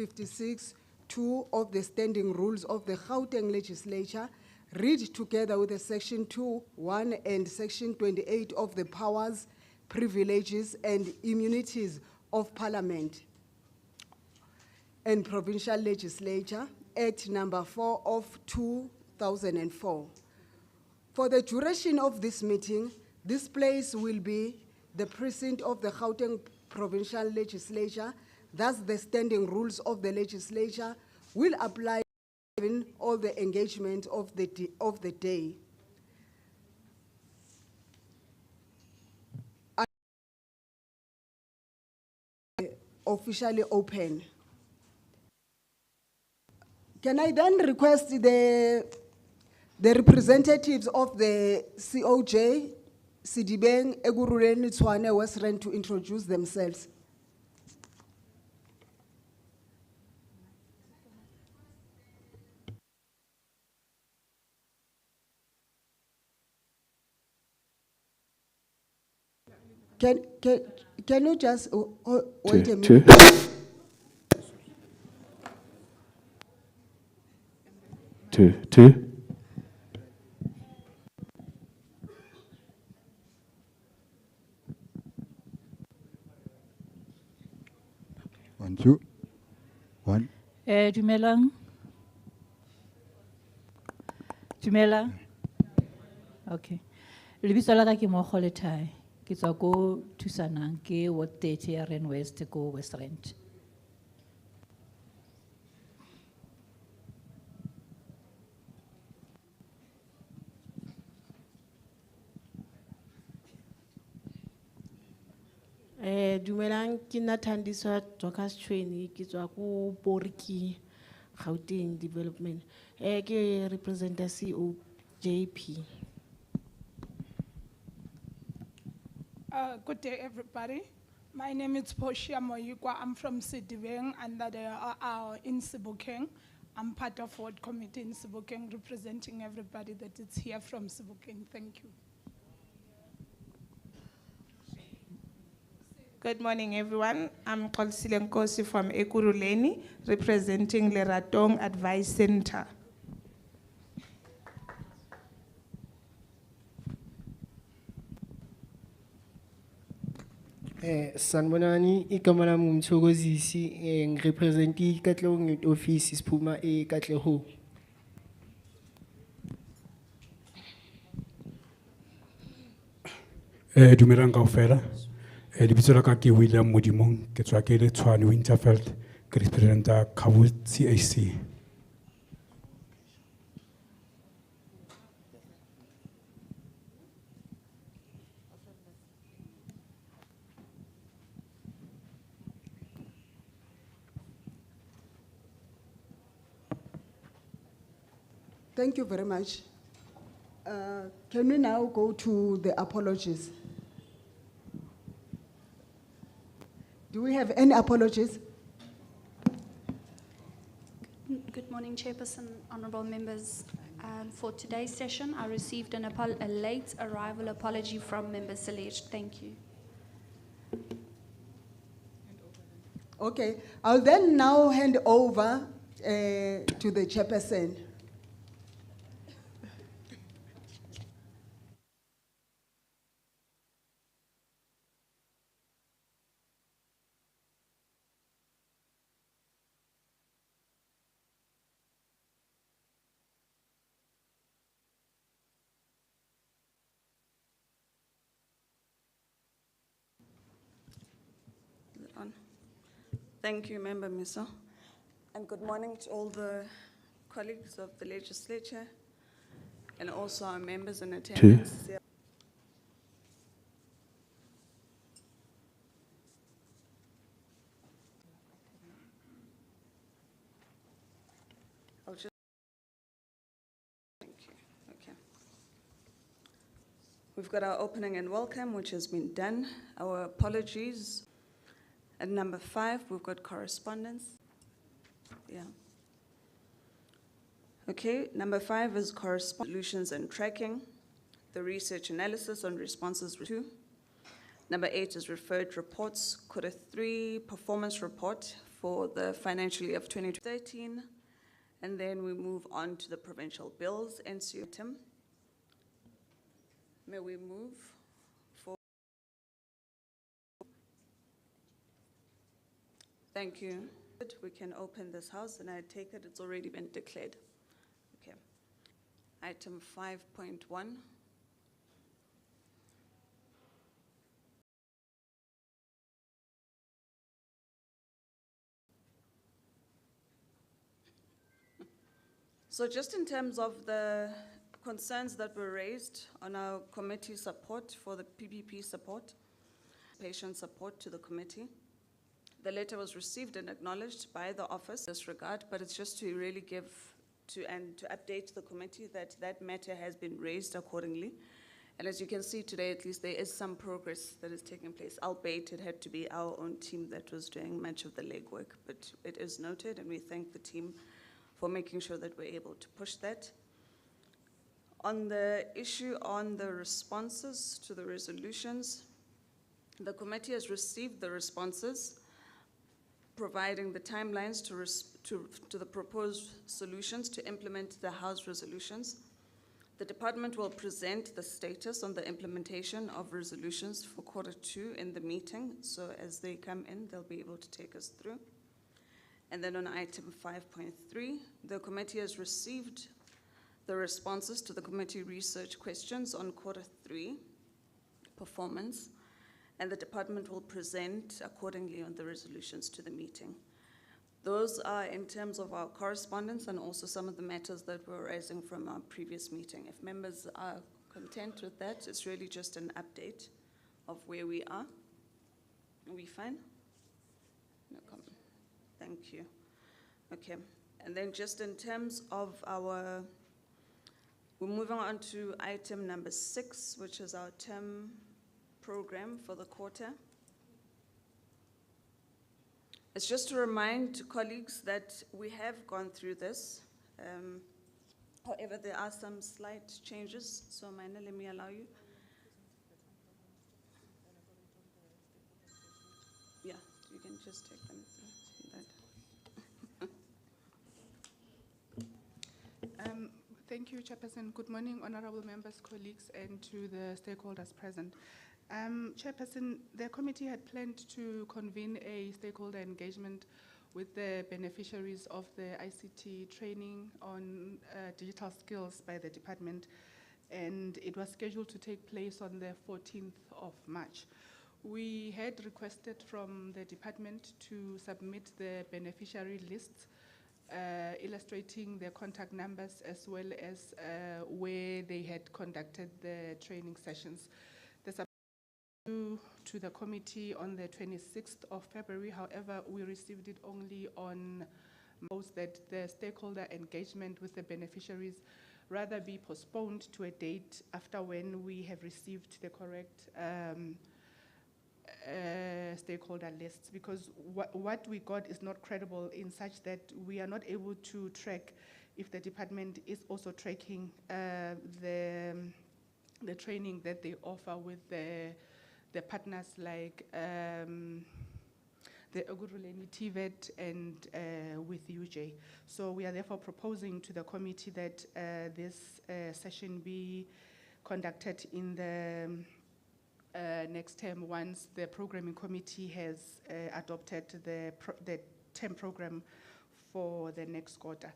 56(2) of the Standing Rules of the Gauteng Legislature, read together with the Section 2(1) and Section 28 of the Powers, Privileges and Immunities of Parliament and Provincial Legislature, Act number 4 of 2004. For the duration of this meeting, this place will be the precinct of the Gauteng Provincial Legislature. Thus, the standing rules of the legislature will apply in all the engagement of the day. Officially open. Can I then request the representatives of the COJ, Sidibeng, Eguruleni, Tshwane, West Rand to introduce themselves? Can you just wait a minute? Two. One, two. One. Dumelang. Okay. Lebitso la ka ke Mogolethai. Ke tswa ko Thusanang ke Ward 30 ya Rand West ko West Rand. Dumelang ke nna Thandiswa Dorcas Tshweni ke tswa ko Boriki Gauteng Development. Ke represent the COJP. Good day, everybody. My name is Portia Moyikwa. I'm from Sidibeng under the in Sebokeng. I'm part of Ward Committee in Sebokeng, representing everybody that is here from Sebokeng. Thank you. Good morning, everyone. I'm Kolsile Nkosi from Ekurhuleni, representing Leratong Advice Center. Sanbonani, igama lami ngumthokozisi, ngirepresenta iKatlehong Youth Office siphuma eKatlehong. Dumelang kaofela. Lebitso la ka ke William Modimong, ke tswa ke le Tshwane Winterveld, ke representa Khabu CAC. Thank you very much. Can we now go to the apologies? Do we have any apologies? Good morning, Chairperson, honorable members. For today's session, I received a late arrival apology from Member Select. Thank you. Okay, I'll then now hand over to the Chairperson. Thank you, Member Miso. And good morning to all the colleagues of the legislature and also our members in attendance. Thank you. Okay. We've got our opening and welcome, which has been done. Our apologies. At number 5, we've got correspondence. Yeah. Okay, number 5 is correspondence, solutions and tracking. The research analysis on responses 2. Number 8 is referred reports. Quarter 3 performance report for the financial year of 2013. And then we move on to the provincial bills and item. May we move for? Thank you. We can open this house, and I take it it's already been declared. Okay. Item 5.1. So just in terms of the concerns that were raised on our committee support for the PPP support, patient support to the committee, the letter was received and acknowledged by the office in this regard, but it's just to really give to update the committee that that matter has been raised accordingly. And as you can see today, at least there is some progress that is taking place, albeit it had to be our own team that was doing much of the legwork, but it is noted, and we thank the team for making sure that we're able to push that. On the issue on the responses to the resolutions, the committee has received the responses, providing the timelines to the proposed solutions to implement the House resolutions. The department will present the status on the implementation of resolutions for Q2 in the meeting, so as they come in, they'll be able to take us through. And then on item 5.3, the committee has received the responses to the committee research questions on Q3 performance, and the department will present accordingly on the resolutions to the meeting. Those are in terms of our correspondence and also some of the matters that were arising from our previous meeting. If members are content with that, it's really just an update of where we are. Are we fine? No comment. Thank you. Okay, and then just in terms of we're moving on to item number 6, which is our term program for the quarter. It's just to remind colleagues that we have gone through this. However, there are some slight changes, so Mina, let me allow you. Yeah, you can just take them through that. Thank you, Chairperson. Good morning, honorable members, colleagues, and to the stakeholders present. Chairperson, the committee had planned to convene a stakeholder engagement with the beneficiaries of the ICT training on digital skills by the department, and it was scheduled to take place on the 14th of March. We had requested from the department to submit the beneficiary lists illustrating their contact numbers as well as where they had conducted the training sessions. The submission to the committee on the 26th of February, however, we received it only on most that the stakeholder engagement with the beneficiaries rather be postponed to a date after when we have received the correct stakeholder lists, because what we got is not credible in such that we are not able to track if the department is also tracking the training that they offer with the partners like the Oguruleni TVET and with UJ. So we are therefore proposing to the committee that this session be conducted in the next term once the programming committee has adopted the term program for the next quarter.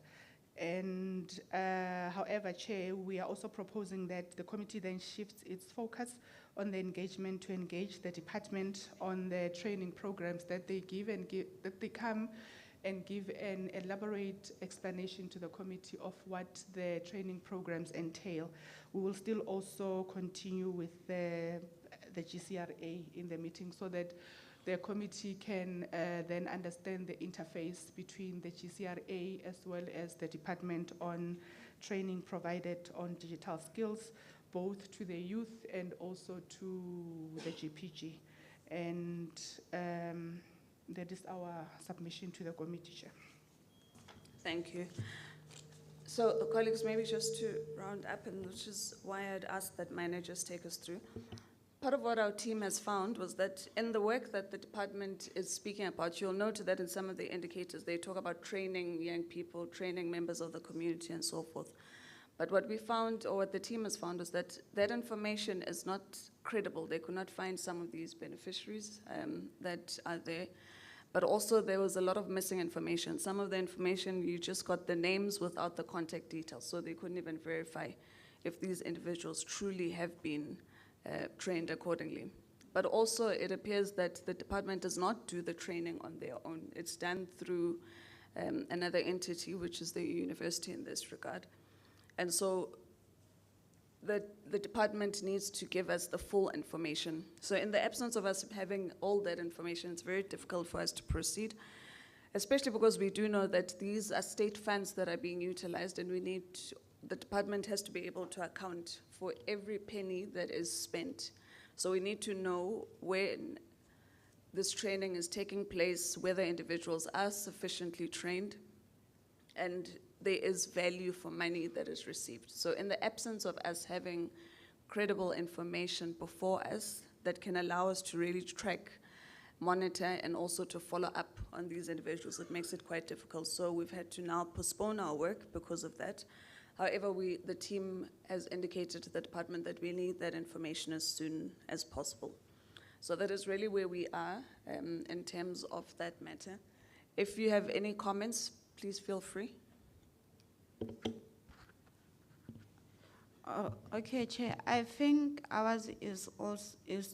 And however, Chair, we are also proposing that the committee then shifts its focus on the engagement to engage the department on the training programs that they give and that they come and give an elaborate explanation to the committee of what the training programs entail. We will still also continue with the GCRA in the meeting so that the committee can then understand the interface between the GCRA as well as the department on training provided on digital skills, both to the youth and also to the GPG. And that is our submission to the committee, Chair. Thank you. So, colleagues, maybe just to round up, and which is why I'd asked that Mina just take us through. Part of what our team has found was that in the work that the department is speaking about, you'll note that in some of the indicators, they talk about training young people, training members of the community, and so forth. But what we found, or what the team has found, is that that information is not credible. They could not find some of these beneficiaries that are there. But also there was a lot of missing information. Some of the information, you just got the names without the contact details, so they couldn't even verify if these individuals truly have been trained accordingly. But also it appears that the department does not do the training on their own. It's done through another entity, which is the university in this regard. And so the department needs to give us the full information. So in the absence of us having all that information, it's very difficult for us to proceed, especially because we do know that these are state funds that are being utilized, and the department has to be able to account for every penny that is spent. So we need to know when this training is taking place, whether individuals are sufficiently trained, and there is value for money that is received. So in the absence of us having credible information before us that can allow us to really track, monitor, and also to follow up on these individuals, it makes it quite difficult. So we've had to now postpone our work because of that. However, the team has indicated to the department that we need that information as soon as possible. So that is really where we are in terms of that matter. If you have any comments, please feel free. Okay, Chair. I think ours is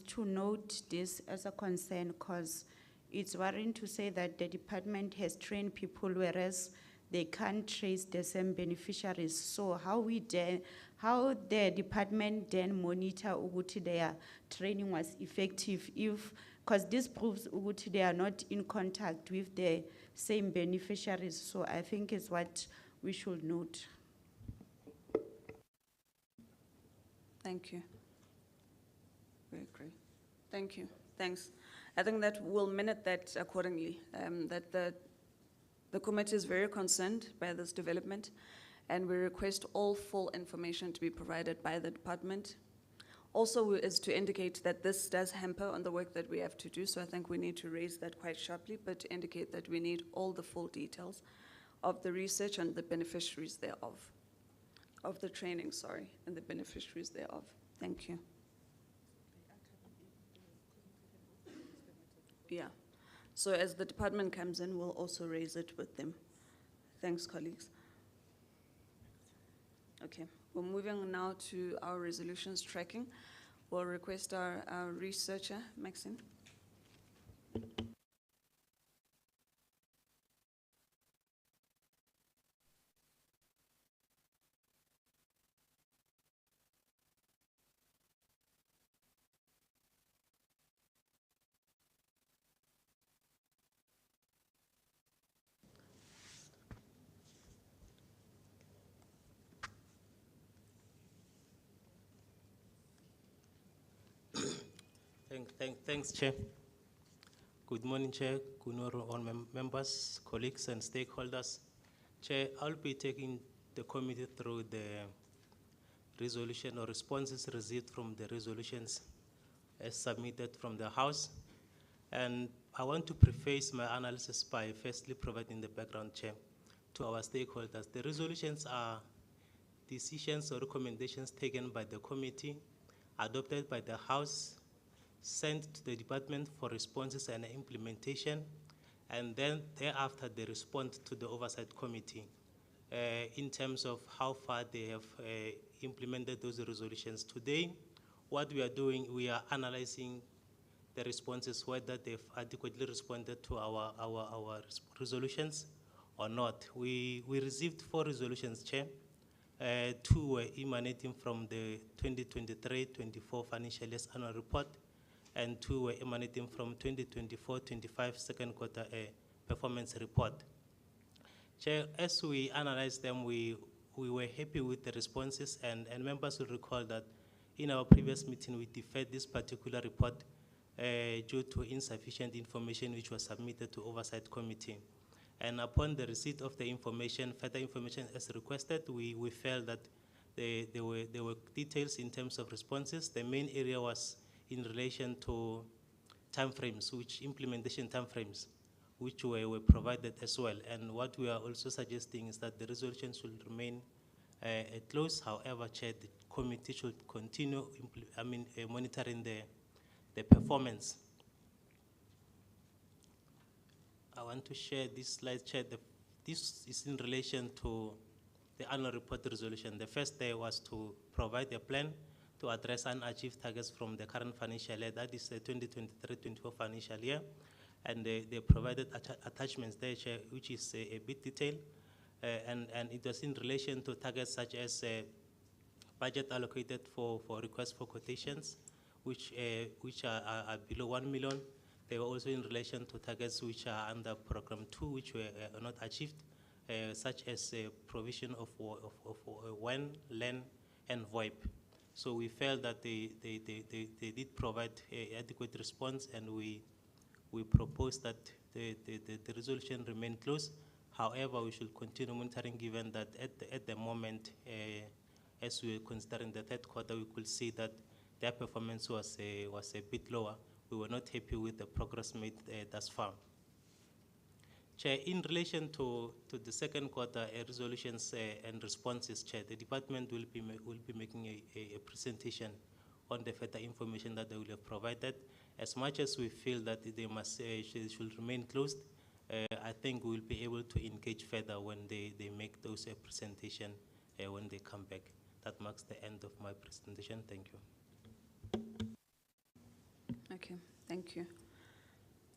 to note this as a concern, because it's worrying to say that the department has trained people, whereas they can't trace the same beneficiaries. So how the department then monitor ukuthi their training was effective, because this proves ukuthi they are not in contact with the same beneficiaries. So I think it's what we should note. Thank you. We agree. Thank you. Thanks. I think that we'll minute that accordingly, that the committee is very concerned by this development, and we request all full information to be provided by the department. Also is to indicate that this does hamper on the work that we have to do, so I think we need to raise that quite sharply, but to indicate that we need all the full details of the research and the beneficiaries thereof, of the training, sorry, and the beneficiaries thereof. Thank you. Yeah. So as the department comes in, we'll also raise it with them. Thanks, colleagues. Okay, we're moving on now to our resolutions tracking. We'll request our researcher, Maxine. Thanks, Chair. Good morning, Chair. Good morning, all members, colleagues, and stakeholders. Chair, I'll be taking the committee through the resolution or responses received from the resolutions as submitted from the House. And I want to preface my analysis by firstly providing the background, Chair, to our stakeholders. The resolutions are decisions or recommendations taken by the committee, adopted by the House, sent to the department for responses and implementation, and then thereafter they respond to the oversight committee in terms of how far they have implemented those resolutions. Today, what we are doing, we are analyzing the responses, whether they've adequately responded to our resolutions or not. We received 4 resolutions, Chair. 2 were emanating from the 2023-24 financial year's annual report, and 2 were emanating from 2024-25 second quarter performance report. Chair, as we analyzed them, we were happy with the responses, and members will recall that in our previous meeting, we deferred this particular report due to insufficient information which was submitted to Oversight Committee. And upon the receipt of the information, further information as requested, we felt that there were details in terms of responses. The main area was in relation to timeframes, which implementation timeframes, which were provided as well. And what we are also suggesting is that the resolution should remain closed. However, Chair, the committee should continue monitoring the performance. I want to share this slide, Chair. This is in relation to the annual report resolution. The first day was to provide a plan to address unachieved targets from the current financial year, that is the 2023-24 financial year. And they provided attachments there, Chair, which is a bit detailed. And it was in relation to targets such as budget allocated for requests for quotations, which are below 1 million. They were also in relation to targets which are under Program 2, which were not achieved, such as provision of WAN, LAN, and VoIP. So we felt that they did provide adequate response, and we propose that the resolution remain closed. However, we should continue monitoring, given that at the moment, as we are considering the third quarter, we could see that their performance was a bit lower. We were not happy with the progress made thus far. Chair, in relation to the second quarter resolutions and responses, Chair, the department will be making a presentation on the further information that they will have provided. As much as we feel that they should remain closed, I think we will be able to engage further when they make those presentation when they come back. That marks the end of my presentation. Thank you. Okay, thank you.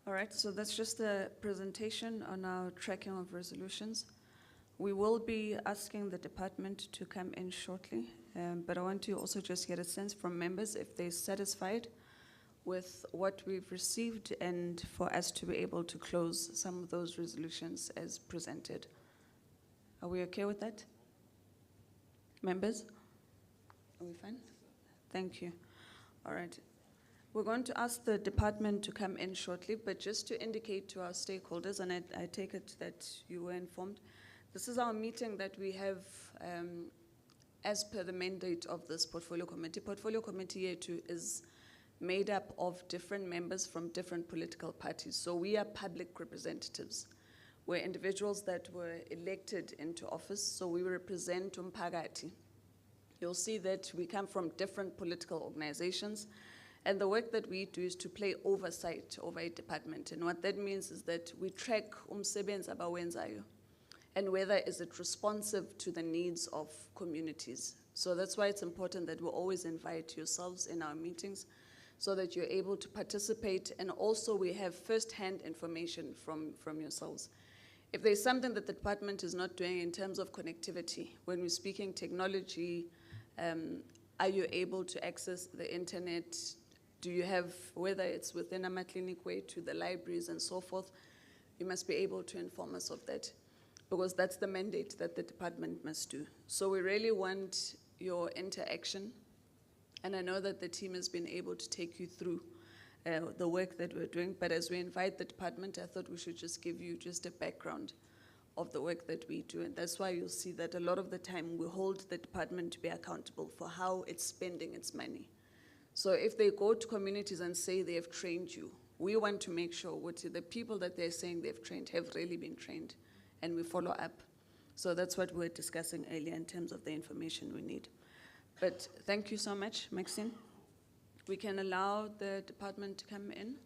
All right, so that's just a presentation on our tracking of resolutions. We will be asking the department to come in shortly, but I want to also just get a sense from members if they're satisfied with what we've received and for us to be able to close some of those resolutions as presented. Are we okay with that? Members? Are we fine? Thank you. All right. We're going to ask the department to come in shortly, but just to indicate to our stakeholders, and I take it that you were informed, this is our meeting that we have as per the mandate of this portfolio committee. Portfolio committee is made up of different members from different political parties. So we are public representatives. We're individuals that were elected into office, so we represent umphakathi. You'll see that we come from different political organizations, and the work that we do is to play oversight over a department. And what that means is that we track umsebenzi abawenzayo and whether is it responsive to the needs of communities. So that's why it's important that we always invite yourselves in our meetings so that you're able to participate, and also we have first-hand information from yourselves. If there's something that the department is not doing in terms of connectivity, when we're speaking technology, are you able to access the internet? Do you have, whether it's within a clinic way to the libraries and so forth, you must be able to inform us of that, because that's the mandate that the department must do. So we really want your interaction, and I know that the team has been able to take you through the work that we're doing, but as we invite the department, I thought we should just give you just a background of the work that we do, and that's why you'll see that a lot of the time we hold the department to be accountable for how it's spending its money. So if they go to communities and say they have trained you, we want to make sure what the people that they're saying they've trained have really been trained, and we follow up. So that's what we were discussing earlier in terms of the information we need. But thank you so much, Maxine. We can allow the department to come in.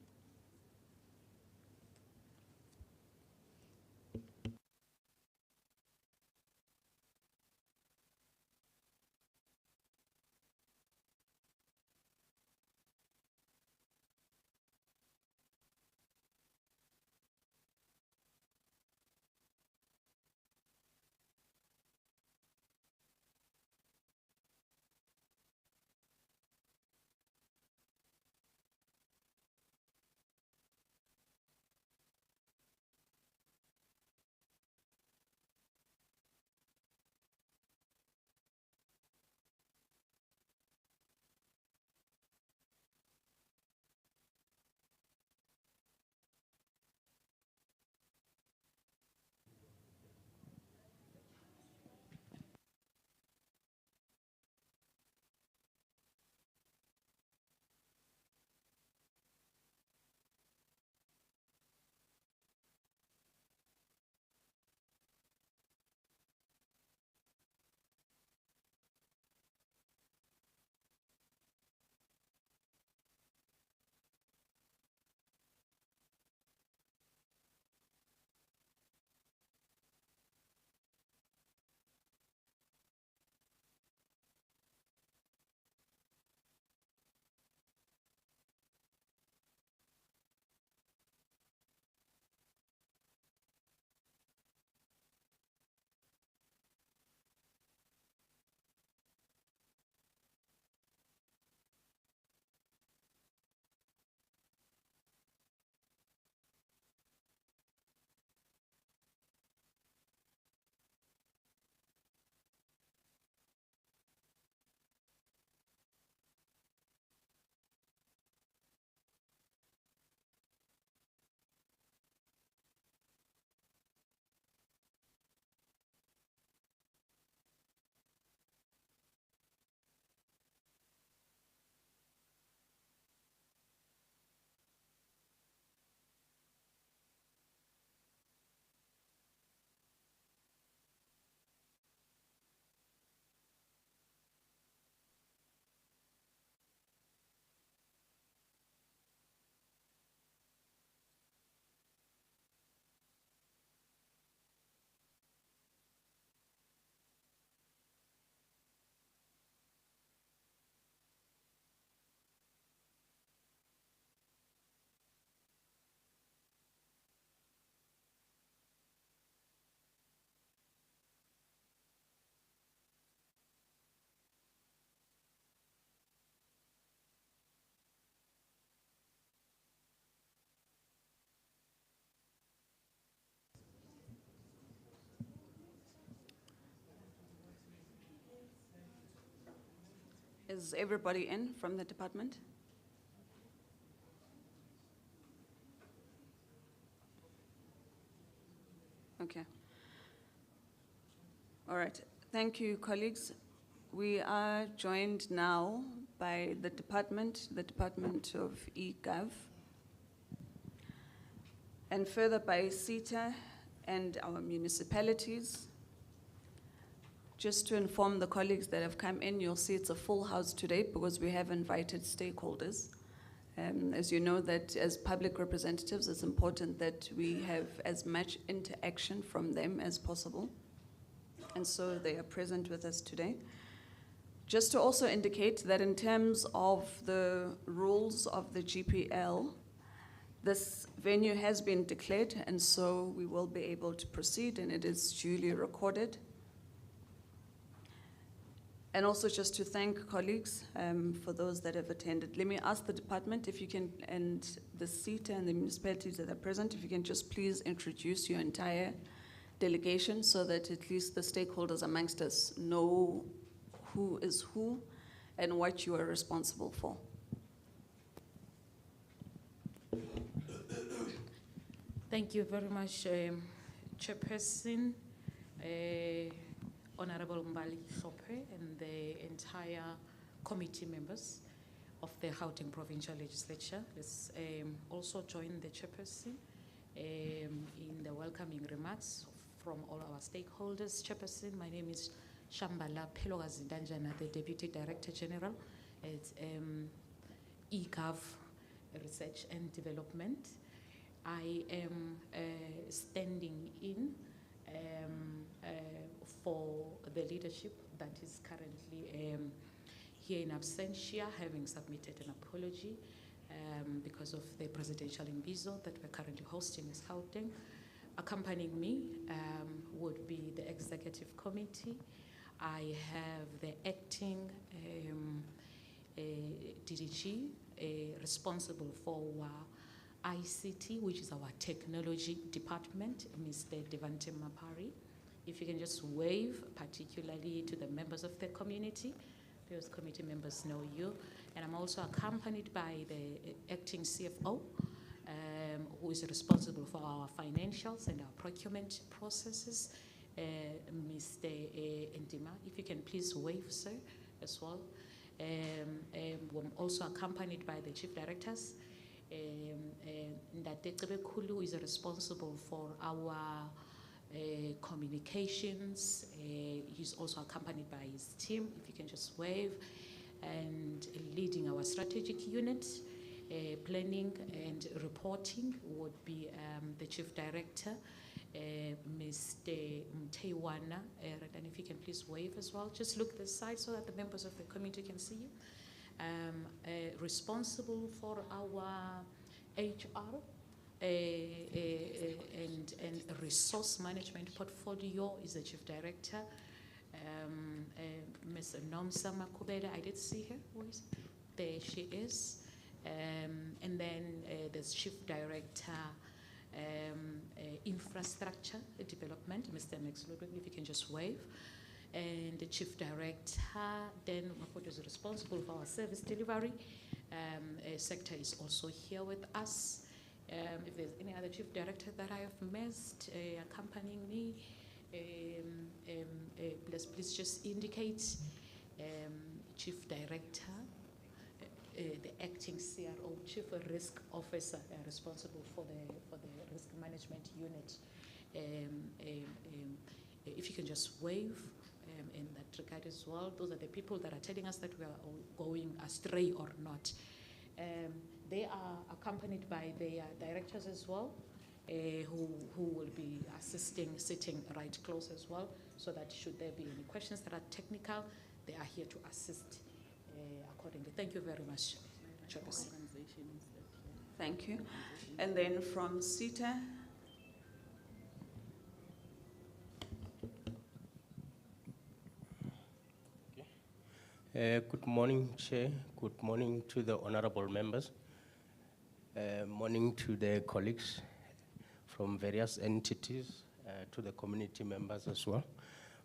Is everybody in from the department? Okay. All right. Thank you, colleagues. We are joined now by the Department of eGov, and further by CETA and our municipalities. Just to inform the colleagues that have come in, you'll see it's a full house today because we have invited stakeholders. As you know, that as public representatives, it's important that we have as much interaction from them as possible. And so they are present with us today. Just to also indicate that in terms of the rules of the GPL, this venue has been declared, and so we will be able to proceed, and it is duly recorded. And also just to thank colleagues for those that have attended. Let me ask the department if you can, and the CETA and the municipalities that are present, if you can just please introduce your entire delegation so that at least the stakeholders amongst us know who is who and what you are responsible for. Thank you very much, Chairperson, Honorable Mbali Sope, and the entire committee members of the Gauteng Provincial Legislature. Let's also join the Chairperson in the welcoming remarks from all our stakeholders. Chairperson, my name is Shambhala Pelogazindanjana, the Deputy Director General at eGov Research and Development. I am standing in for the leadership that is currently here in absentia, having submitted an apology because of the presidential imbizo that we're currently hosting as Gauteng. Accompanying me would be the executive committee. I have the acting DDG responsible for ICT, which is our technology department, Mr. Devante Mapari. If you can just wave, particularly to the members of the community, because committee members know you. And I'm also accompanied by the acting CFO, who is responsible for our financials and our procurement processes, Mr. Ndima. If you can please wave, sir, as well. I'm also accompanied by the chief directors. Ndate Kulu is responsible for our communications. He's also accompanied by his team, if you can just wave, and leading our strategic unit. Planning and reporting would be the chief director, Mr. Mtewana, and if you can please wave as well. Just look this side so that the members of the committee can see you. Responsible for our HR and resource management portfolio is the chief director, Ms. Nomsa Makubeda. I did see her. Where is it? There she is. And then there's chief director, infrastructure development, Mr. Max Ludwig, if you can just wave. And the chief director, then what is responsible for our service delivery sector is also here with us. If there's any other chief director that I have missed accompanying me, please just indicate. Chief director, the acting CRO, chief risk officer, responsible for the risk management unit. If you can just wave in that regard as well. Those are the people that are telling us that we are going astray or not. They are accompanied by their directors as well, who will be assisting, sitting right close as well, so that should there be any questions that are technical, they are here to assist accordingly. Thank you very much, Chairperson. Thank you. And then from CETA. Good morning, Chair. Good morning to the honorable members. Morning to the colleagues from various entities, to the community members as well.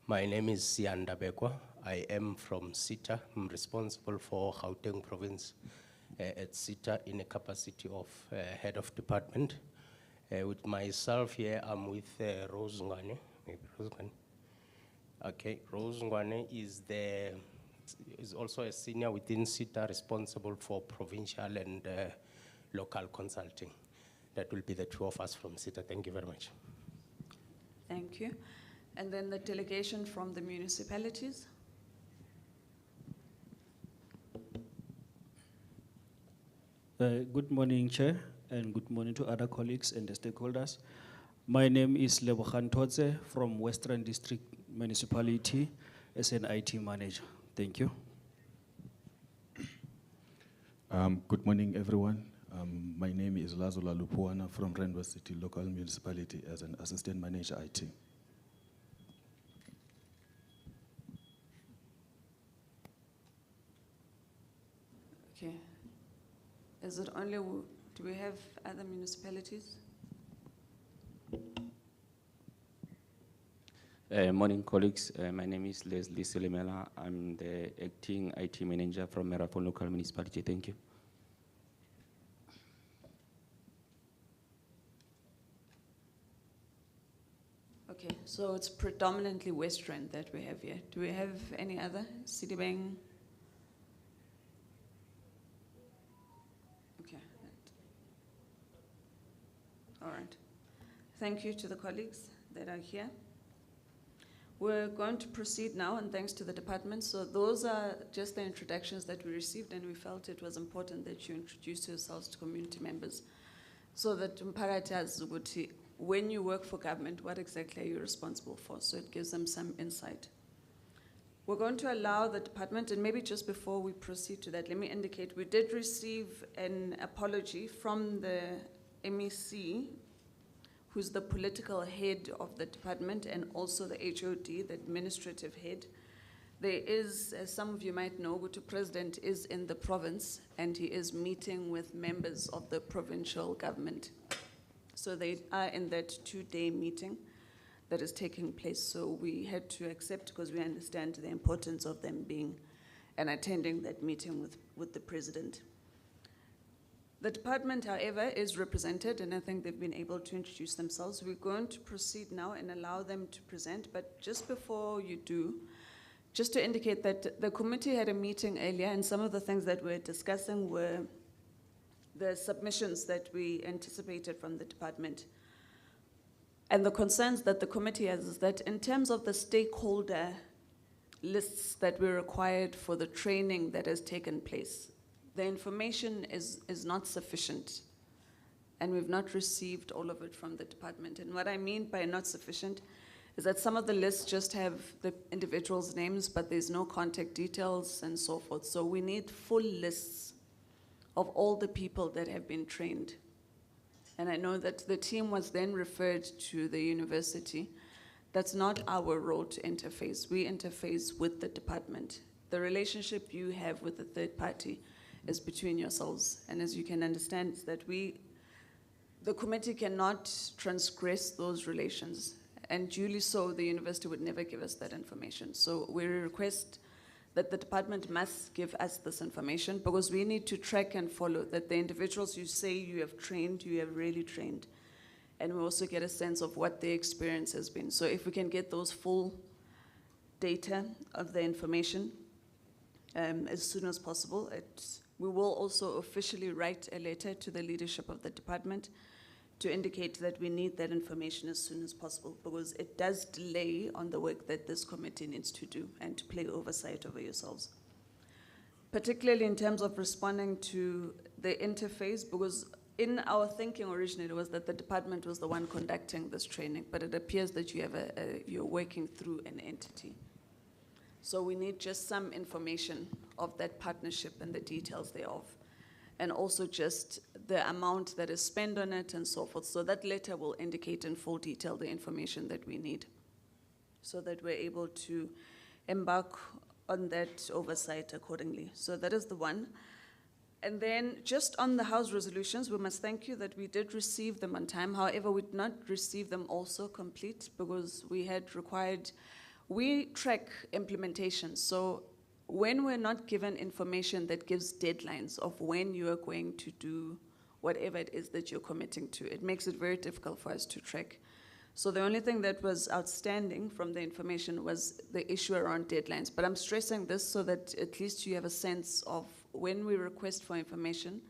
My name is Sianda Bekwa. I am from SITA. I'm responsible for Gauteng province at SITA in a capacity of head of department. With myself here, I'm with Rose Ngwane. Maybe Rose Ngwane. Okay, Rose Ngwane is also a senior within SITA, responsible for provincial and local consulting. That will be the two of us from SITA. Thank you very much. Thank you. And then the delegation from the municipalities. Good morning, Chair, and good morning to other colleagues and the stakeholders. My name is Lebogang Todze from Western District Municipality as an IT manager. Thank you. Good morning, everyone. My name is Lazola Lupuana from Randwa City Local Municipality as an assistant manager IT. Okay. Is it only, do we have other municipalities? Morning, colleagues. My name is Leslie Selimela. I'm the acting IT manager from Merafon Local Municipality. Thank you. Okay, so it's predominantly Western that we have here. Do we have any other? Citibank? Okay. All right. Thank you to the colleagues that are here. We're going to proceed now, and thanks to the department. So those are just the introductions that we received, and we felt it was important that you introduce yourselves to community members so that Mphakathi azi ukuthi when you work for government, what exactly are you responsible for? So it gives them some insight. We're going to allow the department, and maybe just before we proceed to that, let me indicate we did receive an apology from the MEC, who's the political head of the department, and also the HOD, the administrative head. There is, as some of you might know, Gutu President is in the province, and he is meeting with members of the provincial government. So they are in that 2-day meeting that is taking place. So we had to accept, because we understand the importance of them being and attending that meeting with the president. The department, however, is represented, and I think they've been able to introduce themselves. We're going to proceed now and allow them to present, but just before you do, just to indicate that the committee had a meeting earlier, and some of the things that we're discussing were the submissions that we anticipated from the department. And the concerns that the committee has is that in terms of the stakeholder lists that were required for the training that has taken place, the information is not sufficient, and we've not received all of it from the department. And what I mean by not sufficient is that some of the lists just have the individuals' names, but there's no contact details and so forth. So we need full lists of all the people that have been trained. And I know that the team was then referred to the university. That's not our role to interface. We interface with the department. The relationship you have with the third party is between yourselves. And as you can understand, is that the committee cannot transgress those relations. And duly so, the university would never give us that information. So we request that the department must give us this information, because we need to track and follow that the individuals you say you have trained, you have really trained. And we also get a sense of what their experience has been. So if we can get those full data of the information as soon as possible, we will also officially write a letter to the leadership of the department to indicate that we need that information as soon as possible, because it does delay on the work that this committee needs to do and to play oversight over yourselves. Particularly in terms of responding to the interface, because in our thinking originally was that the department was the one conducting this training, but it appears that you have you're working through an entity. So we need just some information of that partnership and the details thereof, and also just the amount that is spent on it and so forth. So that letter will indicate in full detail the information that we need, so that we're able to embark on that oversight accordingly. So that is the one. And then just on the House resolutions, we must thank you that we did receive them on time. However, we did not receive them also complete, because we had required We track implementation. So when we're not given information that gives deadlines of when you are going to do whatever it is that you're committing to, it makes it very difficult for us to track. So the only thing that was outstanding from the information was the issue around deadlines. But I'm stressing this so that at least you have a sense of when we request for information,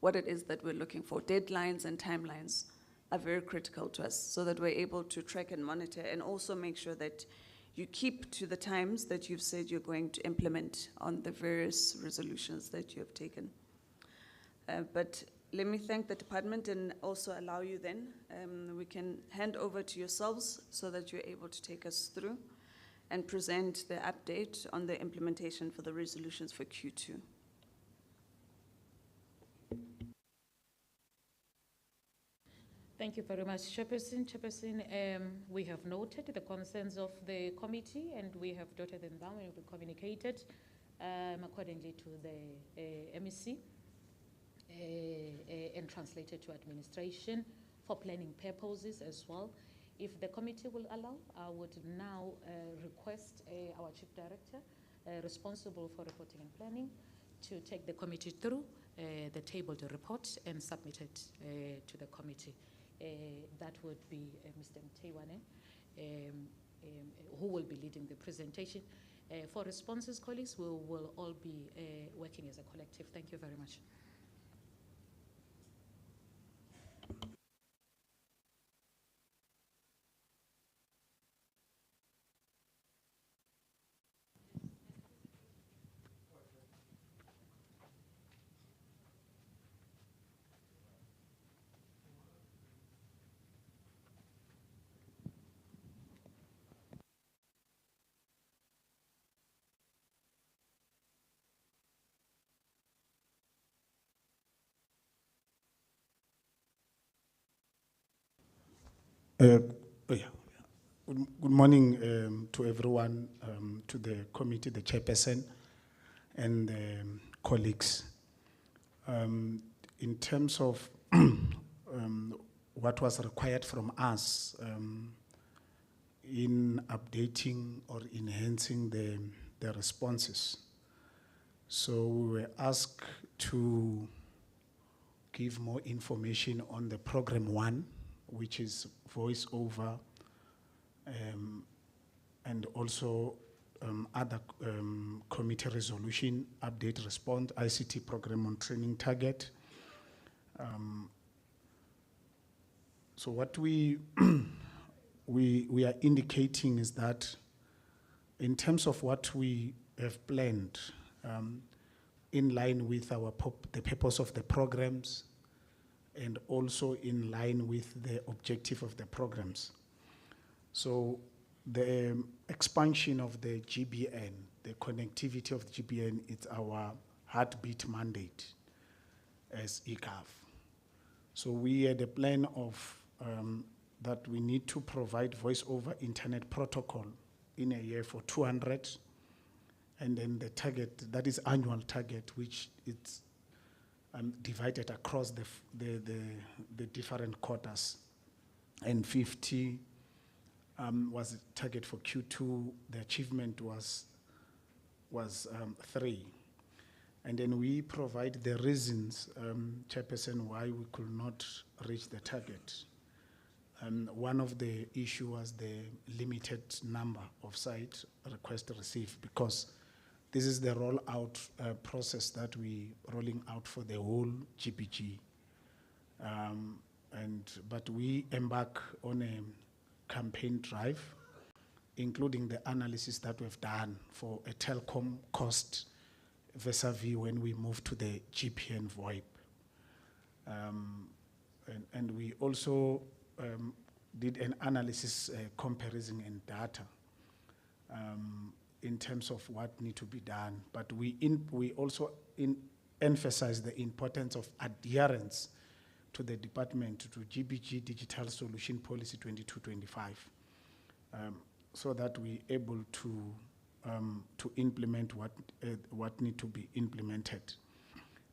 what it is that we're looking for. Deadlines and timelines are very critical to us so that we're able to track and monitor and also make sure that you keep to the times that you've said you're going to implement on the various resolutions that you have taken. But let me thank the department and also allow you then, we can hand over to yourselves so that you're able to take us through and present the update on the implementation for the resolutions for Q2. Thank you very much, Chairperson. Chairperson, we have noted the concerns of the committee and we have jotted them down and we communicated accordingly to the MEC and translated to administration for planning purposes as well. If the committee will allow, I would now request our Chief Director responsible for reporting and planning to take the committee through the tabled report and submit it to the committee. That would be Mr. Mtewane, who will be leading the presentation. For responses, colleagues, we will all be working as a collective. Thank you very much. Good morning to everyone, to the committee, the chairperson, and colleagues. In terms of what was required from us in updating or enhancing the responses. So we were asked to give more information on the program 1, which is voice over, and also other committee resolution, update, respond, ICT program on training target. So what we are indicating is that in terms of what we have planned, in line with the purpose of the programs, and also in line with the objective of the programs. So the expansion of the GBN, the connectivity of the GBN, it's our heartbeat mandate as EGAV. So we had a plan of that we need to provide voice over internet protocol in a year for 200, and then the target, that is annual target, which it's divided across the different quarters, and 50 was the target for Q2. The achievement was 3. And then we provide the reasons, Chairperson, why we could not reach the target. One of the issues was the limited number of site requests received, because this is the rollout process that we rolling out for the whole GPG. But we embark on a campaign drive, including the analysis that we've done for a telecom cost vis-a-vis when we move to the GPN VoIP. And we also did an analysis comparison in data in terms of what need to be done. But we also emphasize the importance of adherence to the department, to GBG Digital Solution Policy 2225, so that we're able to implement what need to be implemented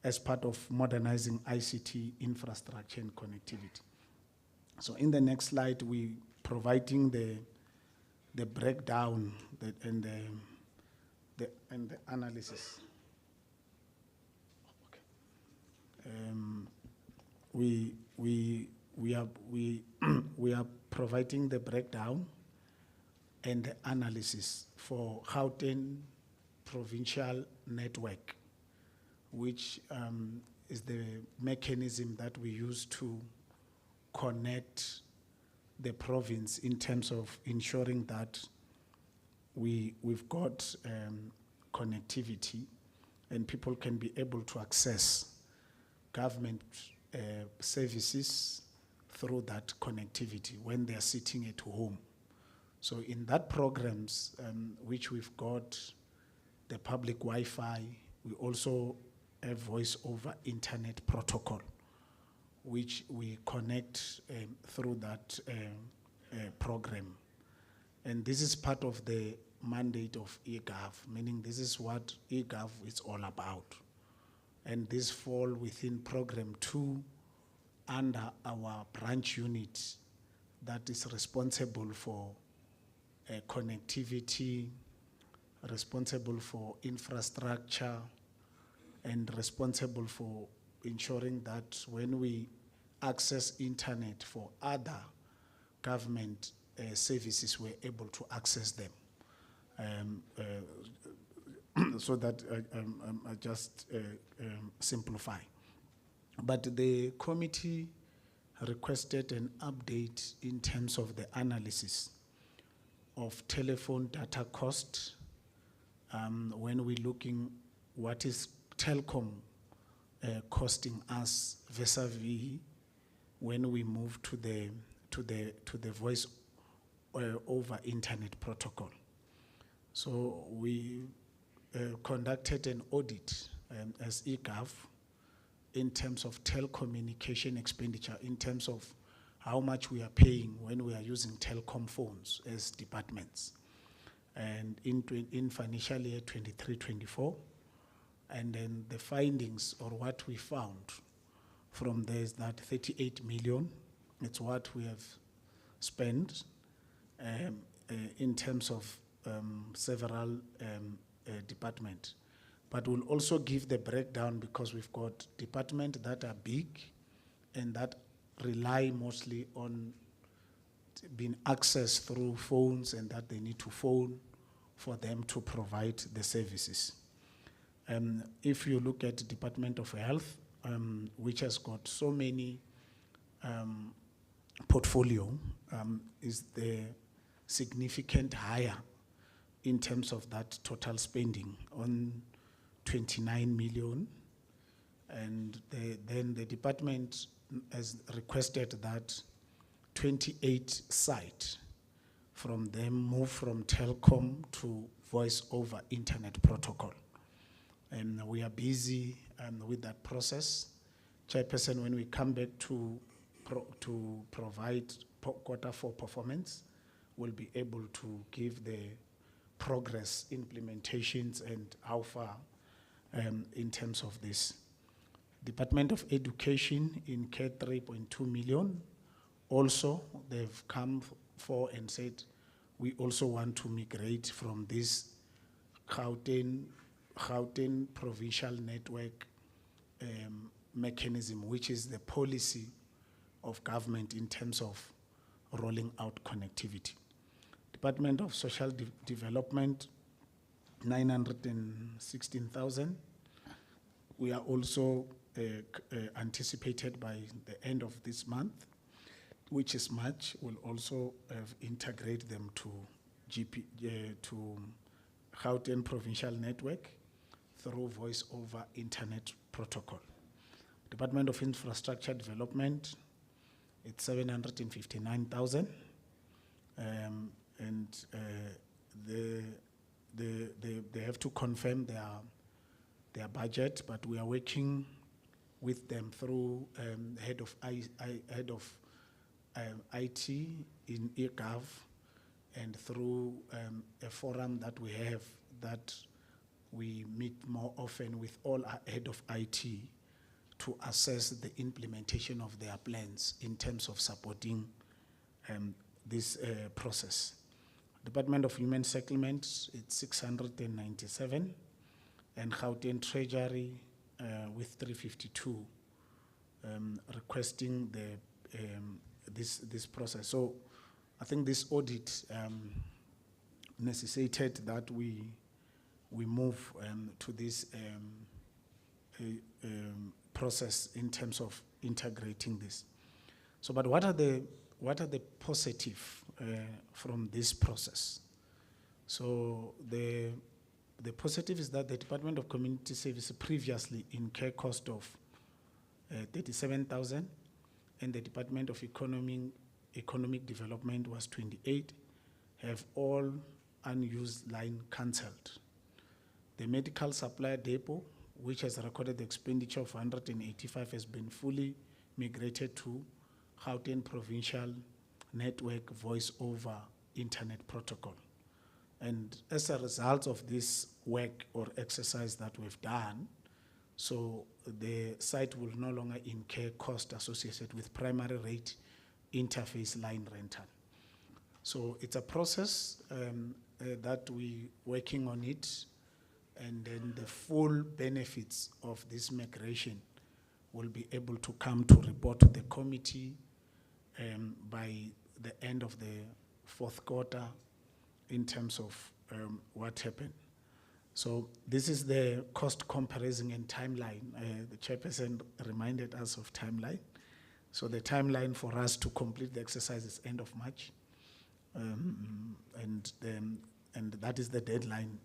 as part of modernizing ICT infrastructure and connectivity. So in the next slide, we providing the breakdown and the analysis. We are providing the breakdown and the analysis for Gauteng Provincial Network, which is the mechanism that we use to connect the province in terms of ensuring that we've got connectivity and people can be able to access government services through that connectivity when they're sitting at home. So in that programs, which we've got the public Wi-Fi, we also have voice over internet protocol, which we connect through that program. And this is part of the mandate of eGov, meaning this is what eGov is all about. And this fall within program 2 under our branch unit that is responsible for connectivity, responsible for infrastructure, and responsible for ensuring that when we access internet for other government services, we're able to access them. So that I just simplify. But the committee requested an update in terms of the analysis of telephone data cost when we're looking what is telecom costing us vis-a-vis when we move to the voice over internet protocol. So we conducted an audit as eGov in terms of telecommunication expenditure, in terms of how much we are paying when we are using telecom phones as departments. And in financial year 23-24, and then the findings or what we found from there is that 38 million, it's what we have spent in terms of several departments. But we'll also give the breakdown because we've got departments that are big and that rely mostly on being accessed through phones and that they need to phone for them to provide the services. If you look at the Department of Health, which has got so many portfolio, is the significant higher in terms of that total spending on 29 million. And then the department has requested that 28 sites from them move from telecom to voice over internet protocol. And we are busy with that process. Chairperson, when we come back to provide Q4 performance, we'll be able to give the progress, implementations, and how far in terms of this. Department of Education in Care 3.2 million. Also, they've come for and said, we also want to migrate from this Gauteng Provincial Network mechanism, which is the policy of government in terms of rolling out connectivity. Department of Social Development, 916,000. We are also anticipated by the end of this month, which is March, will also integrate them to to Gauteng Provincial Network through voice over internet protocol. Department of Infrastructure Development, it's 759,000. And they have to confirm their budget, but we are working with them through head of IT in eGov and through a forum that we have that we meet more often with all our head of IT to assess the implementation of their plans in terms of supporting this process. Department of Human Settlements, it's 697, and Gauteng Treasury with 352, requesting this process. So I think this audit necessitated that we move to this process in terms of integrating this. So, but what are the positive from this process? So the positive is that the Department of Community Service previously incurred cost of 37,000, and the Department of Economic Development was 28, have all unused line cancelled. The medical supply depot, which has recorded the expenditure of 185, has been fully migrated to Gauteng Provincial Network Voice over Internet Protocol. And as a result of this work or exercise that we've done, so the site will no longer incur cost associated with primary rate interface line rental. So it's a process that we're working on it, and then the full benefits of this migration will be able to come to report to the committee by the end of the fourth quarter in terms of what happened. So this is the cost comparison and timeline. The chairperson reminded us of timeline. So the timeline for us to complete the exercise is end of March. And that is the deadline.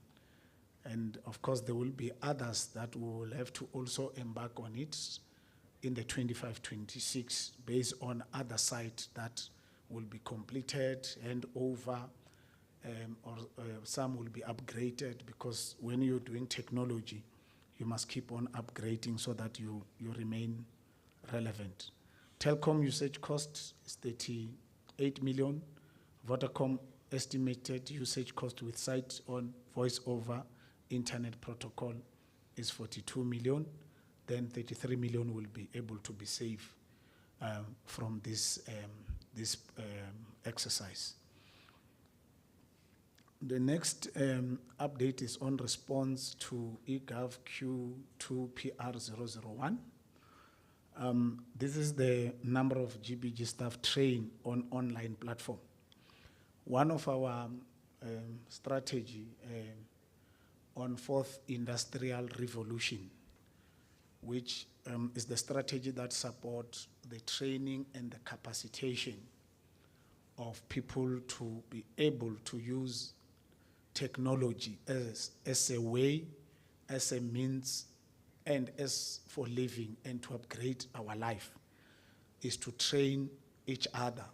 And of course, there will be others that we will have to also embark on it in the 25-26 based on other sites that will be completed and over, or some will be upgraded, because when you're doing technology, you must keep on upgrading so that you remain relevant. Telcom usage cost is 38 million. Vodacom estimated usage cost with site on voice over internet protocol is 42 million. Then 33 million will be able to be saved from this exercise. The next update is on response to eGov Q2 PR001. This is the number of GBG staff trained on online platform. One of our strategy on fourth industrial revolution, which is the strategy that supports the training and the capacitation of people to be able to use technology as a way, as a means, and as for living and to upgrade our life, is to train each other.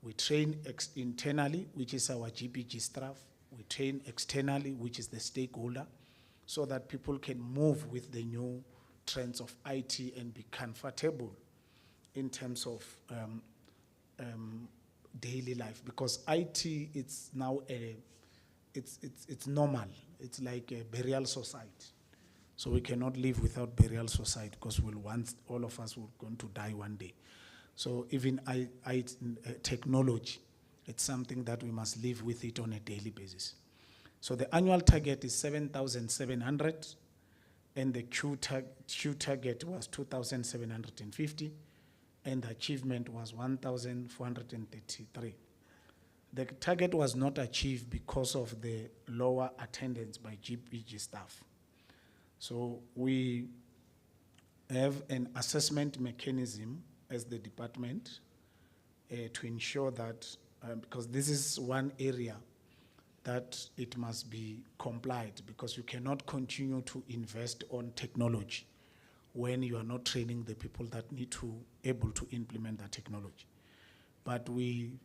We train internally, which is our GBG staff. We train externally, which is the stakeholder, so that people can move with the new trends of IT and be comfortable in terms of daily life. Because IT, it's now it's normal. It's like a burial society. So we cannot live without burial society, because all of us will going to die one day. So even technology, it's something that we must live with it on a daily basis. So the annual target is 7,700, and the Q target was 2,750, and the achievement was 1,433. The target was not achieved because of the lower attendance by GBG staff. So we have an assessment mechanism as the department to ensure that, because this is one area that it must be complied, because you cannot continue to invest on technology when you are not training the people that need to able to implement that technology. But we,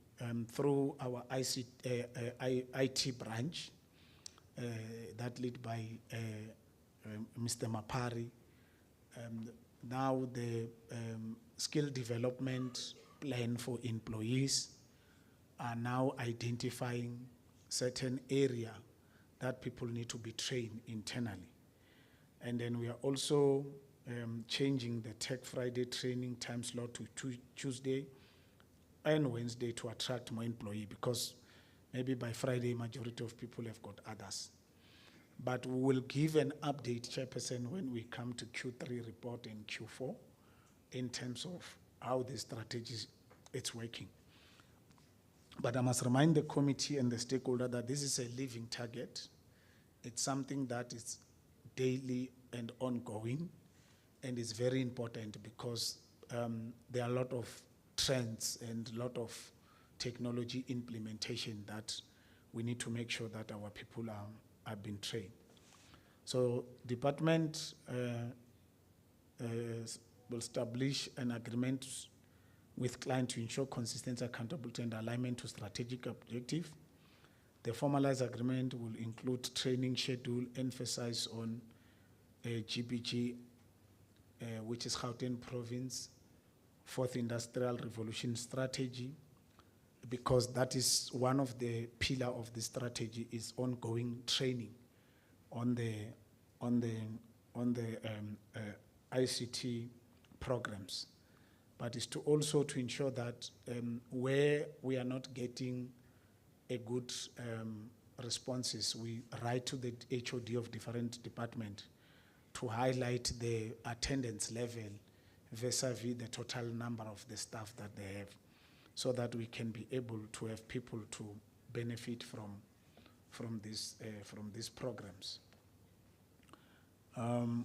through our IT branch, that led by Mr. Mapari, now the skill development plan for employees are now identifying certain area that people need to be trained internally. And then we are also changing the Tech Friday training time slot to Tuesday and Wednesday to attract more employees, because Maybe by Friday, majority of people have got others. But we will give an update, Chairperson, when we come to Q3 report and Q4 in terms of how the strategy it's working. But I must remind the committee and the stakeholder that this is a living target. It's something that is daily and ongoing, and it's very important because there are a lot of trends and a lot of technology implementation that we need to make sure that our people are being trained. So department will establish an agreement with client to ensure consistency, accountability, and alignment to strategic objective. The formalized agreement will include training schedule, emphasize on GBG, which is Gauteng Province, Fourth Industrial Revolution Strategy, because that is one of the pillar of the strategy is ongoing training on the ICT programs. But it's to also to ensure that where we are not getting a good responses, we write to the HOD of different department to highlight the attendance level vis-a-vis the total number of the staff that they have, so that we can be able to have people to benefit from these programs.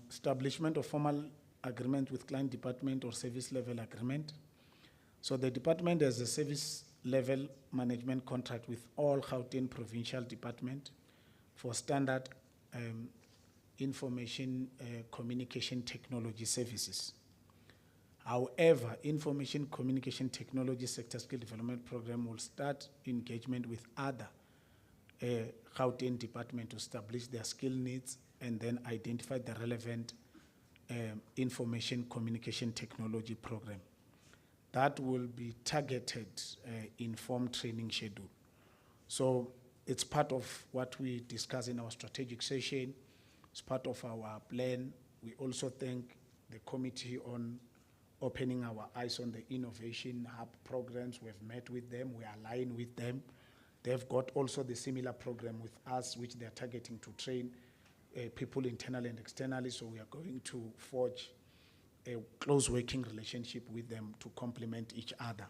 Establishment of formal agreement with client department or service level agreement. So the department has a service level management contract with all Gauteng provincial department for standard information communication technology services. However, information communication technology sector skill development program will start engagement with other Gauteng department to establish their skill needs and then identify the relevant information communication technology program. That will be targeted informed training schedule. So it's part of what we discuss in our strategic session. It's part of our plan. We also thank the committee on opening our eyes on the innovation hub programs. We've met with them, we align with them. They've got also the similar program with us, which they're targeting to train people internally and externally, so we are going to forge a close working relationship with them to complement each other.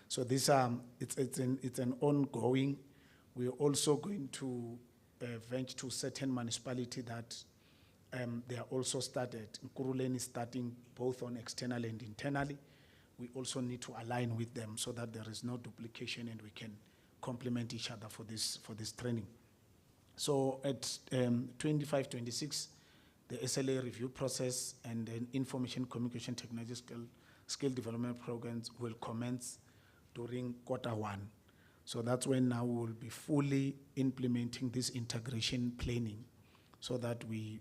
So this it's an ongoing. We're also going to venture to certain municipality that they are also started. Nkuruleni is starting both on external and internally. We also need to align with them so that there is no duplication and we can complement each other for this training. So at 25-26, the SLA review process and then information communication technology skill development programs will commence during Q1. So that's when now we will be fully implementing this integration planning so that we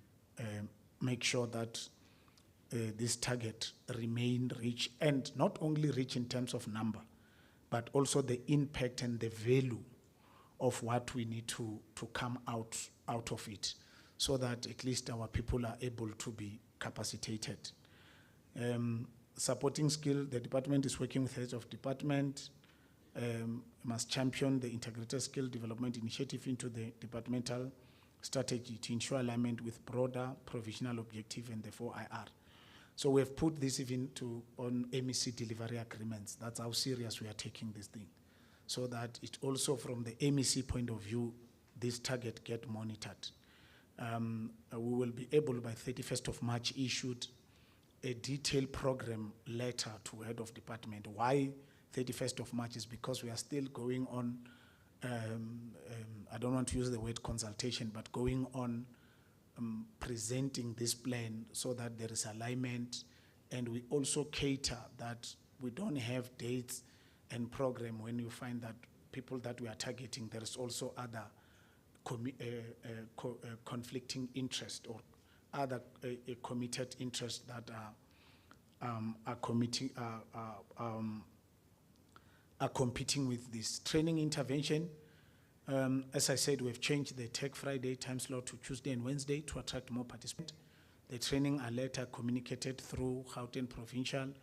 make sure that this target remain rich, and not only rich in terms of number, but also the impact and the value of what we need to come out of it, so that at least our people are able to be capacitated. Supporting skill, the department is working with heads of department, must champion the integrated skill development initiative into the departmental strategy to ensure alignment with broader provisional objective and the 4IR. So we have put this even on MEC delivery agreements. That's how serious we are taking this thing. So that it also from the MEC point of view, this target get monitored. We will be able by 31st of March issued a detailed program letter to head of department. Why 31st of March is because we are still going on, I don't want to use the word consultation, but going on presenting this plan so that there is alignment, and we also cater that we don't have dates and program when you find that people that we are targeting, there is also other conflicting interest or other committed interests that are competing with this training intervention. As I said, we've changed the Tech Friday time slot to Tuesday and Wednesday to attract more participants. The training are later communicated through Gauteng Provincial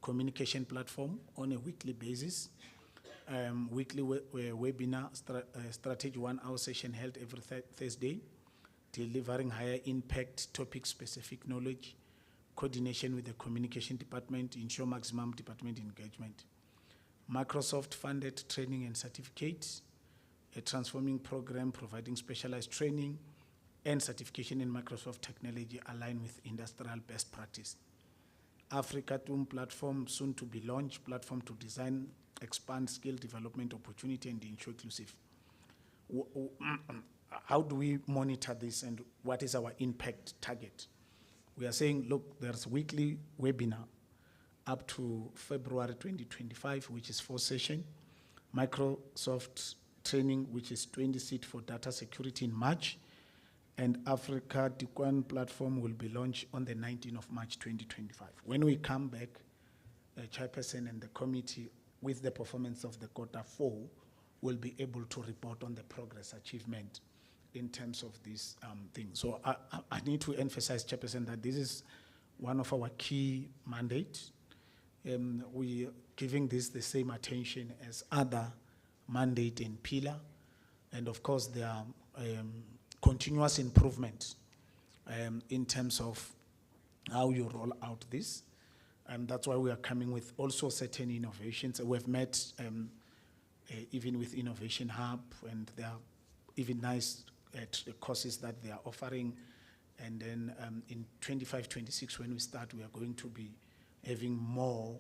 Communication Platform on a weekly basis. weekly webinar, strategy 1 hour session held every Thursday, delivering higher impact topic specific knowledge, coordination with the communication department, ensure maximum department engagement. Microsoft funded training and certificates, a transforming program providing specialized training and certification in Microsoft technology aligned with industrial best practice. Africa Toom platform soon to be launched, platform to design, expand skill development opportunity and ensure inclusive. How do we monitor this and what is our impact target? We are saying, look, there's weekly webinar up to February 2025, which is 4 sessions. Microsoft training, which is 20 seats for data security in March. And Africa Dikwan platform will be launched on the 19th of March 2025. When we come back, Chairperson and the committee, with the performance of the Q4, will be able to report on the progress achievement in terms of this thing. So I need to emphasize, Chairperson, that this is one of our key mandates. We are giving this the same attention as other mandate and pillar. And of course, there are continuous improvement in terms of how you roll out this. And that's why we are coming with also certain innovations. We've met even with Innovation Hub, and there are even nice courses that they are offering. And then in 25-26, when we start, we are going to be having more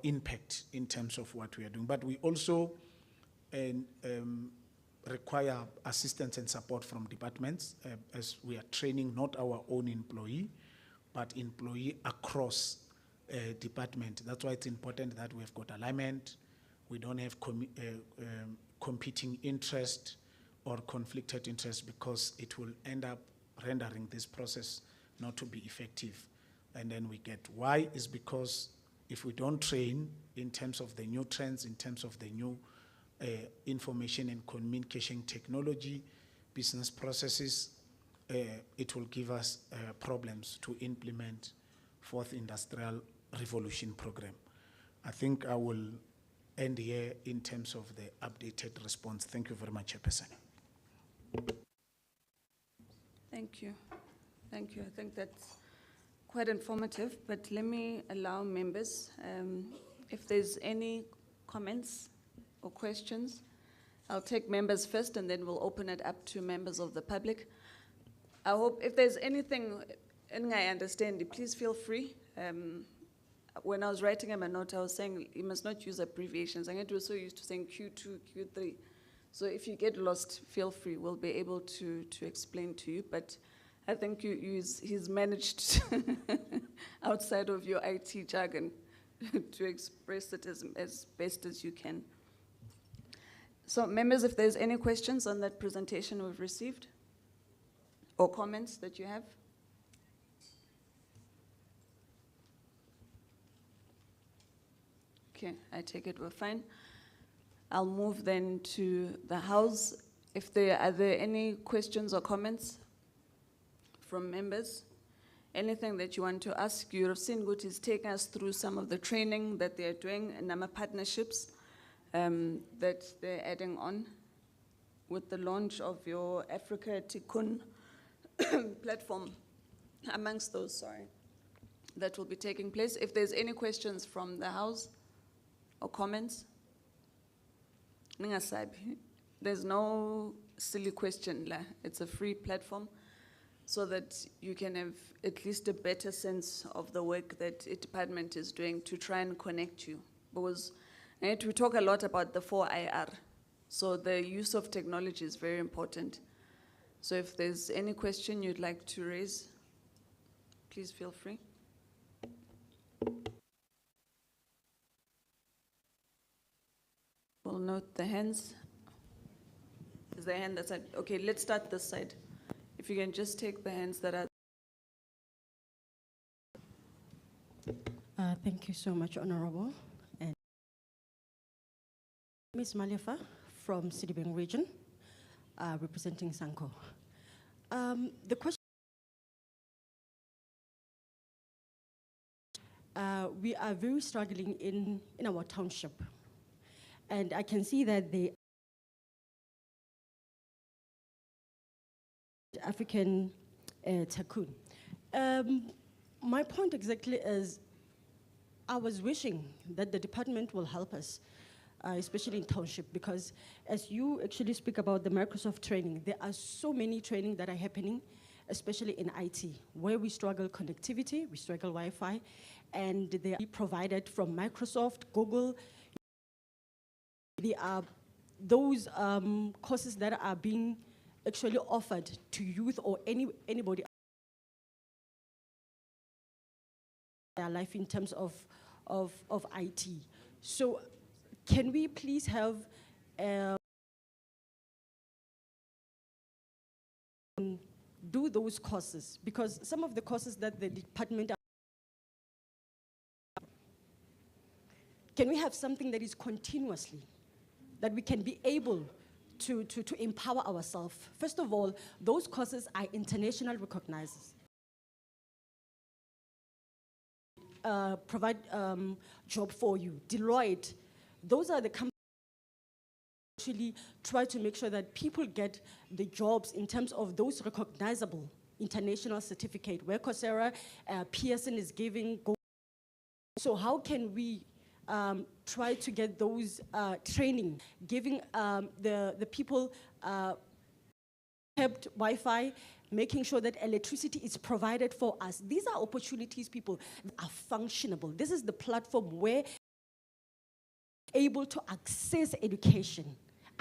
impact in terms of what we are doing. But we also require assistance and support from departments as we are training not our own employee, but employee across department. That's why it's important that we've got alignment. We don't have competing interest or conflicted interest, because it will end up rendering this process not to be effective. And then we get why is because if we don't train in terms of the new trends, in terms of the new information and communication technology, business processes, it will give us problems to implement fourth industrial revolution program. I think I will end here in terms of the updated response. Thank you very much, Chairperson. Thank you. Thank you. I think that's quite informative, but let me allow members, if there's any comments or questions, I'll take members first and then we'll open it up to members of the public. I hope if there's anything I understand, please feel free. When I was writing him a note, I was saying you must not use abbreviations. I'm so used to saying Q2, Q3. So if you get lost, feel free. We'll be able to explain to you. But I think he's managed outside of your IT jargon to express it as best as you can. So members, if there's any questions on that presentation we've received or comments that you have. Okay, I take it we're fine. I'll move then to the House. Are there any questions or comments from members? Anything that you want to ask? You have seen Gut is taking us through some of the training that they're doing and NAMA partnerships that they're adding on with the launch of your Africa Tikkun platform, amongst those, that will be taking place. If there's any questions from the House or comments, there's no silly question. It's a free platform so that you can have at least a better sense of the work that the department is doing to try and connect you. Because we talk a lot about the 4IR, so the use of technology is very important. So if there's any question you'd like to raise, please feel free. We'll note the hands. Is there a hand that side? Okay, let's start this side. If you can just take the hands that are. Thank you so much, Honorable. And Ms. Malefa from Sidibeng region, representing Sanko. The question, we we are very struggling in our township. And I can see that the African tycoon. My point exactly is, I was wishing that the department will help us, especially in township, because as you actually speak about the Microsoft training, there are so many training that are happening, especially in IT, where we struggle connectivity, we struggle Wi-Fi, and they are provided from Microsoft, Google. There are those courses that are being actually offered to youth or anybody their life in terms of IT. So can we please have do those courses? Because some of the courses that the department can we have something that is continuously, that we can be able to empower ourselves? First of all, those courses are international recognized. Provide job for you. Deloitte, those are the companies that actually try to make sure that people get the jobs in terms of those recognizable international certificate, where Coursera, Pearson is giving. So how can we try to get those training, giving the people kept Wi-Fi, making sure that electricity is provided for us. These are opportunities, people, that are functionable. This is the platform where able to access education.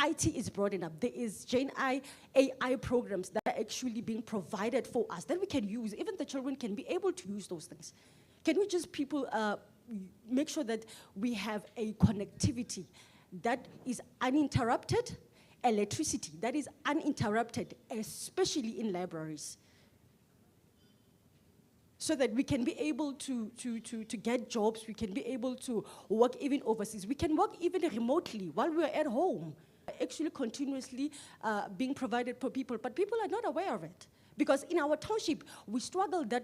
IT is broadened up. There is Gen AI programs that are actually being provided for us that we can use. Even the children can be able to use those things. Can we just make sure that we have a connectivity that is uninterrupted, electricity that is uninterrupted, especially in libraries, so that we can be able to get jobs, we can be able to work even overseas, we can work even remotely while we're at home, actually continuously being provided for people, but people are not aware of it. Because in our township, we struggle that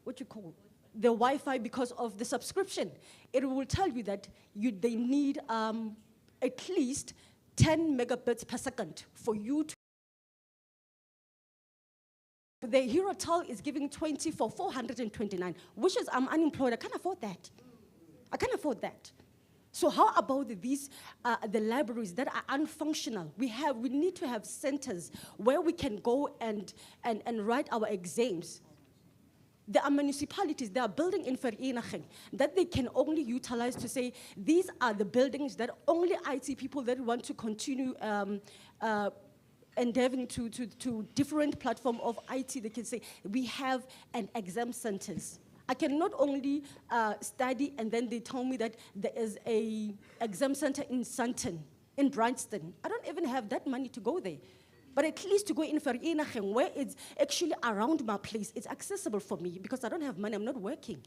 what you call the Wi-Fi, because of the subscription. It will tell you that they need at least 10 megabits per second for you to. The HeroTel is giving 20 for 429, which is I'm unemployed. I can't afford that. I can't afford that. So how about these the libraries that are unfunctional? We need to have centers where we can go and write our exams. There are municipalities that are building in Vereeniging that they can only utilize to say, these are the buildings that only IT people that want to continue endeavoring to different platform of IT, they can say, we have an exam centers. I can not only study and then they tell me that there is a exam center in Sandton, in Bryanston. I don't even have that money to go there. But at least to go in Vereeniging, where it's actually around my place, it's accessible for me because I don't have money, I'm not working.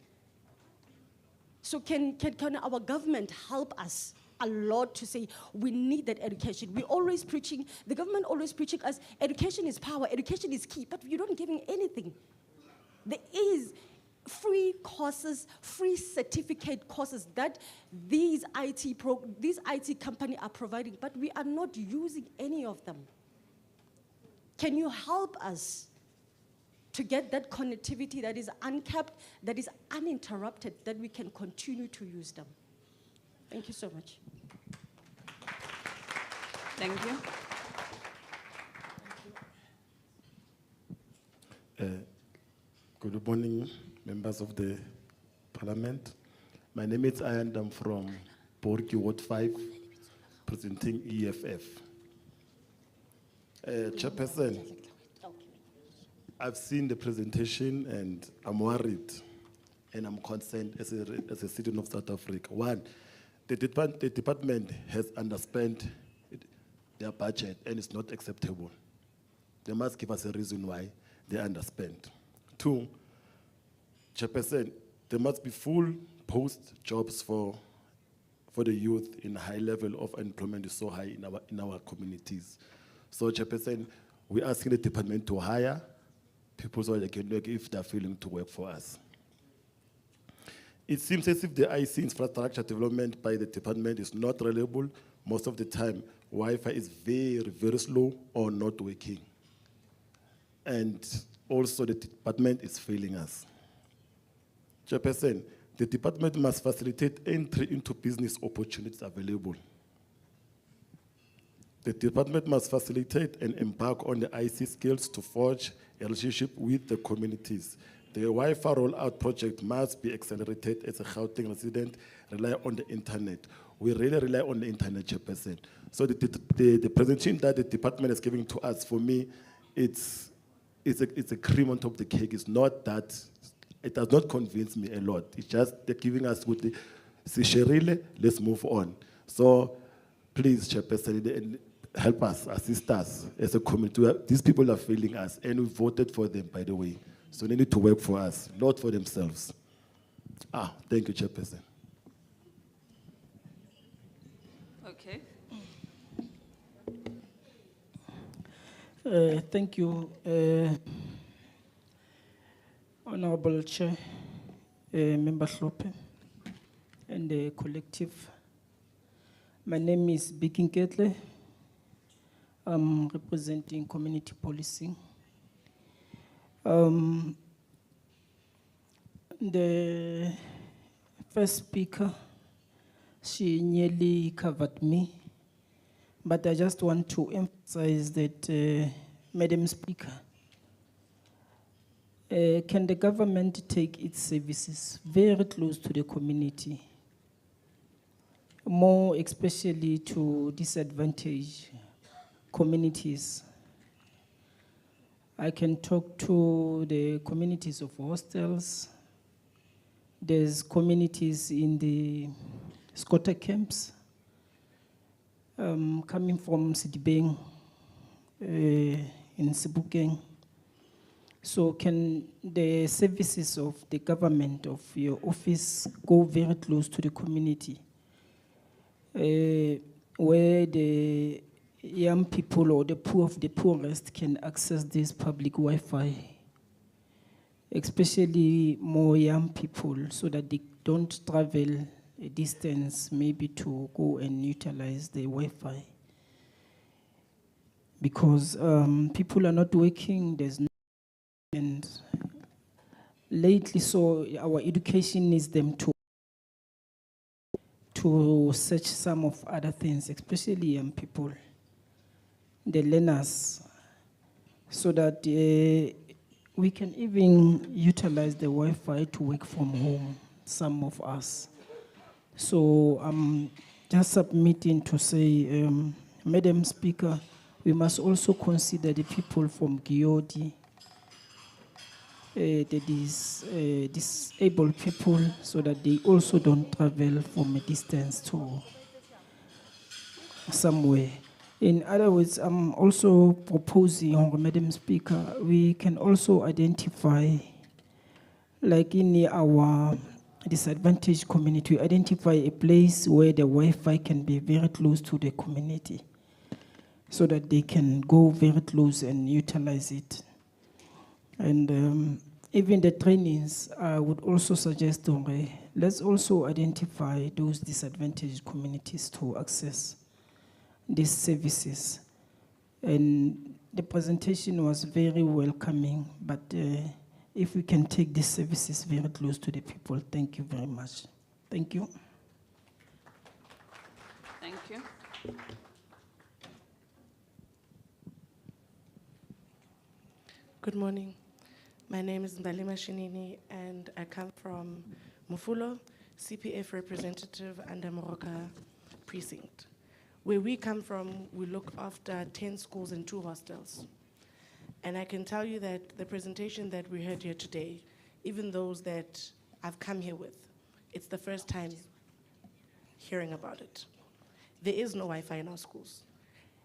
So can our government help us a lot to say, we need that education? We're always preaching, the government always preaching us, education is power, education is key, but you don't give me anything. There is free courses, free certificate courses that these IT companies are providing, but we are not using any of them. Can you help us to get that connectivity that is uncapped, that is uninterrupted, that we can continue to use them? Thank you so much. Thank you. Good morning, members of the Parliament. My name is Ayand. I'm from Borki Ward 5, presenting EFF. Chairperson, I've seen the presentation and I'm worried and I'm concerned as a citizen of South Africa. One, the department has underspent their budget and it's not acceptable. They must give us a reason why they underspent. Two, Chairperson, there must be full post jobs for the youth in high level of employment is so high in our communities. So Chairperson, We're asking the department to hire people so they can work if they're willing to work for us. It seems as if the IC infrastructure development by the department is not reliable. Most of the time, Wi-Fi is very, very slow or not working. And also the department is failing us. Chairperson, the department must facilitate entry into business opportunities available. The department must facilitate and embark on the IC skills to forge a relationship with the communities. The Wi-Fi rollout project must be accelerated as a Gauteng resident rely on the internet. We really rely on the internet, Chairperson. So the presentation that the department is giving to us, for me, it's a cream on top of the cake. It's not that, it does not convince me a lot. It's just they're giving us with the, Sisherile, let's move on. So please, Chairperson, help us, assist us as a community. These people are failing us, and we voted for them, by the way. So they need to work for us, not for themselves. Thank you, Chairperson. Okay. Thank you, Honorable Chair, Member Hlope, and the collective. My name is Biking Ketle. I'm representing community policing. The first speaker, she nearly covered me, but I just want to emphasize that, Madam Speaker, can the government take its services very close to the community, more especially to disadvantaged communities? I can talk to the communities of hostels. There's communities in the squatter camps, coming from Sidibeng, in Sebokeng. So can the services of the government, of your office, go very close to the community, where the young people or the poor of the poorest can access this public Wi-Fi, especially more young people, so that they don't travel a distance maybe to go and utilize the Wi-Fi? Because people are not working, there's no, and lately, so our education needs them to search some of other things, especially young people, the learners, so that we can even utilize the Wi-Fi to work from home, some of us. So I'm just submitting to say, Madam Speaker, we must also consider the people from Giodi, the disabled people, so that they also don't travel from a distance to somewhere. In other words, I'm also proposing, Madam Speaker, we can also identify, like in our disadvantaged community, identify a place where the Wi-Fi can be very close to the community, so that they can go very close and utilize it. And even the trainings, I would also suggest, let's also identify those disadvantaged communities to access these services. And the presentation was very welcoming, but if we can take these services very close to the people, thank you very much. Thank you. Thank you. Good morning. My name is Mbalima Shinini, and I come from Mufulo, CPF representative under Moroka precinct. Where we come from, we look after 10 schools and 2 hostels. And I can tell you that the presentation that we heard here today, even those that I've come here with, it's the first time hearing about it. There is no Wi-Fi in our schools.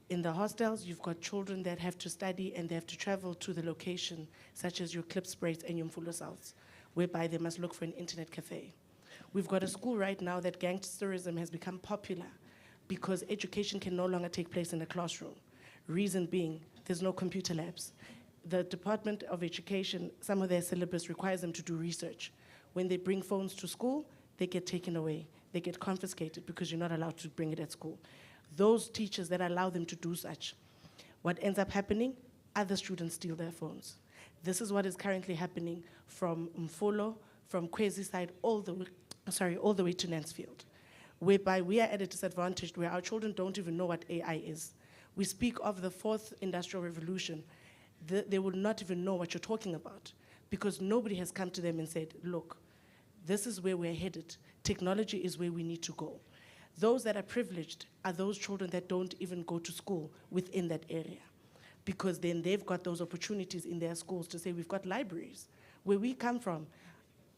In the hostels, you've got children that have to study and they have to travel to the location, such as your Klipsprays and your Mfulo Souths, whereby they must look for an internet cafe. We've got a school right now that gangsterism has become popular because education can no longer take place in the classroom. Reason being, there's no computer labs. The Department of Education, some of their syllabus requires them to do research. When they bring phones to school, they get taken away. They get confiscated because you're not allowed to bring it at school. Those teachers that allow them to do such, what ends up happening, other students steal their phones. This is what is currently happening from Mfolo, from Kwezi side, all the way to Mansfield, whereby we are at a disadvantage where our children don't even know what AI is. We speak of the fourth industrial revolution. They will not even know what you're talking about because nobody has come to them and said, look, this is where we're headed. Technology is where we need to go. Those that are privileged are those children that don't even go to school within that area, because then they've got those opportunities in their schools to say, we've got libraries. Where we come from,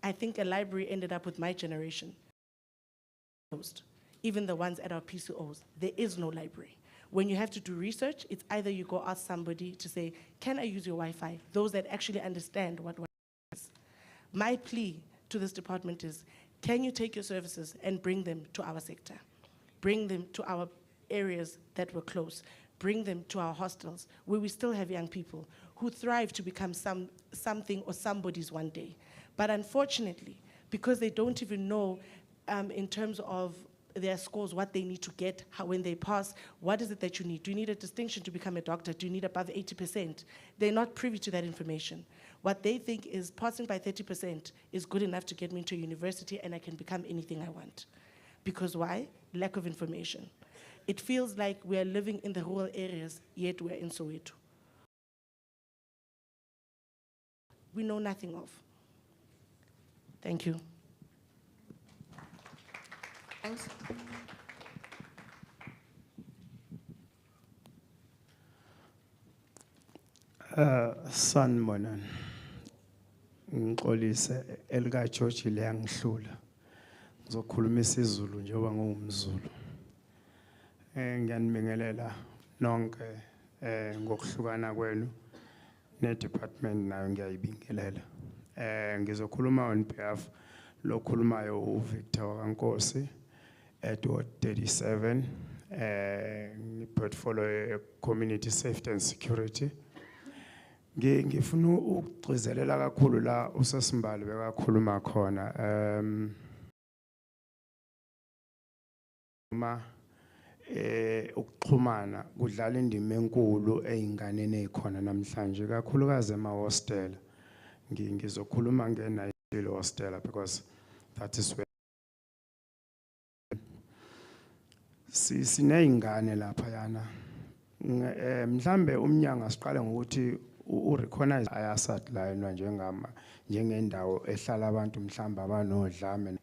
I think a library ended up with my generation. Even the ones at our PCOs, there is no library. When you have to do research, it's either you go ask somebody to say, can I use your Wi-Fi? Those that actually understand what Wi-Fi is. My plea to this department is, can you take your services and bring them to our sector? Bring them to our areas that were close. Bring them to our hostels, where we still have young people who thrive to become something or somebody's one day. But unfortunately, because they don't even know in terms of their scores, what they need to get, how when they pass, what is it that you need? Do you need a distinction to become a doctor? Do you need above 80%? They're not privy to that information. What they think is passing by 30% is good enough to get me into university and I can become anything I want. Because why? Lack of information. It feels like we are living in the rural areas, yet we're in Soweto. We know nothing of. Thank you. Thanks. Sanibonani. Ngixolise elika George leyangihlula. Ngizokhuluma isiZulu njengoba ngumZulu. Ngiyanibingelela nonke ngokuhlukana kwenu ne department nayo ngiyayibingelela. Ngizokhuluma on behalf lokhulumayo uVictor kaNkosi at Ward 37 portfolio community safety and security. Ngifuna ukugcizelela kakhulu la usasimbali bekakhuluma khona ukuxhumana kudlala indima enkulu einganeni ezikhona namhlanje kakhulukazi ema-hostel. Ngizokhuluma nge-Nile hostel because that is where sineyingane lapha yana. Mhlambe umnyango asiqale ngokuthi urecognize ayasat la njengendawo ehlala abantu mhlamba abanodlame.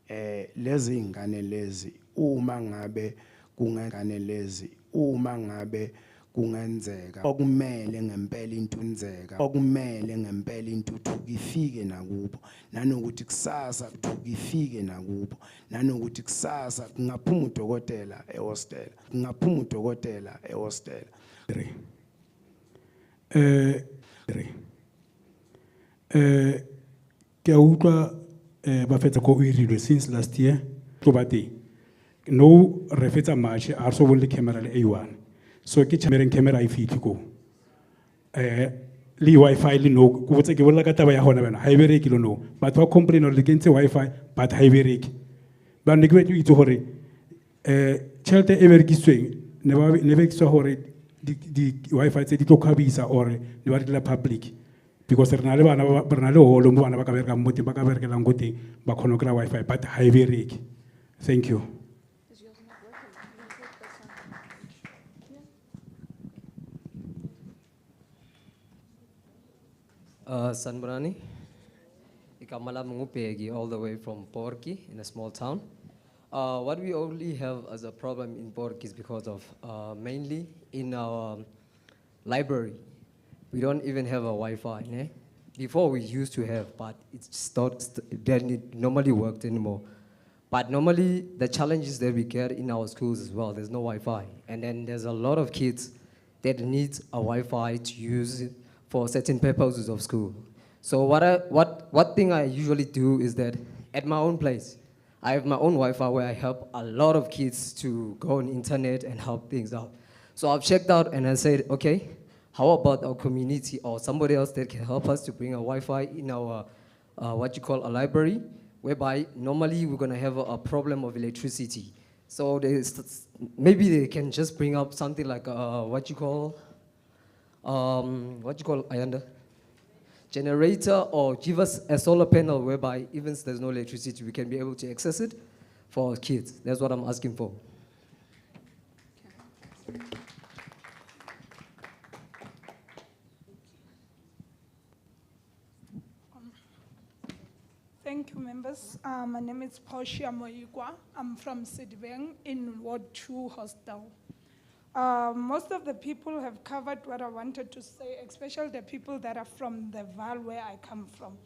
Lezi ingane lezi uma ngabe kungengane lezi uma ngabe kungenzeka okumele ngempela intunzeka okumele ngempela intuthuko ifike nakubo nanokuthi kusasa kuthuka ifike nakubo nanokuthi kusasa kungaphuma udokotela ehostel kungaphuma udokotela ehostel. Ke utlwa ba fetsa go irilwe since last year to ba teng no re fetsa March a so bolle camera le A1 so ke camera e fitli ko le Wi-Fi le no go botse ke bolla ka taba ya hona bana ha e bereke lo no batho ba complain le kentse Wi-Fi but ha e bereke ba ne ke be itse hore tšhelete e berekisweng ne berekiswa hore di Wi-Fi tse di tlo khabisa or ne ba di la public because re na le holo mo bana ba ka bereka mo teng ba ka berekelang go teng ba khona kry Wi-Fi but ha e bereke. Thank you. Sanborani, Ikamala Mungupegi, all the way from Porki, in a small town. What we only have as a problem in Porki is because of mainly in our library. We don't even have a Wi-Fi. Ne? Before we used to have, but it's not, it normally worked anymore. But normally the challenges that we get in our schools as well, there's no Wi-Fi. And then there's a lot of kids that need a Wi-Fi to use it for certain purposes of school. So what thing I usually do is that at my own place, I have my own Wi-Fi where I help a lot of kids to go on internet and help things out. So I've checked out and I said, okay, how about our community or somebody else that can help us to bring a Wi-Fi in our, what you call a library, whereby normally we're gonna have a problem of electricity. So maybe they can just bring up something like what you call Ayanda? Generator, or give us a solar panel whereby even if there's no electricity, we can be able to access it for our kids. That's what I'm asking for. Thank you, members. My name is Portia Moikwa. I'm from Sidibeng in Ward 2 Hostel. Most of the people have covered what I wanted to say, especially the people that are from the Val where I come from.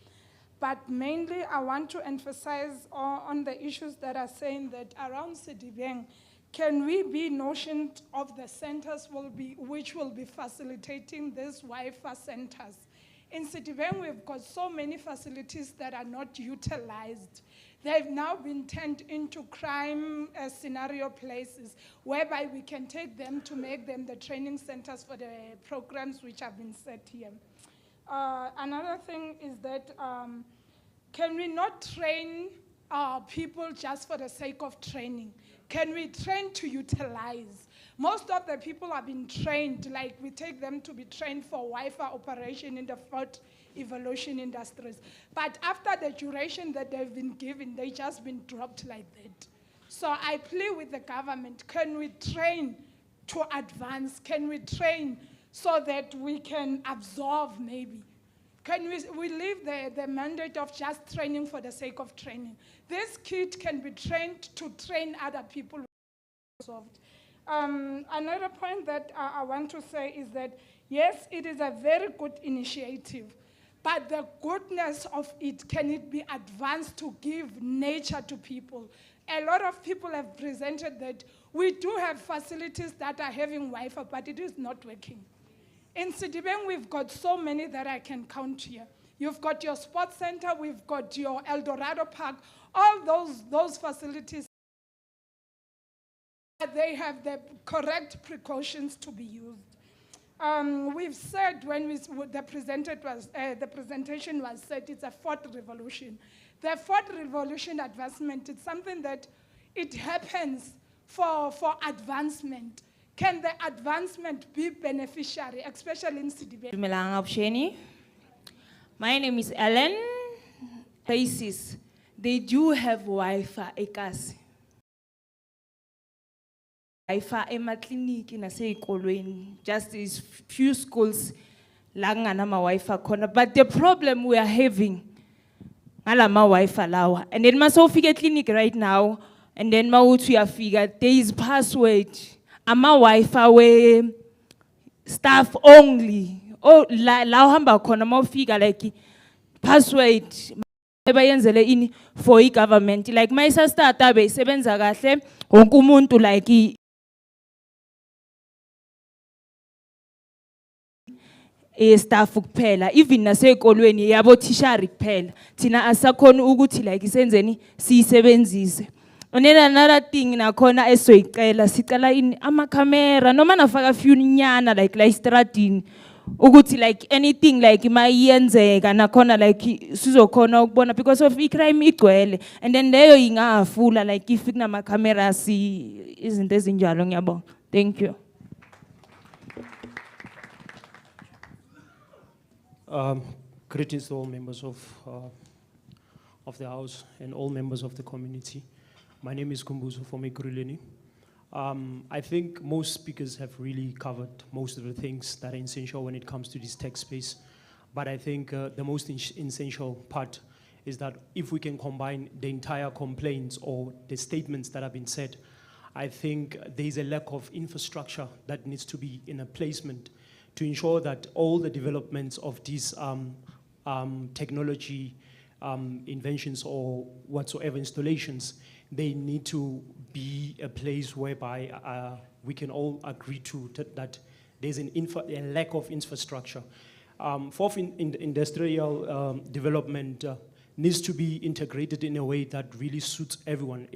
But mainly I want to emphasize on the issues that are saying that around Sidibeng, can we be notioned of the centers which will be facilitating these Wi-Fi centers? In Sidibeng, we've got so many facilities that are not utilized. They've now been turned into crime scenario places, whereby we can take them to make them the training centers for the programs which have been set here. Another thing is that, can we not train people just for the sake of training? Can we train to utilize? Most of the people have been trained, like we take them to be trained for Wi-Fi operation in the fourth evolution industries. But after the duration that they've been given, they just been dropped like that. So I plead with the government, can we train to advance? Can we train so that we can absorb maybe? Can we leave the mandate of just training for the sake of training? This kid can be trained to train other people. Another point that I want to say is that, yes, it is a very good initiative, but the goodness of it, can it be advanced to give nature to people? A lot of people have presented that we do have facilities that are having Wi-Fi, but it is not working. In Sidibeng, we've got so many that I can count here. You've got your sports center, we've got your El Dorado Park, all those facilities, they have the correct precautions to be used. We've said when the presentation was said, it's a fourth revolution. The fourth revolution advancement, it's something that it happens for advancement. Can the advancement be beneficiary, especially in Sidibeng? My name is Ellen. Places, they do have Wi-Fi ekasi. Wi-Fi emakliniki nasey'kolweni, just these few schools la kunganama Wi-Fi khona. But the problem we are having ngalama Wi-Fi lawa, and then masawufika clinic right now, and then mawuthi uyafika, there is password. Ama Wi-Fi we staff only. Oh, la uhamba khona mawufika like password ebayenzele ini for i-government. Like mayisa starta beyisebenza kahle, wonke umuntu like staff kuphela, even nasey'kolweni yabo tishari kuphela. Thina asakhona ukuthi like isenzeni siyisebenzise. And then another thing nakhona esoyicela, sicela ini ama-camera noma nafaka few nyana like la istradini ukuthi like anything like mayenzeka nakhona like sizokhona ukubona because of i-crime igcwele, and then leyo ingafula like if kunama-camera izinto ezinjalo. Ngiyabonga. Thank you. Greetings to all members of the House and all members of the community. My name is Kumbuzo from Ekurhuleni. I think most speakers have really covered most of the things that are essential when it comes to this tech space. But I think the most essential part is that if we can combine the entire complaints or the statements that have been said, I think there is a lack of infrastructure that needs to be in a placement to ensure that all the developments of these technology inventions or whatsoever installations, they need to be a place whereby we can all agree to that there's a lack of infrastructure. Fourth, industrial development needs to be integrated in a way that really suits everyone.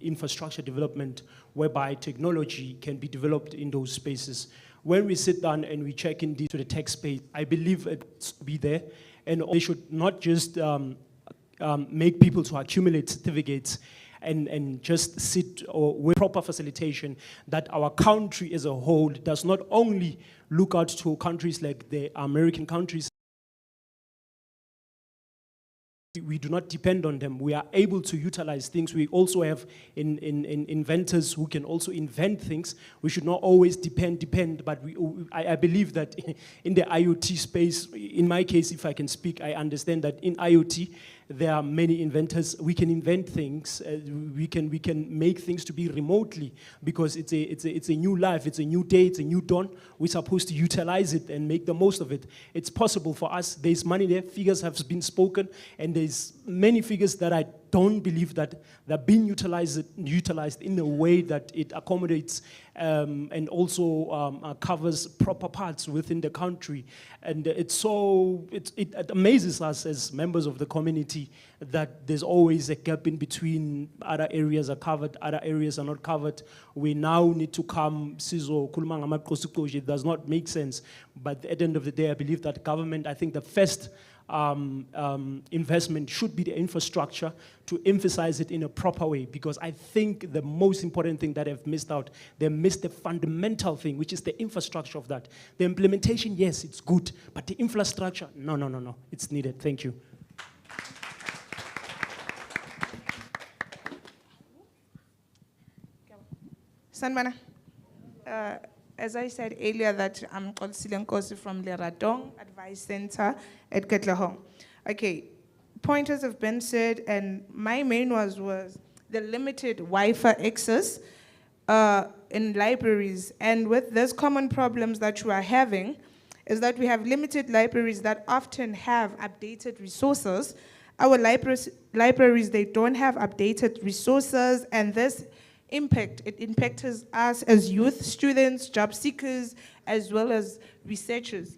Infrastructure development whereby technology can be developed in those spaces when we sit down and we check into the tax base, I believe it's to be there, and they should not just make people to accumulate certificates and just sit or with proper facilitation, that our country as a whole does not only look out to countries like the American countries. We do not depend on them. We are able to utilize things. We also have inventors who can also invent things. We should not always depend, but I believe that in the IoT space, in my case, if I can speak, I understand that in IoT, there are many inventors. We can invent things. We can make things to be remotely, because it's a new life, it's a new day, it's a new dawn. We're supposed to utilize it and make the most of it. It's possible for us. There's money there. Figures have been spoken, and there's many figures that I don't believe that they're being utilized in a way that it accommodates and also covers proper parts within the country. And it amazes us as members of the community that there's always a gap in between. Other areas are covered, other areas are not covered. We now need to come, it does not make sense. But at the end of the day, I believe that government, I think the first investment should be the infrastructure, to emphasize it in a proper way, because I think the most important thing that they've missed out, they missed the fundamental thing, which is the infrastructure of that. The implementation, yes, it's good, but the infrastructure, no, it's needed. Thank you. Sanbana, as I said earlier, that I'm Kolsile Nkosi from Leratong Advice Center at Ketlehong. Okay, pointers have been said, and my main was the limited Wi-Fi access in libraries. And with those common problems that you are having, is that we have limited libraries that often have updated resources. Our libraries, they don't have updated resources, and this it impacts us as youth, students, job seekers, as well as researchers.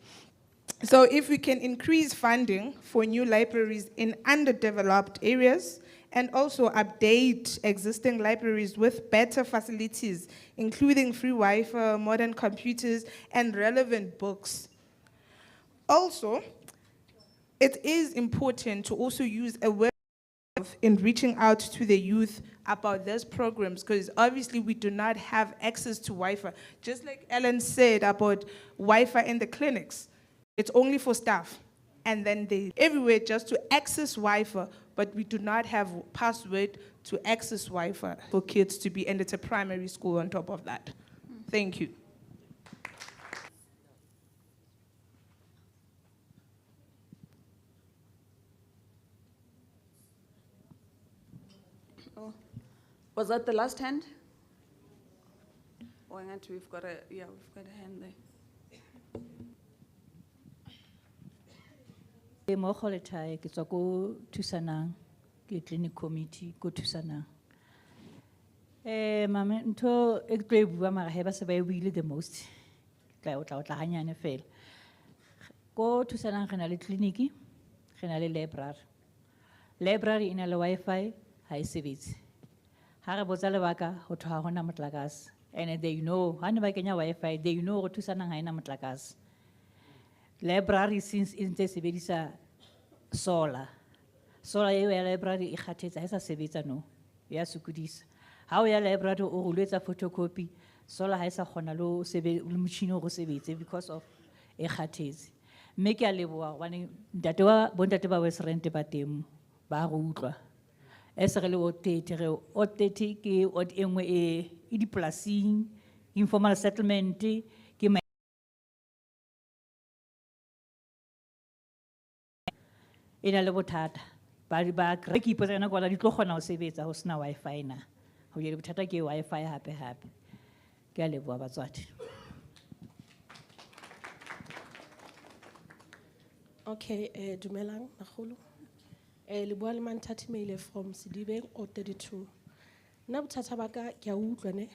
So if we can increase funding for new libraries in underdeveloped areas, and also update existing libraries with better facilities, including free Wi-Fi, modern computers, and relevant books. Also, it is important to also use awareness in reaching out to the youth about these programs, because obviously we do not have access to Wi-Fi. Just like Ellen said about Wi-Fi in the clinics, it's only for staff. And then they everywhere just to access Wi-Fi, but we do not have password to access Wi-Fi for kids to be, and it's a primary school on top of that. Thank you. Oh, was that the last hand? Oh, we've got a hand there. Mo kholetae ke tswa ko thusanang ke clinic committee ko thusanang mama ntho e tlo e bua mara ha ba se ba e buile the most tla o tla hanyane fela ko thusanang re na le clinic re na le library ina le Wi-Fi ha e sebetse ha re botsa lebaka ho thwa ha hona motlakase and they know ha ne ba kenya Wi-Fi they know go thusanang ha ina motlakase. Library since inte sebedisa solar eo ya library e kgathetsa ha sa sebetsa no ya sukudisa ha o ya library o go letsa photocopy solar ha sa khona lo le motšhini go sebetse because of e kgathetse mme ke a leboa gobane bontate ba Western ba teng ba go utlwa se re le o 30 ke o engwe e dipolasing informal settlement ke ina le bothata ba ke ipotsa yona kwala di tlo kgona go sebetsa go sena Wi-Fi na go je bothata ke Wi-Fi hape ke a leboa batswadi. Okay, dumelang bagolo. Le bua le Manthathimile from Sedibeng o 32. Nna bothata ba ka ke a utlwa ne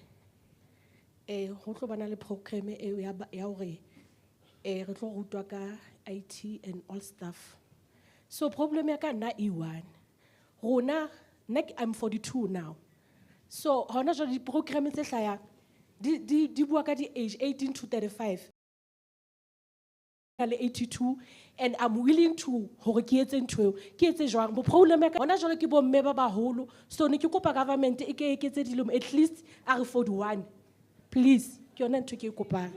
go tlo bana le program e ya hore re tlo rutwa ka IT and all stuff. So problem ya ka nna E1. Rona I'm 42 now. So hona jwa di program tse hlaya di bua ka di age 18 to 35. 82, and I'm willing to hore ke etse ntho eo, ke etse jwang. Bo problem ya ka hona jwale ke bo mme ba baholo, so ne ke kopa government e ke eketse dilemo at least a re 41. Please, ke yona ntho ke e kopang.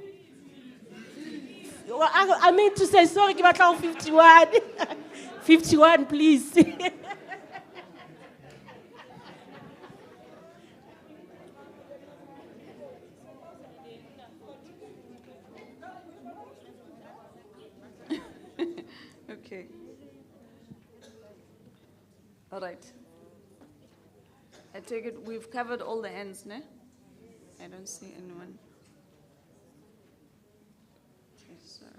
I mean to say sorry, ke batla ho 51. 51, please. Okay. All right. I take it we've covered all the ends, ne? I don't see anyone. Okay, sorry.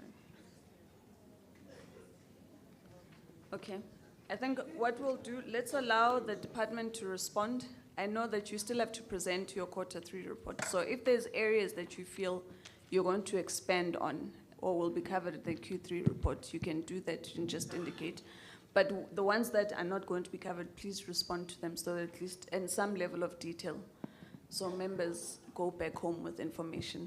Okay. I think what we'll do, let's allow the department to respond. I know that you still have to present your Q3 report. So if there's areas that you feel you're going to expand on or will be covered in the Q3 report, you can do that and just indicate. But the ones that are not going to be covered, please respond to them so that at least in some level of detail, so members go back home with information.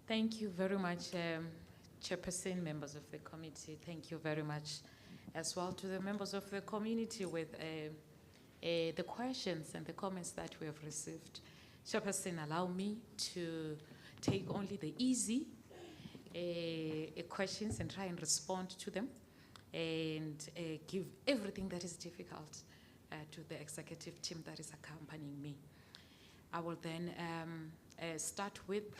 Thank you very much, Chairperson, members of the committee. Thank you very much as well to the members of the community with the questions and the comments that we have received. Chairperson, allow me to take only the easy questions and try and respond to them and give everything that is difficult to the executive team that is accompanying me. I will then start with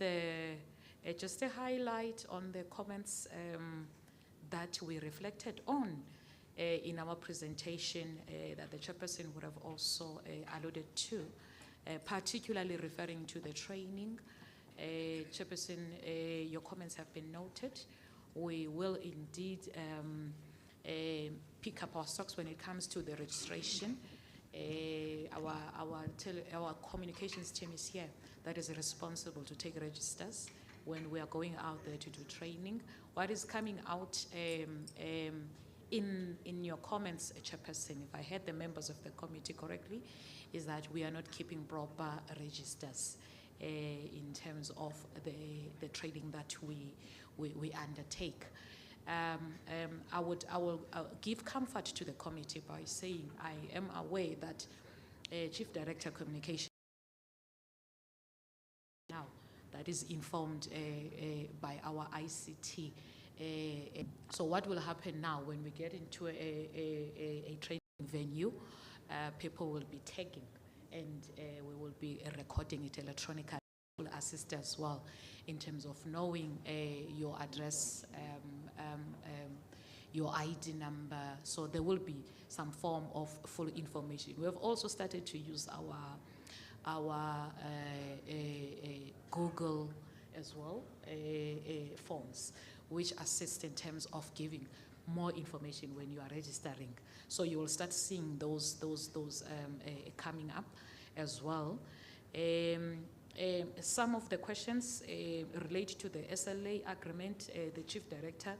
just a highlight on the comments that we reflected on in our presentation that the chairperson would have also alluded to, particularly referring to the training. Chairperson, your comments have been noted. We will indeed pick up our stocks when it comes to the registration. Our communications team is here that is responsible to take registers when we are going out there to do training. What is coming out in your comments, Chairperson, if I heard the members of the committee correctly, is that we are not keeping proper registers in terms of the training that we undertake. I will give comfort to the committee by saying I am aware that Chief Director Communication now that is informed by our ICT. So what will happen now when we get into a training venue, people will be tagging and we will be recording it electronically. Will assist as well in terms of knowing your address, your ID number. So there will be some form of full information. We have also started to use our Google as well forms, which assist in terms of giving more information when you are registering. So you will start seeing those coming up as well. Some of the questions relate to the SLA agreement. The Chief Director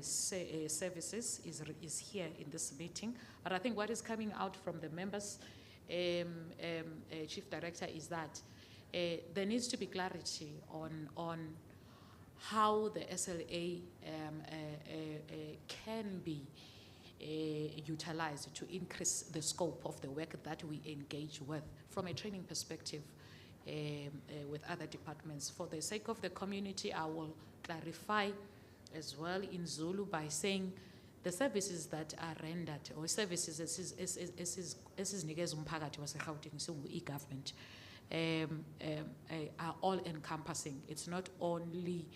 Services is here in this meeting. But I think what is coming out from the members, Chief Director, is that there needs to be clarity on how the SLA can be utilized to increase the scope of the work that we engage with from a training perspective with other departments. For the sake of the community, I will clarify as well in Zulu by saying the services that are rendered or services esiznikeza umphakathi waseGauteng singu-e-government are all encompassing. It's not only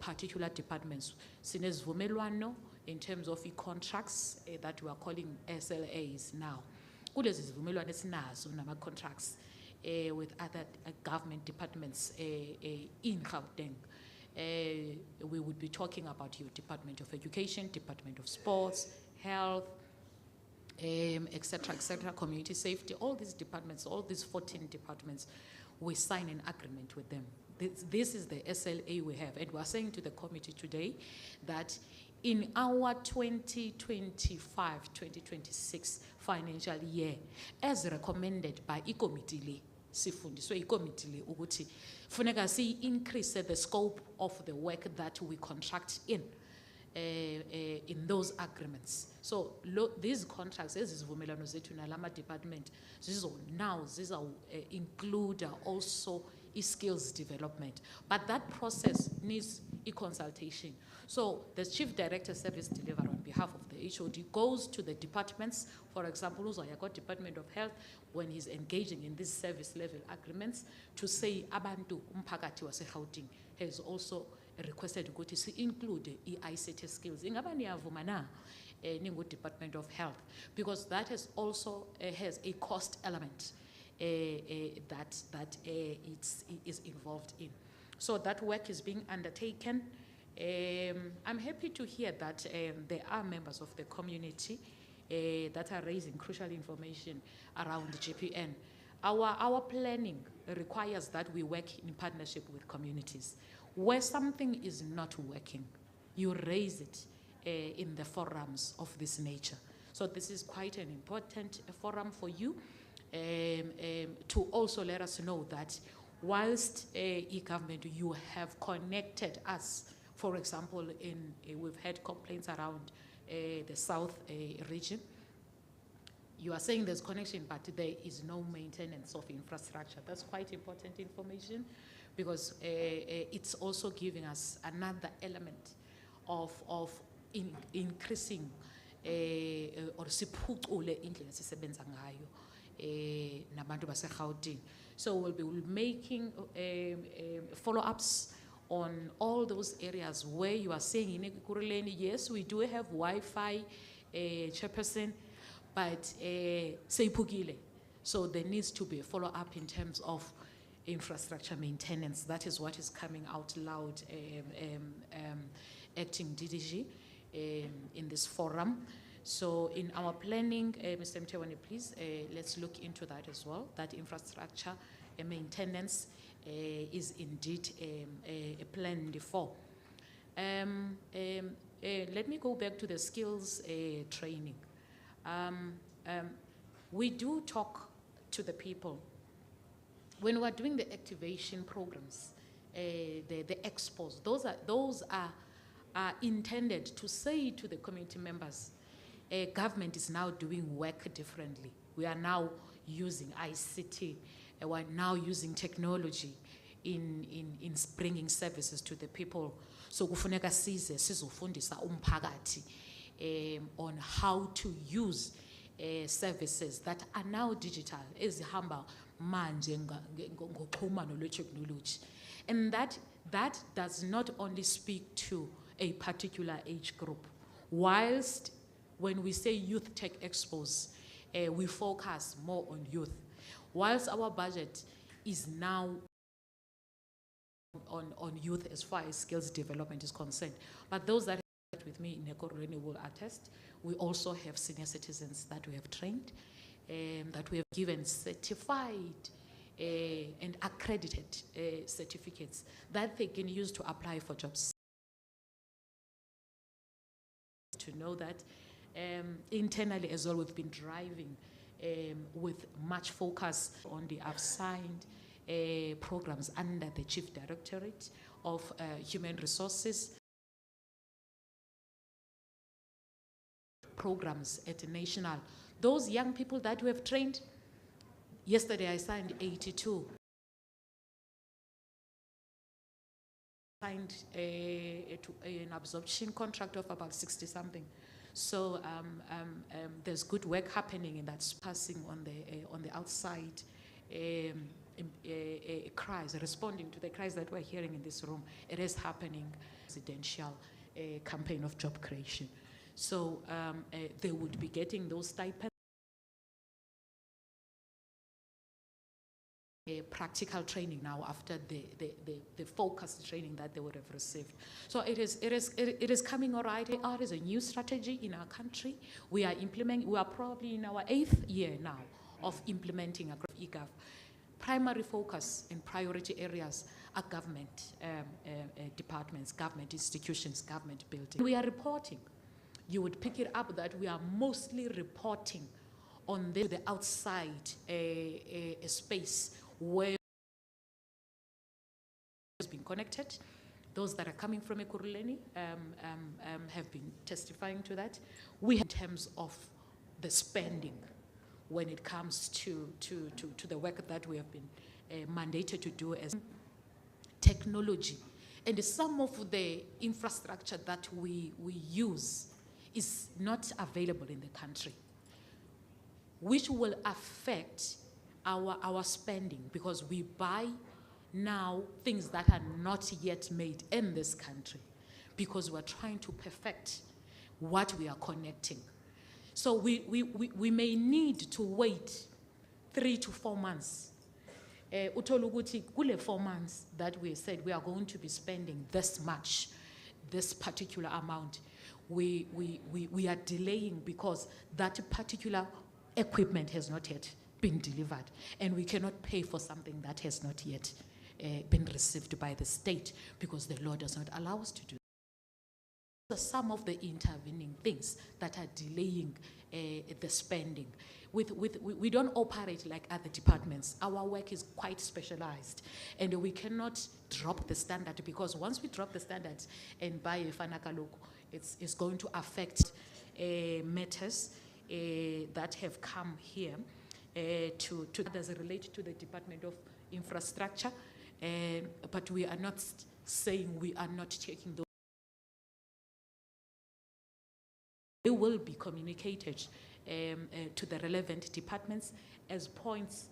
particular departments. Sinezivumelwano in terms of contracts that we are calling SLAs now. Kulezi zivumelwano esinazo nama-contracts with other government departments in Gauteng. We would be talking about your Department of Education, Department of Sports, Health, etc., community safety, all these departments, all these 14 departments, we sign an agreement with them. This is the SLA we have. And we're saying to the committee today that in our 2025-2026 financial year, as recommended by committee, sifundiswe committee ukuthi funeka si increase the scope of the work that we contract in those agreements. So these contracts, ezivumelwano zethu nalama department, now include also skills development. But that process needs a consultation. So the Chief Director Service Delivery on behalf of the HOD goes to the departments, for example, Uzoyako Department of Health, when he's engaging in these service level agreements, to say abantu umpakati wase-Gauteng has also requested to include ICT skills. Ingabani yavuma na ningu Department of Health, because that has also has a cost element that is involved in. So that work is being undertaken. I'm happy to hear that there are members of the community that are raising crucial information around GPN. Our planning requires that we work in partnership with communities. Where something is not working, you raise it in the forums of this nature. So this is quite an important forum for you to also let us know that whilst e-government, you have connected us. For example, we've had complaints around the south region. You are saying there's connection, but there is no maintenance of infrastructure. That's quite important information, because it's also giving us another element of increasing or siphucule indlela sisebenza ngayo nabantu base-Gauteng. So we'll be making follow-ups on all those areas where you are saying in Ekurhuleni, yes, we do have Wi-Fi chairperson, but seyiphukile. So there needs to be a follow-up in terms of infrastructure maintenance. That is what is coming out loud, acting DDG in this forum. So in our planning, Mr. Mtewani, please, let's look into that as well, that infrastructure maintenance is indeed planned for. Let me go back to the skills training. We do talk to the people. When we're doing the activation programs, the expos, those are intended to say to the community members, government is now doing work differently. We are now using ICT. We're now using technology in bringing services to the people. So kufuneka sizofundisa umphakathi on how to use services that are now digital, ezihamba manje ngoxhumano lwe-technology. And that does not only speak to a particular age group. Whilst when we say youth tech expos, we focus more on youth. Whilst our budget is now on youth as far as skills development is concerned, but those that have with me in Ekurhuleni will attest, we also have senior citizens that we have trained, that we have given certified and accredited certificates that they can use to apply for jobs. To know that internally as well, we've been driving with much focus on the assigned programs under the Chief Directorate of Human Resources. Programs at national. Those young people that we have trained, yesterday I signed 82. Signed an absorption contract of about 60 something. So there's good work happening, and that's passing on the outside cries, responding to the cries that we're hearing in this room. It is happening. Residential campaign of job creation. So they would be getting those stipends. Practical training now after the focused training that they would have received. So it is coming all right. AR is a new strategy in our country. We are implementing, we are probably in our 8th year now of implementing eGov. Primary focus and priority areas are government departments, government institutions, government buildings. We are reporting. You would pick it up that we are mostly reporting on the outside space where has been connected. Those that are coming from Ekurhuleni have been testifying to that. We have in terms of the spending when it comes to the work that we have been mandated to do as technology. And some of the infrastructure that we use is not available in the country, which will affect our spending because we buy now things that are not yet made in this country because we're trying to perfect what we are connecting. So we may need to wait 3 to 4 months. Utoluguti, kule 4 months that we said we are going to be spending this much, this particular amount, we are delaying because that particular equipment has not yet been delivered, and we cannot pay for something that has not yet been received by the state because the law does not allow us to do. Those are some of the intervening things that are delaying the spending. We don't operate like other departments. Our work is quite specialized, and we cannot drop the standard because once we drop the standards and buy a Fanakaloko, it's going to affect matters that have come here to others relate to the Department of Infrastructure, but we are not saying we are not taking those. They will be communicated to the relevant departments as points,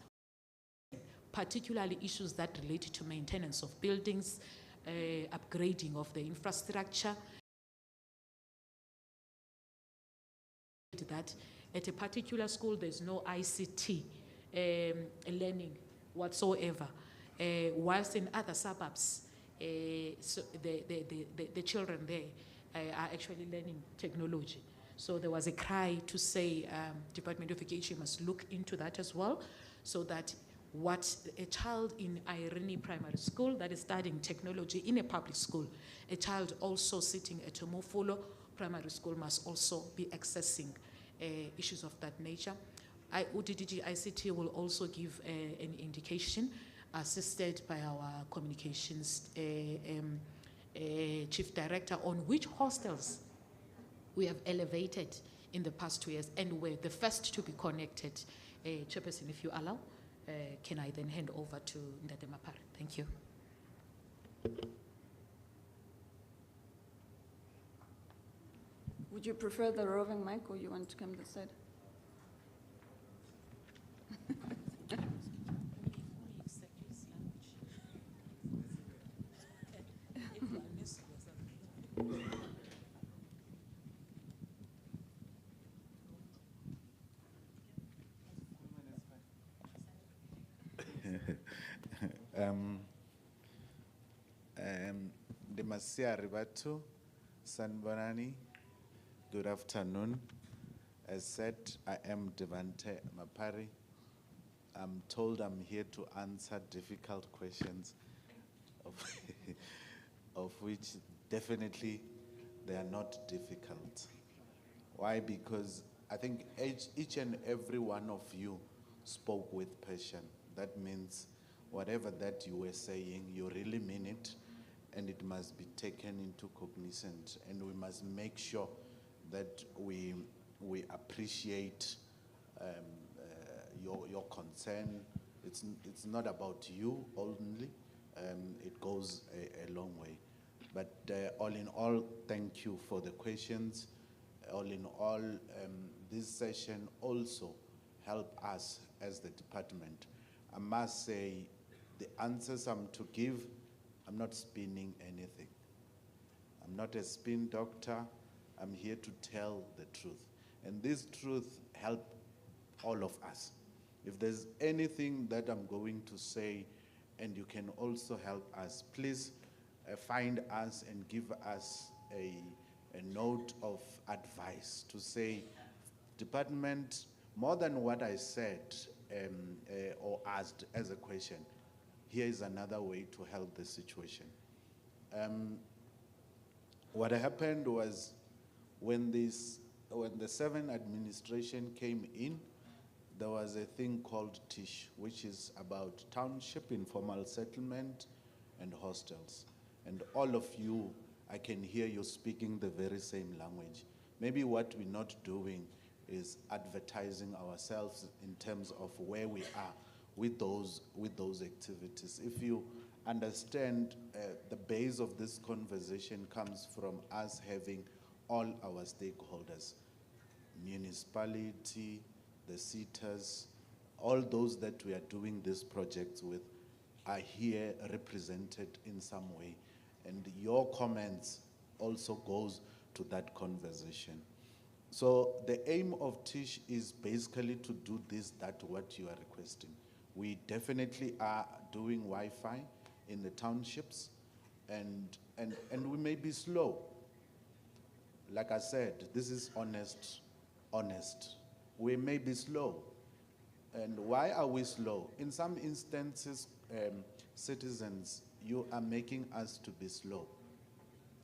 particularly issues that relate to maintenance of buildings, upgrading of the infrastructure. That at a particular school there's no ICT learning whatsoever, whilst in other suburbs so the children there are actually learning technology. So there was a cry to say Department of Education must look into that as well, so that what a child in Irene Primary School that is studying technology in a public school, a child also sitting at a Mufulo Primary School must also be accessing issues of that nature. UDDG ICT will also give an indication assisted by our communications chief director on which hostels we have elevated in the past 2 years and we're the first to be connected. Chairperson, if you allow, can I then hand over to Ndade Mapari? Thank you. Would you prefer the roving mic or you want to come this side? Demasia Ribatu, Sanborani, good afternoon. As said, I am Devante Mapari. I'm told I'm here to answer difficult questions, of which definitely they are not difficult. Why? Because I think each and every one of you spoke with passion. That means whatever that you were saying, you really mean it, and it must be taken into cognizance, and we must make sure that we appreciate your concern. It's not about you only. It goes a long way. But all in all, thank you for the questions. All in all, this session also helped us as the department. I must say, the answers I'm to give, I'm not spinning anything. I'm not a spin doctor. I'm here to tell the truth. And this truth helps all of us. If there's anything that I'm going to say and you can also help us, please find us and give us a note of advice to say, department, more than what I said or asked as a question, here is another way to help the situation. What happened was when the 7 administration came in, there was a thing called TISH, which is about township, informal settlement, and hostels. And all of you, I can hear you speaking the very same language. Maybe what we're not doing is advertising ourselves in terms of where we are with those activities. If you understand, the base of this conversation comes from us having all our stakeholders, municipality, the sitters, all those that we are doing these projects with are here represented in some way. And your comments also goes to that conversation. So the aim of TISH is basically to do this, that what you are requesting. We definitely are doing Wi-Fi in the townships, and we may be slow. Like I said, this is honest. We may be slow. And why are we slow? In some instances, citizens, you are making us to be slow.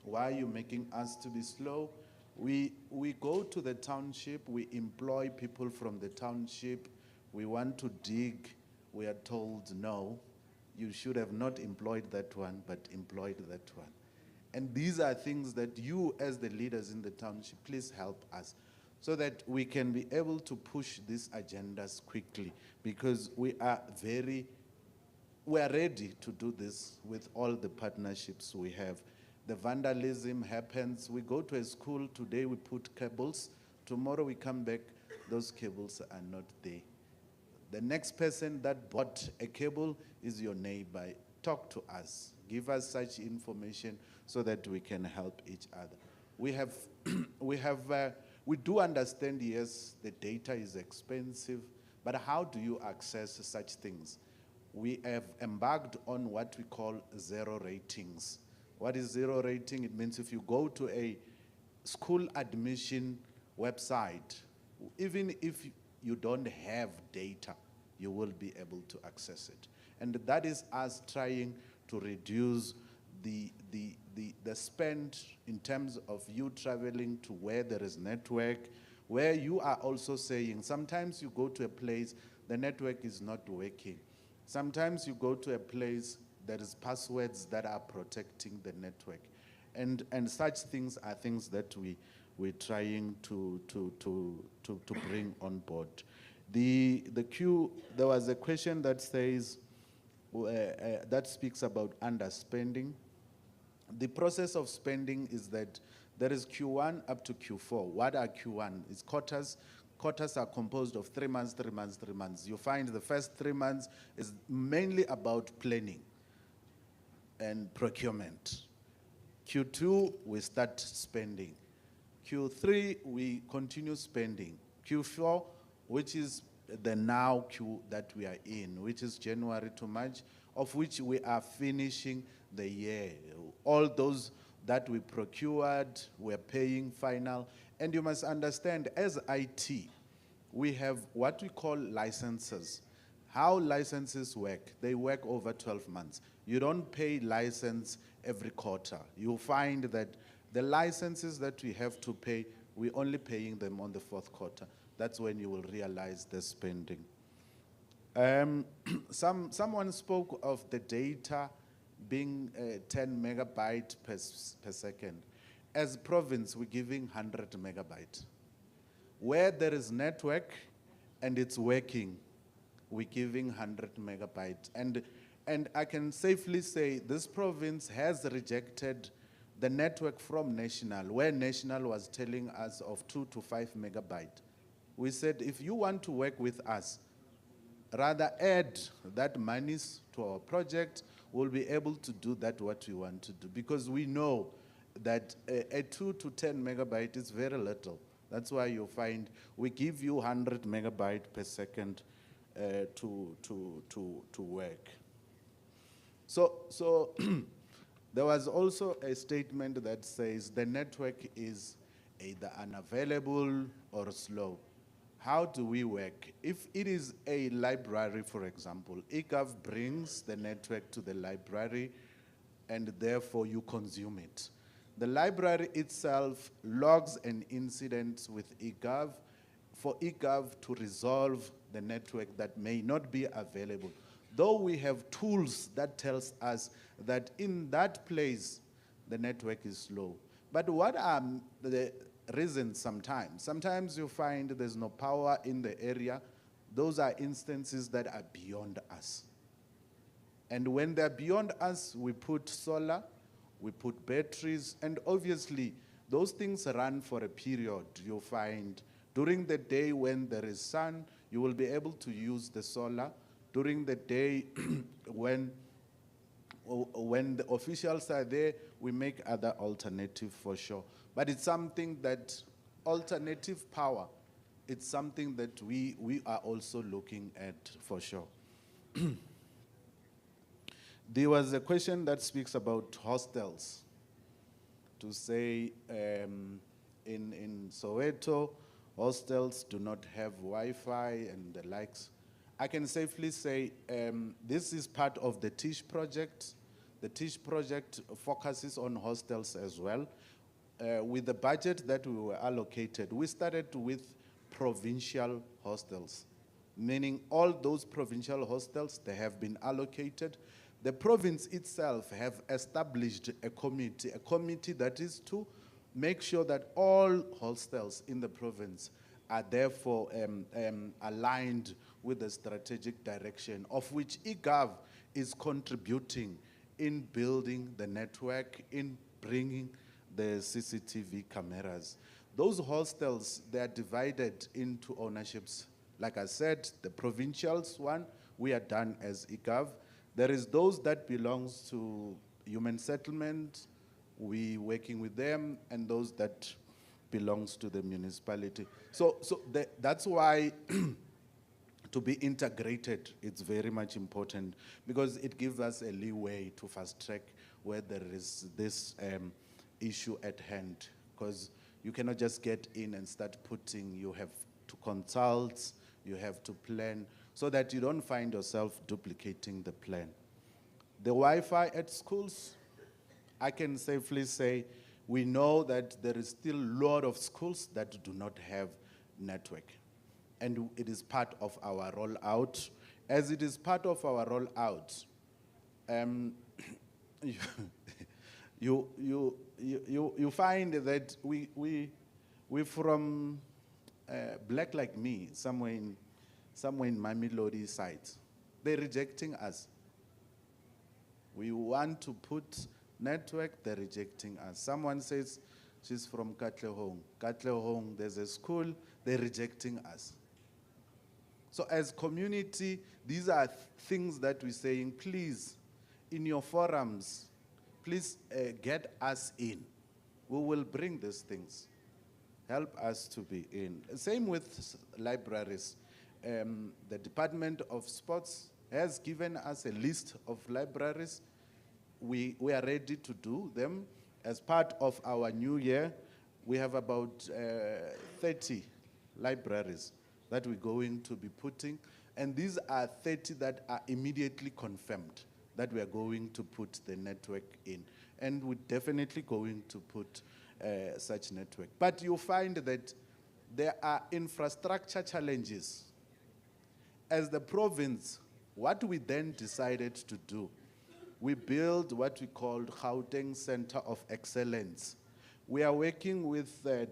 Why are you making us to be slow? We go to the township, we employ people from the township, we want to dig, we are told, no, you should have not employed that one, but employed that one. And these are things that you, as the leaders in the township, please help us so that we can be able to push these agendas quickly, because we are ready to do this with all the partnerships we have. The vandalism happens. We go to a school, today we put cables, tomorrow we come back, those cables are not there. The next person that bought a cable is your neighbor. Talk to us, give us such information so that we can help each other. We do understand, yes, the data is expensive, but how do you access such things? We have embarked on what we call zero ratings. What is zero rating? It means if you go to a school admission website, even if you don't have data, you will be able to access it. And that is us trying to reduce the spend in terms of you traveling to where there is network, where you are also saying, sometimes you go to a place, the network is not working. Sometimes you go to a place, there is passwords that are protecting the network. And such things are things that we're trying to bring on board. The queue, there was a question that says, that speaks about underspending. The process of spending is that there is Q1 up to Q4. What are Q1? It's quarters. Quarters are composed of 3 months, 3 months, 3 months. You find the first 3 months is mainly about planning and procurement. Q2, we start spending. Q3, we continue spending. Q4, which is the now Q that we are in, which is January to March, of which we are finishing the year. All those that we procured, we're paying final. And you must understand, as IT, we have what we call licenses. How licenses work? They work over 12 months. You don't pay license every quarter. You'll find that the licenses that we have to pay, we're only paying them on the 4th quarter. That's when you will realize the spending. Someone spoke of the data being 10 megabytes per second. As province, we're giving 100 megabytes. Where there is network and it's working, we're giving 100 megabytes. And I can safely say this province has rejected the network from National, where National was telling us of 2 to 5 megabytes. We said, if you want to work with us, rather add that monies to our project, we'll be able to do that what we want to do, because we know that a 2 to 10 megabyte is very little. That's why you'll find we give you 100 megabytes per second to work. So there was also a statement that says the network is either unavailable or slow. how do we work? If it is a library, for example, eGov brings the network to the library and therefore you consume it. The library itself logs an incident with eGov for eGov to resolve the network that may not be available. Though we have tools that tells us that in that place, the network is slow. But what are the reasons sometimes? Sometimes you find there's no power in the area. Those are instances that are beyond us. And when they're beyond us, we put solar, we put batteries, and obviously those things run for a period. You'll find during the day when there is sun, you will be able to use the solar. During the day when the officials are there, we make other alternative for sure. But it's something that alternative power, it's something that we are also looking at for sure. There was a question that speaks about hostels. To say in Soweto, hostels do not have Wi-Fi and the likes. I can safely say this is part of the TISH project. The TISH project focuses on hostels as well. With the budget that we were allocated, we started with provincial hostels, meaning all those provincial hostels, they have been allocated. The province itself have established a committee that is to make sure that all hostels in the province are therefore aligned with the strategic direction of which eGov is contributing in building the network, in bringing the CCTV cameras. Those hostels, they are divided into ownerships. Like I said, the provincials one, we are done as eGov. There is those that belongs to human settlement, we working with them, and those that belongs to the municipality. So that's why to be integrated, it's very much important because it gives us a leeway to fast track where there is this issue at hand. Because you cannot just get in and start putting, you have to consult, you have to plan, so that you don't find yourself duplicating the plan. The Wi-Fi at schools, I can safely say, we know that there is still a lot of schools that do not have network. And it is part of our rollout. As it is part of our rollout, you find that we from black like me, somewhere in Mamelodi side, they're rejecting us. We want to put network, they're rejecting us. Someone says she's from Katlehong. Katlehong, there's a school, they're rejecting us. So as community, these are things that we're saying, please, in your forums, please get us in. We will bring these things. Help us to be in. Same with libraries. The Department of Sports has given us a list of libraries. We are ready to do them. As part of our new year, we have about 30 libraries that we're going to be putting. And these are 30 that are immediately confirmed that we are going to put the network in. And we're definitely going to put such network. But you'll find that there are infrastructure challenges. As the province, what we then decided to do, we built what we called Gauteng Center of Excellence. We are working with the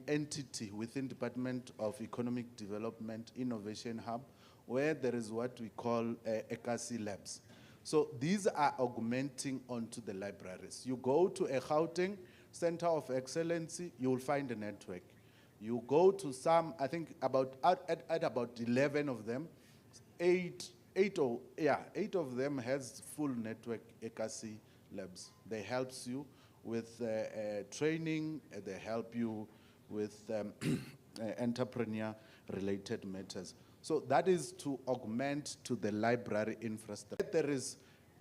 entity within Department of Economic Development Innovation Hub, where there is what we call ECASI labs. So these are augmenting onto the libraries. You go to a Gauteng Center of Excellence, you will find a network. You go to some, I think at about 11 of them, eight of them has full network ECASI labs. They helps you with training, they help you with entrepreneur-related matters. So that is to augment to the library infrastructure.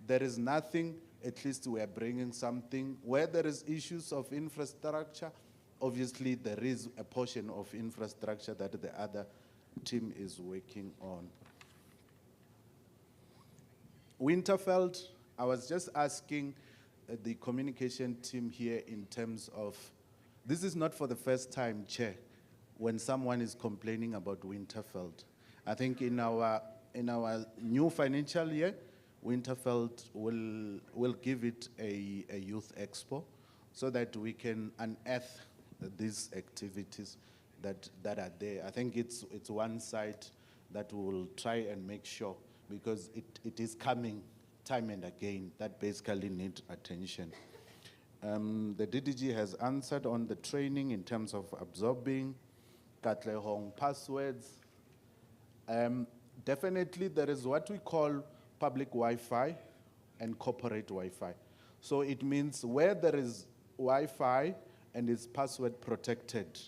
There is nothing, at least we are bringing something. Where there is issues of infrastructure, obviously there is a portion of infrastructure that the other team is working on. Winterfeld, I was just asking the communication team here in terms of, this is not for the first time, Chair, when someone is complaining about Winterfeld. I think in our new financial year, Winterfeld will give it a youth expo so that we can unearth these activities that are there. I think it's one side that we will try and make sure, because it is coming time and again, that basically need attention. The DDG has answered on the training in terms of absorbing Katlehong passwords. Definitely there is what we call public Wi-Fi and corporate Wi-Fi. So it means where there is Wi-Fi and is password protected,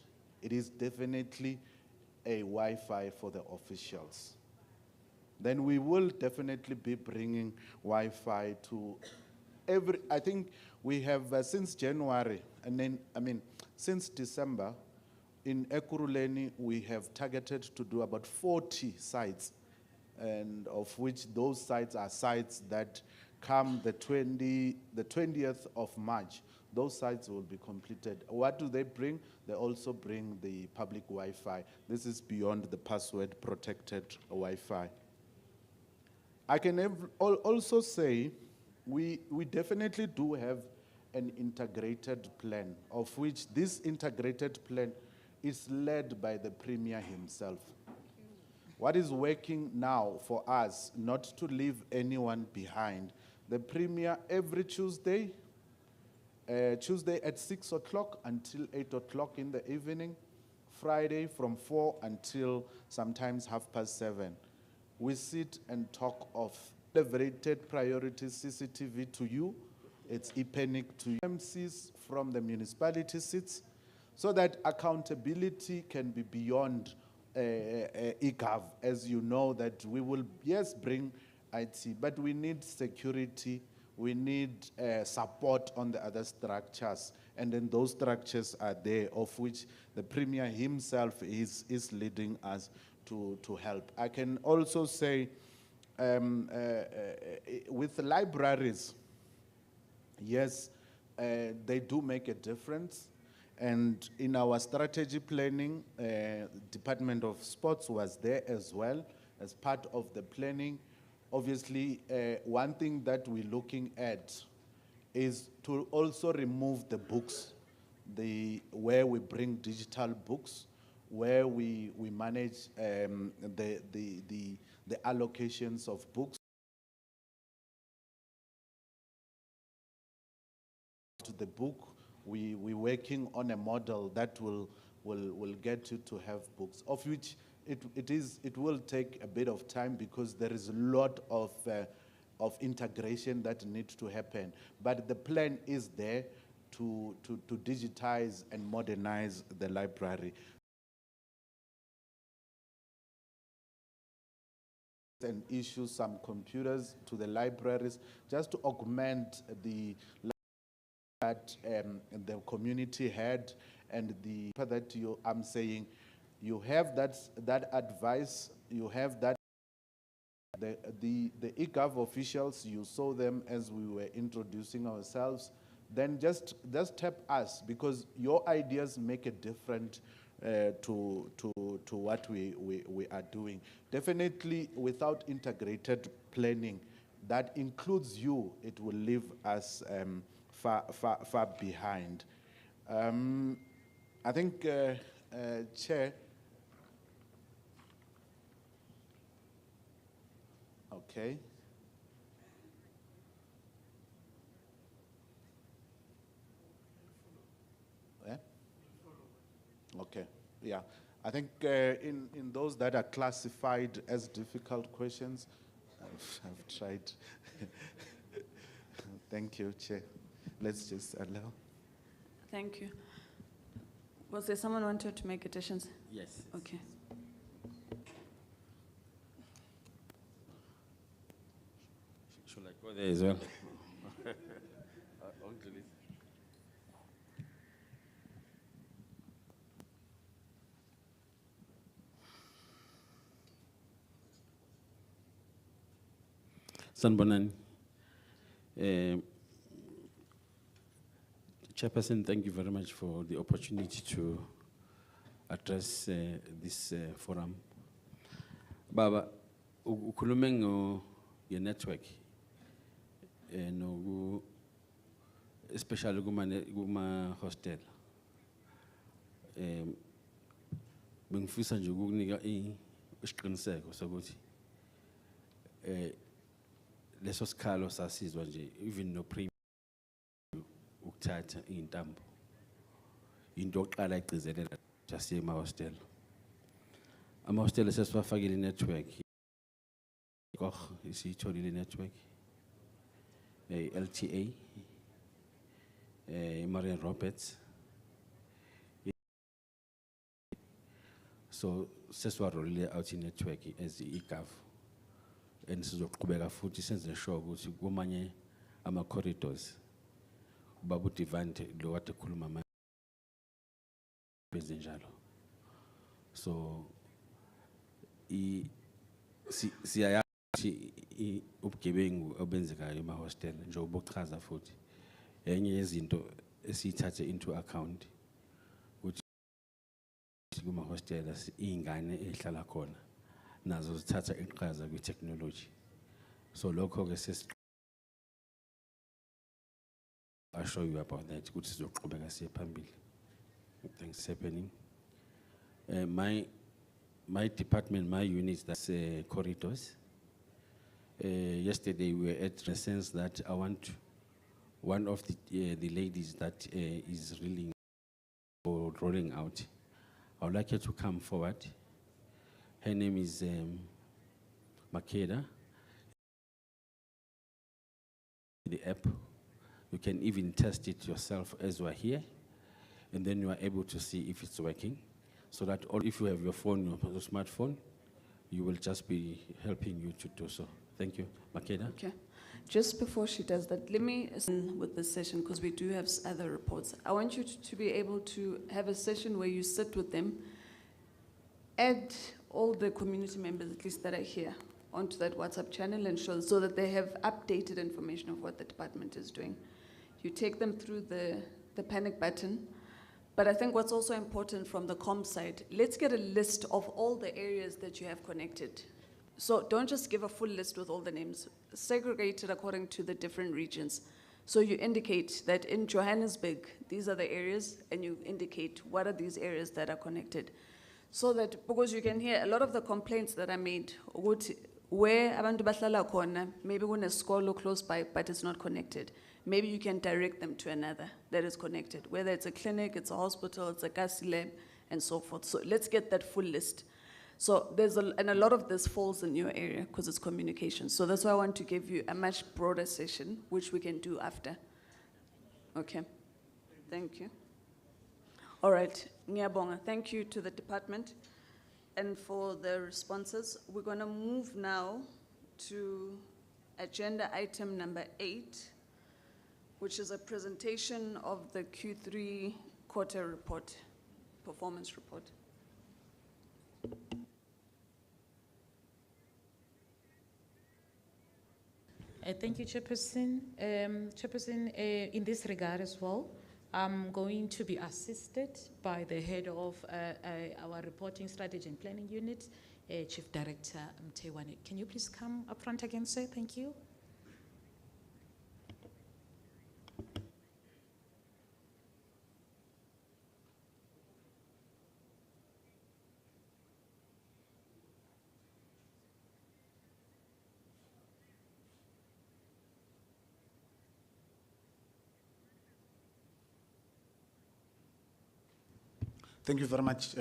it is definitely a Wi-Fi for the officials. Then we will definitely be bringing Wi-Fi to I think we have since January, and then, since December, in Ekurhuleni, we have targeted to do about 40 sites, and of which those sites are sites that come the 20th of March. Those sites will be completed. What do they bring? They also bring the public Wi-Fi. This is beyond the password protected Wi-Fi. I can also say we definitely do have an integrated plan, of which this integrated plan is led by the Premier himself. What is working now for us, not to leave anyone behind, the Premier every Tuesday at 6 o'clock until 8 o'clock in the evening, Friday from 4 until sometimes 7:30. We sit and talk of elevated priority CCTV to you, it's EPENIC to MCs from the municipality seats, so that accountability can be beyond eGov. As you know, that we will, yes, bring IT, but we need security, we need support on the other structures, and then those structures are there, of which the Premier himself is leading us to help. I can also say, with the libraries, yes, they do make a difference. And in our strategy planning, Department of Sports was there as well as part of the planning. Obviously, one thing that we're looking at is to also remove the books, where we bring digital books, where we manage the allocations of books to the book. We're working on a model that will get you to have books, of which it will take a bit of time, because there is a lot of integration that needs to happen. But the plan is there to digitize and modernize the library. And issue some computers to the libraries just to augment the community had, and I'm saying you have that advice, you have that the eGov officials, you saw them as we were introducing ourselves. Then just tap us, because your ideas make a difference to what we are doing. Definitely, without integrated planning, that includes you, it will leave us far behind. I think, Chair. Okay. Okay, yeah. I think in those that are classified as difficult questions, I've tried. Thank you, Chair. Let's just allow. Thank you. Was there someone wanted to make additions? Yes. Okay. Should I go there as well? Sanbonani. Chairperson, thank you very much for the opportunity to address this forum. Baba, ukhulume your network, no, especially kuma hostel. Bengifisa nje ukukunika isiqiniseko sokuthi leso sikhalo sasizwa nje even no premium ukuthatha intambo into oqala igcizelela just ema hostel ama-hostel sesifakile network isiyitholile network LTA Marian Roberts so sesiwarolile out network as i-gov and sizoqhubeka futhi senze sure ukuthi kumanye ama-corridors ubaba uDivante lo kade ekhuluma manje benze njalo so siyayazi ubugebengu obenzekayo ema-hostel njengoba uchaza futhi enye yezinto esiyithathe into account ukuthi kuma-hostel iy'ngane ezihlala khona nazo zithatha iqhaza kwi-technology so lokho-ke I'll show you about that. Good to Thanks happening. My department, my unit, that's corridors. Yesterday we were at Resense that I want one of the ladies that is really rolling out. I would like her to come forward. Her name is Makeda. The app. You can even test it yourself as we're here, and then you are able to see if it's working. So that if you have your phone, your smartphone, you will just be helping you to do so. Thank you. Makeda? Okay. Just before she does that, let me end with this session because we do have other reports. I want you to be able to have a session where you sit with them, add all the community members, at least that are here, onto that WhatsApp channel and show so that they have updated information of what the department is doing. You take them through the panic button. But I think what's also important from the comm side, let's get a list of all the areas that you have connected. So don't just give a full list with all the names. Segregate it according to the different regions. So you indicate that in Johannesburg, these are the areas, and you indicate what are these areas that are connected. So that, because you can hear a lot of the complaints that are made, where abantu bahlala khona, maybe when a school close by, but it's not connected. Maybe you can direct them to another that is connected, whether it's a clinic, it's a hospital, it's a gas lab, and so forth. So let's get that full list. So and a lot of this falls in your area because it's communication. So that's why I want to give you a much broader session, which we can do after. Okay, thank you. All right, Ngiyabonga, thank you to the department and for the responses. We're gonna move now to agenda item number 8, which is a presentation of the Q3 quarter report, performance report. Thank you, Chairperson. Chairperson, in this regard as well, I'm going to be assisted by the head of our reporting strategy and planning unit, Chief Director Mtewane. Can you please come up front again, sir? Thank you. Thank you very much,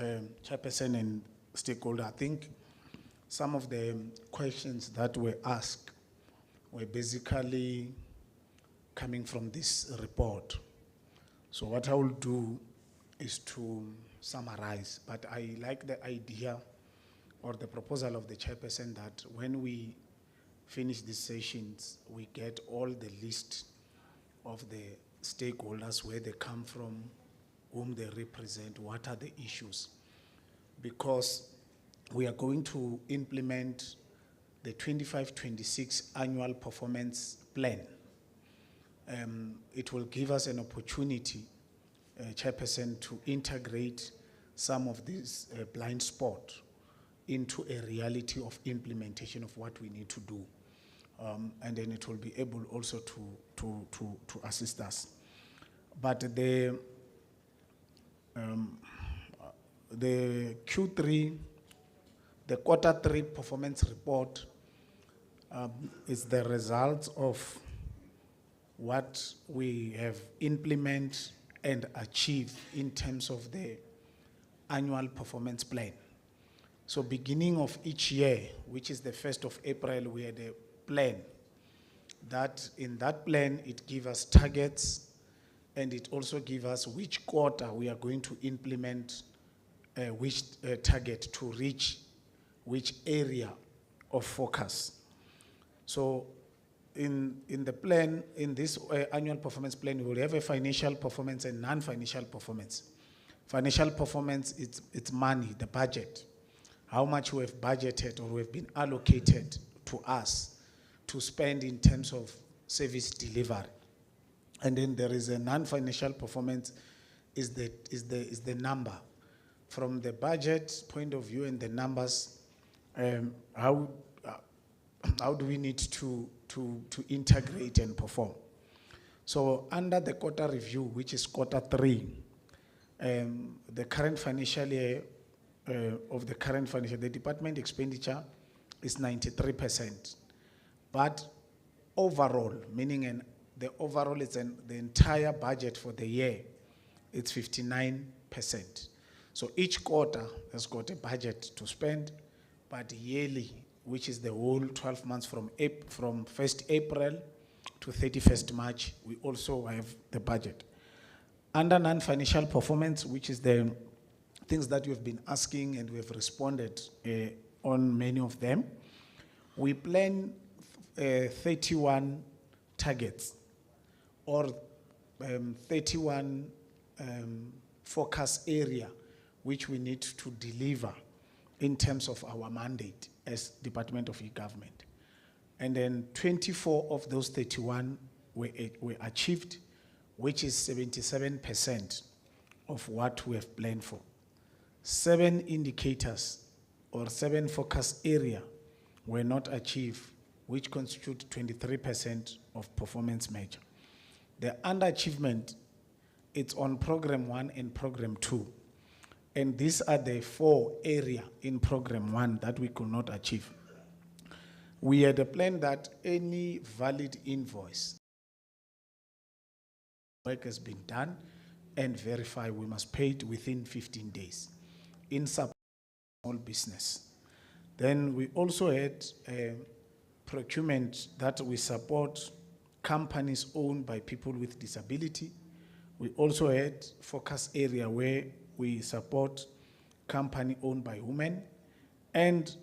Chairperson and stakeholder. I think some of the questions that were asked were basically coming from this report. So what I will do is to summarize, but I like the idea or the proposal of the Chairperson that when we finish these sessions, we get all the list of the stakeholders, where they come from, whom they represent, what are the issues. Because we are going to implement the 25-26 annual performance plan. It will give us an opportunity, Chairperson, to integrate some of these blind spots into a reality of implementation of what we need to do. And then it will be able also to assist us. But the Q3, the quarter 3 performance report is the result of what we have implemented and achieved in terms of the annual performance plan. So beginning of each year, which is the 1st of April, we had a plan. That in that plan, it gives us targets, and it also gives us which quarter we are going to implement which target to reach which area of focus. So in the plan, in this annual performance plan, we will have a financial performance and non-financial performance. Financial performance, it's money, the budget. How much we have budgeted or we have been allocated to us to spend in terms of service delivery. And then there is a non-financial performance, is the number. From the budget point of view and the numbers, how do we need to integrate and perform? So under the quarter review, which is quarter 3, the current financial year the department expenditure is 93%. But overall, meaning the overall is the entire budget for the year, it's 59%. So each quarter has got a budget to spend, but yearly, which is the whole 12 months from 1st April to 31st March, we also have the budget. Under non-financial performance, which is the things that you've been asking and we have responded on many of them, we plan 31 targets or 31 focus area which we need to deliver in terms of our mandate as Department of E-Government. And then 24 of those 31 were achieved, which is 77% of what we have planned for. 7 indicators or 7 focus area were not achieved, which constitute 23% of performance measure. The underachievement, it's on program 1 and program 2. And these are the 4 areas in program 1 that we could not achieve. We had a plan that any valid invoice work has been done and verify we must pay it within 15 days in small business. Then we also had procurement that we support companies owned by people with disability. We also had focus area where we support company owned by women. And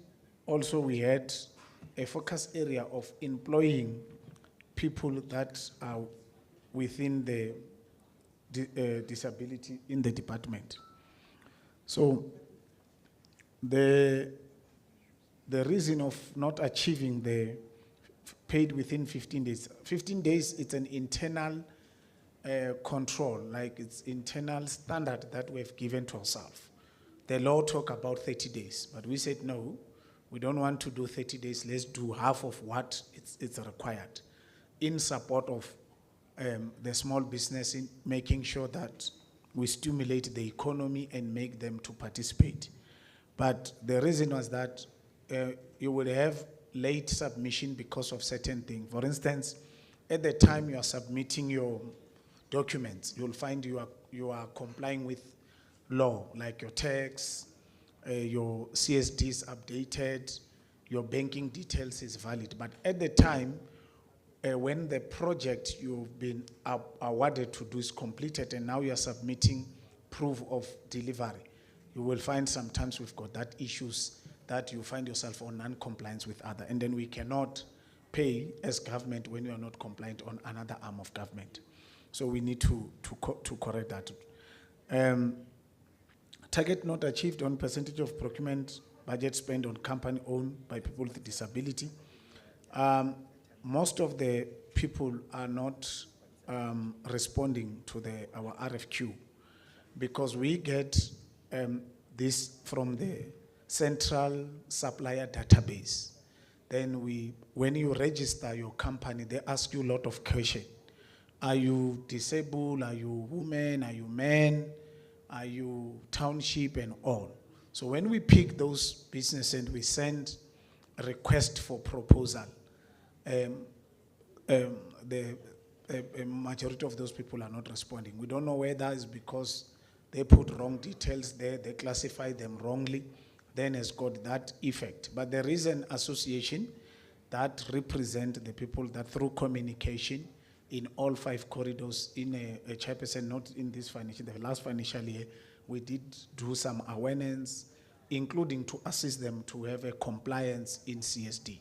also we had a focus area of employing people that are within the disability in the department. So the reason of not achieving the paid within 15 days, 15 days, it's an internal control, like it's internal standard that we've given to ourselves. The law talk about 30 days, but we said no, we don't want to do 30 days, let's do half of what it's required in support of the small business, in making sure that we stimulate the economy and make them to participate. But the reason was that you will have late submission because of certain things. For instance, at the time you are submitting your documents, you'll find you are complying with law, like your tax, your CSD is updated, your banking details is valid. But at the time, when the project you've been awarded to do is completed and now you're submitting proof of delivery, you will find sometimes we've got that issues that you find yourself on non-compliance with other, and then we cannot pay as government when you are not compliant on another arm of government. So we need to correct that. Target not achieved on percentage of procurement budget spent on company owned by people with disability. Most of the people are not responding to our RFQ because we get this from the central supplier database. Then when you register your company, they ask you a lot of questions. Are you disabled? Are you women? Are you men? Are you township and all? So when we pick those businesses and we send a request for proposal, the majority of those people are not responding. We don't know whether it's because they put wrong details there, they classify them wrongly, then it's got that effect. But there is an association that represents the people that through communication in all 5 corridors in a chairperson, not in this financial, the last financial year, we did do some awareness, including to assist them to have a compliance in CSD.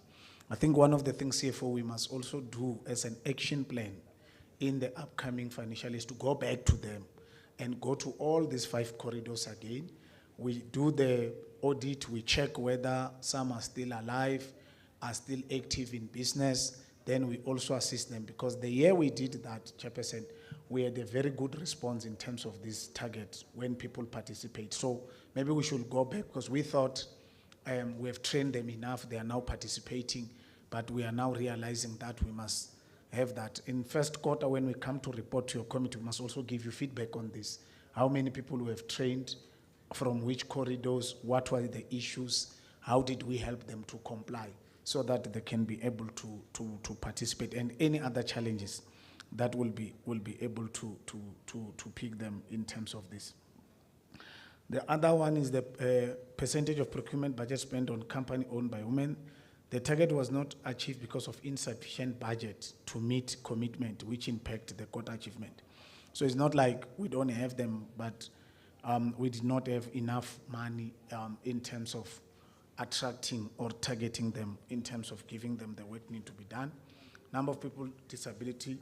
I think one of the things CFO we must also do as an action plan in the upcoming financial year is to go back to them and go to all these 5 corridors again. We do the audit, we check whether some are still alive, are still active in business. Then we also assist them because the year we did that, Chairperson, we had a very good response in terms of these targets when people participate. So maybe we should go back because we thought we have trained them enough, they are now participating, but we are now realizing that we must have that. In first quarter, when we come to report to your committee, we must also give you feedback on this. How many people we have trained, from which corridors, what were the issues, how did we help them to comply, so that they can be able to participate, and any other challenges that will be able to pick them in terms of this. The other one is the percentage of procurement budget spent on company owned by women. The target was not achieved because of insufficient budget to meet commitment, which impact the quota achievement. So it's not like we don't have them, but we did not have enough money in terms of attracting or targeting them in terms of giving them the work need to be done. Number of people with disability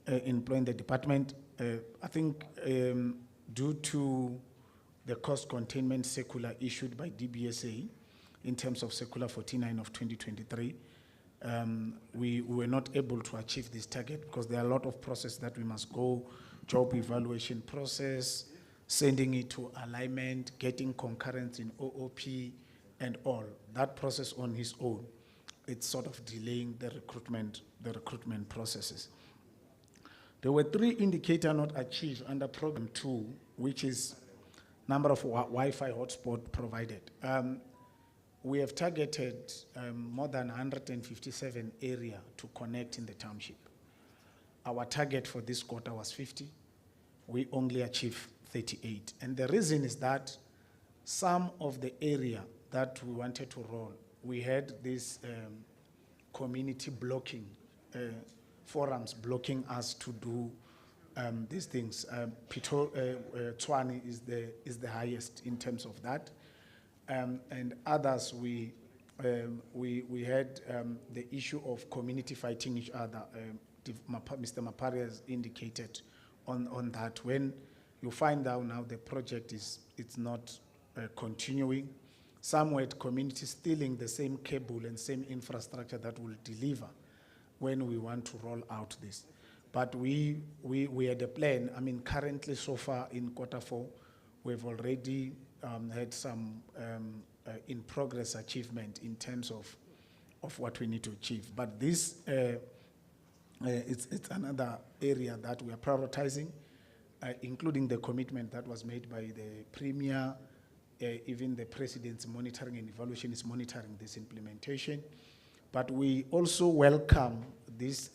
employed in the department. I think due to the cost containment circular issued by DBSA in terms of circular 49 of 2023, we were not able to achieve this target because there are a lot of processes that we must go, job evaluation process, sending it to alignment, getting concurrence in OOP, and all. That process on its own, it's sort of delaying the recruitment processes. There were 3 indicators not achieved under program 2, which is number of Wi-Fi hotspot provided. We have targeted more than 157 areas to connect in the township. Our target for this quarter was 50. We only achieved 38. And the reason is that some of the area that we wanted to roll, we had this community blocking, forums blocking us to do these things. Tshwane is the highest in terms of that. And others, we had the issue of community fighting each other. Mr. Mapari has indicated on that. When you find out now the project it's not continuing, some with communities stealing the same cable and same infrastructure that will deliver when we want to roll out this. But we had a plan. I mean, currently so far in quarter 4, we've already had some in progress achievement in terms of what we need to achieve. But this, it's another area that we are prioritizing, including the commitment that was made by the Premier. Even the President's monitoring and evaluation is monitoring this implementation. But we also welcome this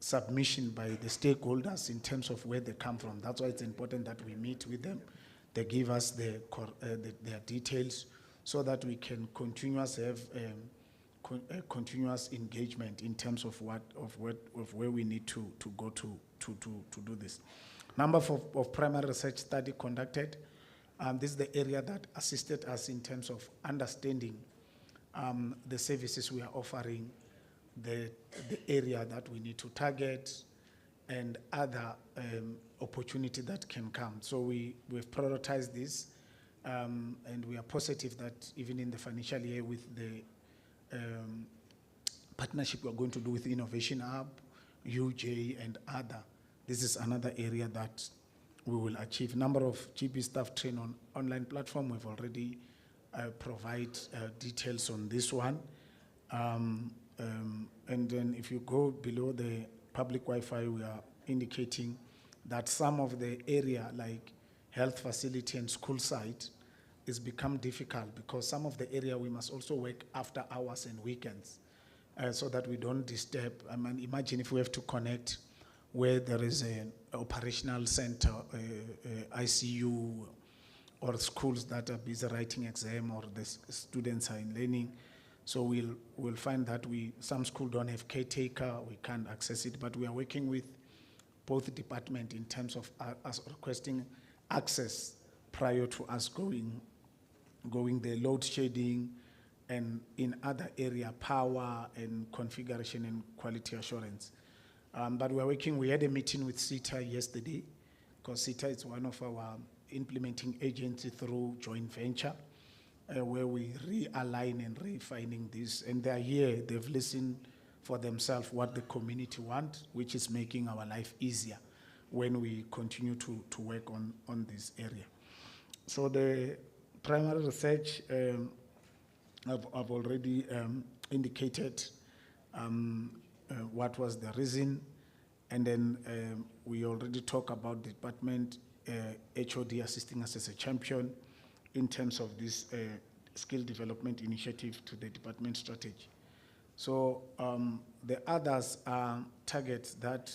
submission by the stakeholders in terms of where they come from. That's why it's important that we meet with them. They give us their details so that we can have continuous engagement in terms of where we need to go to do this. Number of primary research study conducted. This is the area that assisted us in terms of understanding the services we are offering, the area that we need to target, and other opportunity that can come. So we've prioritized this, and we are positive that even in the financial year with the partnership we're going to do with Innovation Hub, UJ, and other, this is another area that we will achieve. Number of GP staff trained on online platform, we've already provide details on this one. And then if you go below the public Wi-Fi, we are indicating that some of the area like health facility and school site is become difficult because some of the area we must also work after hours and weekends so that we don't disturb. I mean, imagine if we have to connect where there is an operational center, ICU, or schools that are busy writing exam, or the students are in learning. So we'll find that some schools don't have caretaker, we can't access it, but we are working with both departments in terms of us requesting access prior to us going the load shedding, and in other area, power and configuration and quality assurance. But we are working, we had a meeting with CETA yesterday, because CETA is one of our implementing agency through joint venture, where we realign and refining this. And they are here, they've listened for themselves what the community want, which is making our life easier when we continue to work on this area. So the primary research, I've already indicated what was the reason, and then we already talked about the department HOD assisting us as a champion in terms of this skill development initiative to the department strategy. So the others are targets that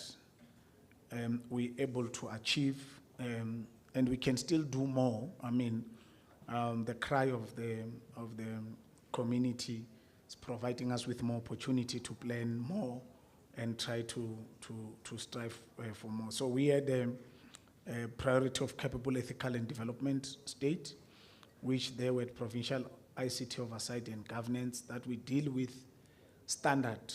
we're able to achieve, and we can still do more. I mean, the cry of the community is providing us with more opportunity to plan more and try to strive for more. So we had a priority of capable, ethical, and development state, which there were provincial ICT oversight and governance that we deal with standard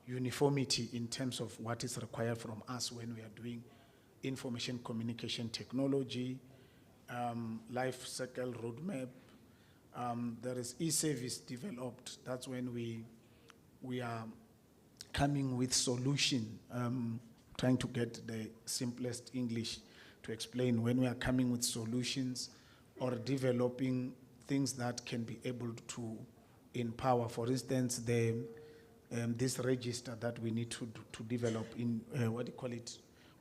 uniformity in terms of what is required from us when we are doing information communication technology, life cycle roadmap. There is e-service developed. That's when we are coming with solution, trying to get the simplest English to explain when we are coming with solutions or developing things that can be able to empower. For instance, this register that we need to develop in,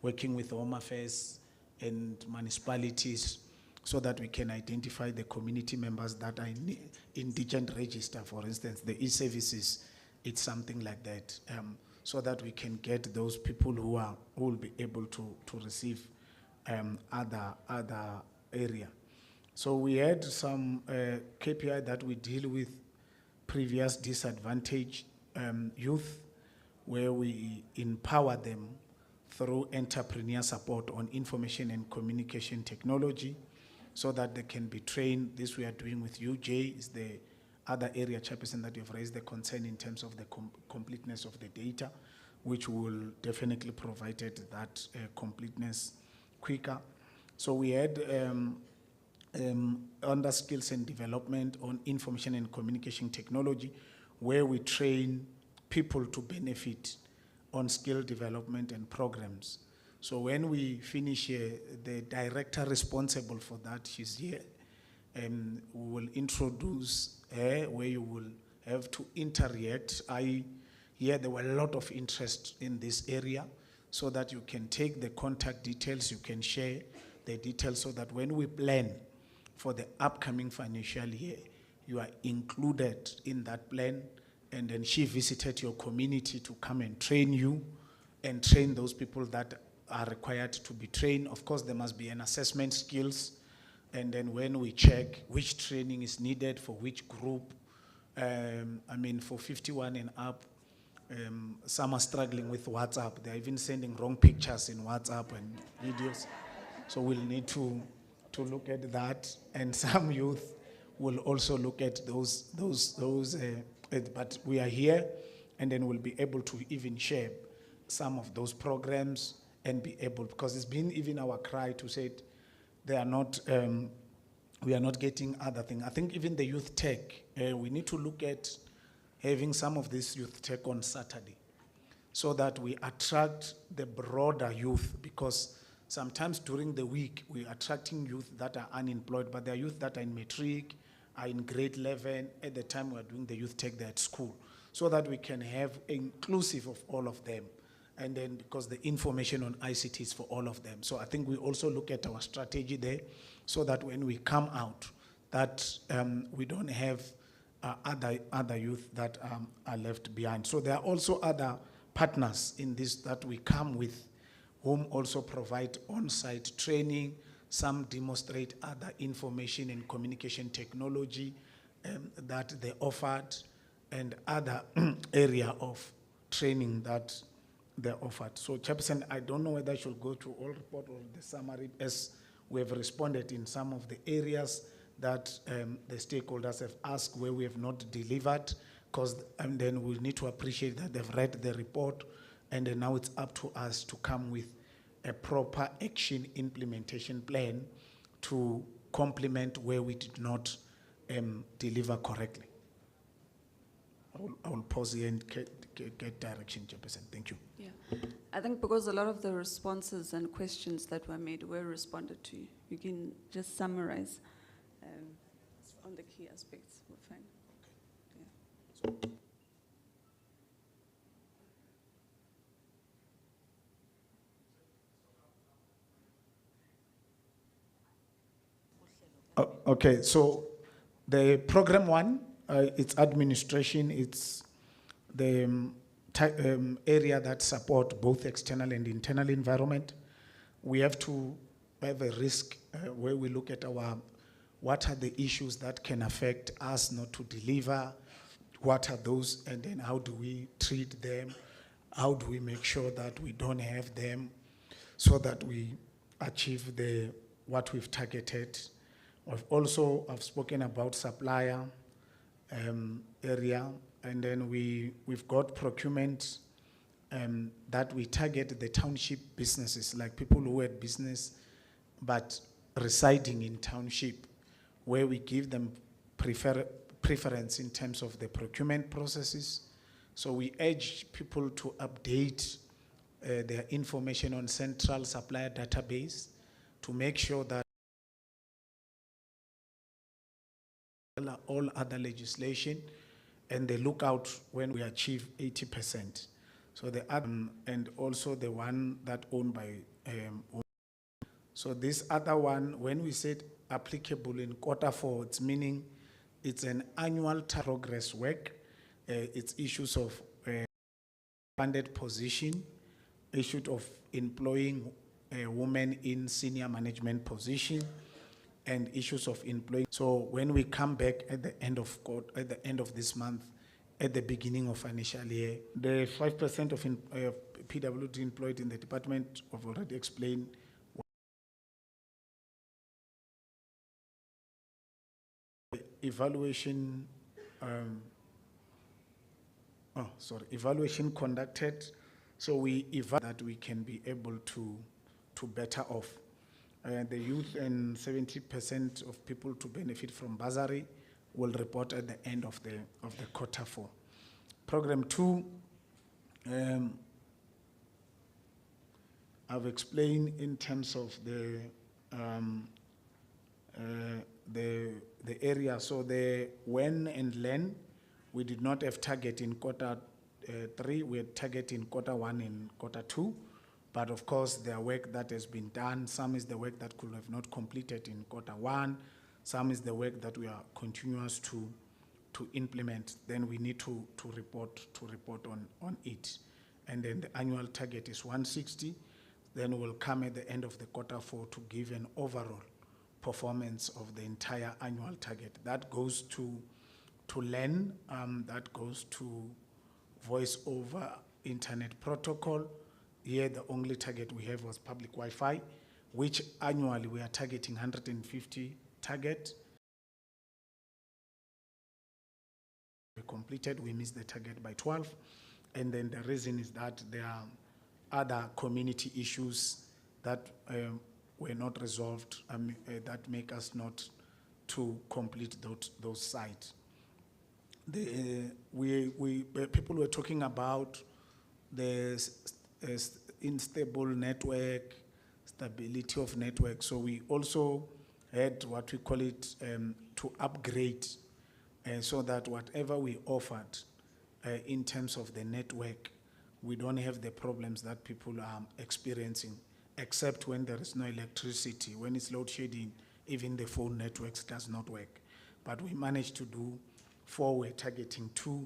working with Home Affairs and municipalities, so that we can identify the community members that are in indigent register, for instance, the e-services, it's something like that, so that we can get those people who will be able to receive other area. So we had some KPI that we deal with previous disadvantaged youth, where we empower them through entrepreneur support on information and communication technology, so that they can be trained. This we are doing with UJ, is the other area, Chairperson, that you've raised the concern in terms of the completeness of the data, which will definitely provide that completeness quicker. So we had under skills and development on information and communication technology, where we train people to benefit on skill development and programs. So when we finish here, the director responsible for that, she's here, and we will introduce her, where you will have to interact. There were a lot of interest in this area, so that you can take the contact details, you can share the details, so that when we plan for the upcoming financial year, you are included in that plan. And then she visited your community to come and train you and train those people that are required to be trained. Of course, there must be an assessment skills, and then when we check which training is needed for which group, for 51 and up, some are struggling with WhatsApp. They're even sending wrong pictures in WhatsApp and videos. So we'll need to look at that, and some youth will also look at those but we are here, and then we'll be able to even share some of those programs and be able, because it's been even our cry to say they are not, we are not getting other things. I think even the youth tech, we need to look at having some of this youth tech on Saturday so that we attract the broader youth, because sometimes during the week we're attracting youth that are unemployed, but there are youth that are in matric, are in grade 11, at the time we're doing the youth tech, they're at school, so that we can have inclusive of all of them. And then because the information on ICT is for all of them. So I think we also look at our strategy there so that when we come out, that we don't have other youth that are left behind. So there are also other partners in this that we come with, whom also provide on-site training. Some demonstrate other information and communication technology that they offered, and other area of training that they offered. So Chairperson, I don't know whether I should go through all report or the summary, as we have responded in some of the areas that the stakeholders have asked where we have not delivered, and then we'll need to appreciate that they've read the report, and then now it's up to us to come with a proper action implementation plan to complement where we did not deliver correctly. I will pause here and get direction, Chairperson. Thank you. Yeah, I think because a lot of the responses and questions that were made were responded to, you can just summarize on the key aspects. We're fine. Okay. Yeah. Okay, so the program one, it's administration, it's the area that support both external and internal environment. We have to have a risk where we look at what are the issues that can affect us not to deliver, what are those, and then how do we treat them, how do we make sure that we don't have them, so that we achieve what we've targeted. I've spoken about supplier area, and then we've got procurement that we target the township businesses, like people who had business but residing in township, where we give them preference in terms of the procurement processes. So we urge people to update their information on central supplier database to make sure that all other legislation, and they look out when we achieve 80%. So the other, and also the one that owned by so this other one, when we said applicable in Q4, it's meaning it's an annual progress work. It's issues of funded position, issues of employing women in senior management position, and issues of employing. So when we come back at the end of this month, at the beginning of financial year, the 5% of PWD employed in the department, I've already explained. Evaluation, evaluation conducted. So we evaluate that we can be able to better off. The youth and 70% of people to benefit from bursary will report at the end of the Q4. Program 2, I've explained in terms of the area. So the when and learn, we did not have target in Q3. We had target in Q1 and Q2. But of course, there are work that has been done. Some is the work that could have not completed in Q1. Some is the work that we are continuous to implement. Then we need to report on it. And then the annual target is 160. Then we'll come at the end of the Q4 to give an overall performance of the entire annual target. That goes to LAN, that goes to voice over internet protocol. Here, the only target we have was public Wi-Fi, which annually we are targeting 150 target. We completed, we missed the target by 12. And then the reason is that there are other community issues that were not resolved, that make us not to complete those sites. People were talking about the unstable network, stability of network. So we also had what we call it to upgrade so that whatever we offered in terms of the network, we don't have the problems that people are experiencing, except when there is no electricity. When it's load shedding, even the phone networks does not work. But we managed to do 4, we're targeting 2,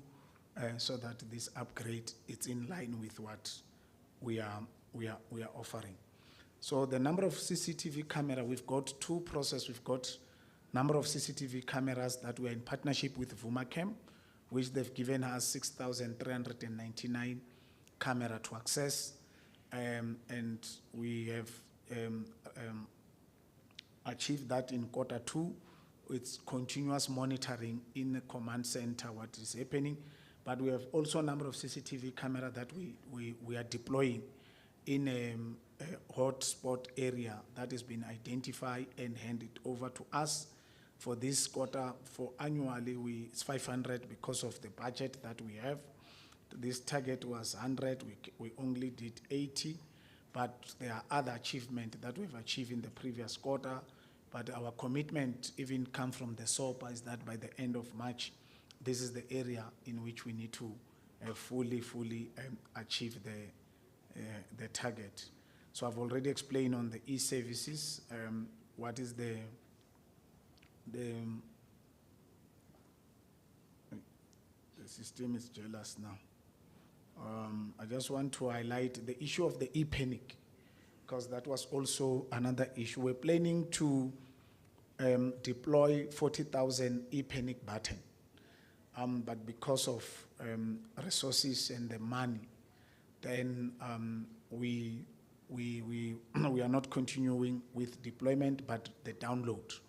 so that this upgrade is in line with what we are offering. So the number of CCTV camera, we've got 2 processes. We've got number of CCTV cameras that we're in partnership with Vumacam, which they've given us 6,399 camera to access, and we have achieved that in Q2. It's continuous monitoring in the command center, what is happening. But we have also a number of CCTV camera that we are deploying in a hotspot area that has been identified and handed over to us. For this quarter, for annually, it's 500 because of the budget that we have. This target was 100, we only did 80, but there are other achievements that we've achieved in the previous quarter. But our commitment even come from the SOPA is that by the end of March, this is the area in which we need to fully achieve the target. So I've already explained on the e-services, what is the system is jealous now. I just want to highlight the issue of the e-panic, because that was also another issue. We're planning to deploy 40,000 e-panic button, but because of resources and the money, then we are not continuing with deployment, but the download.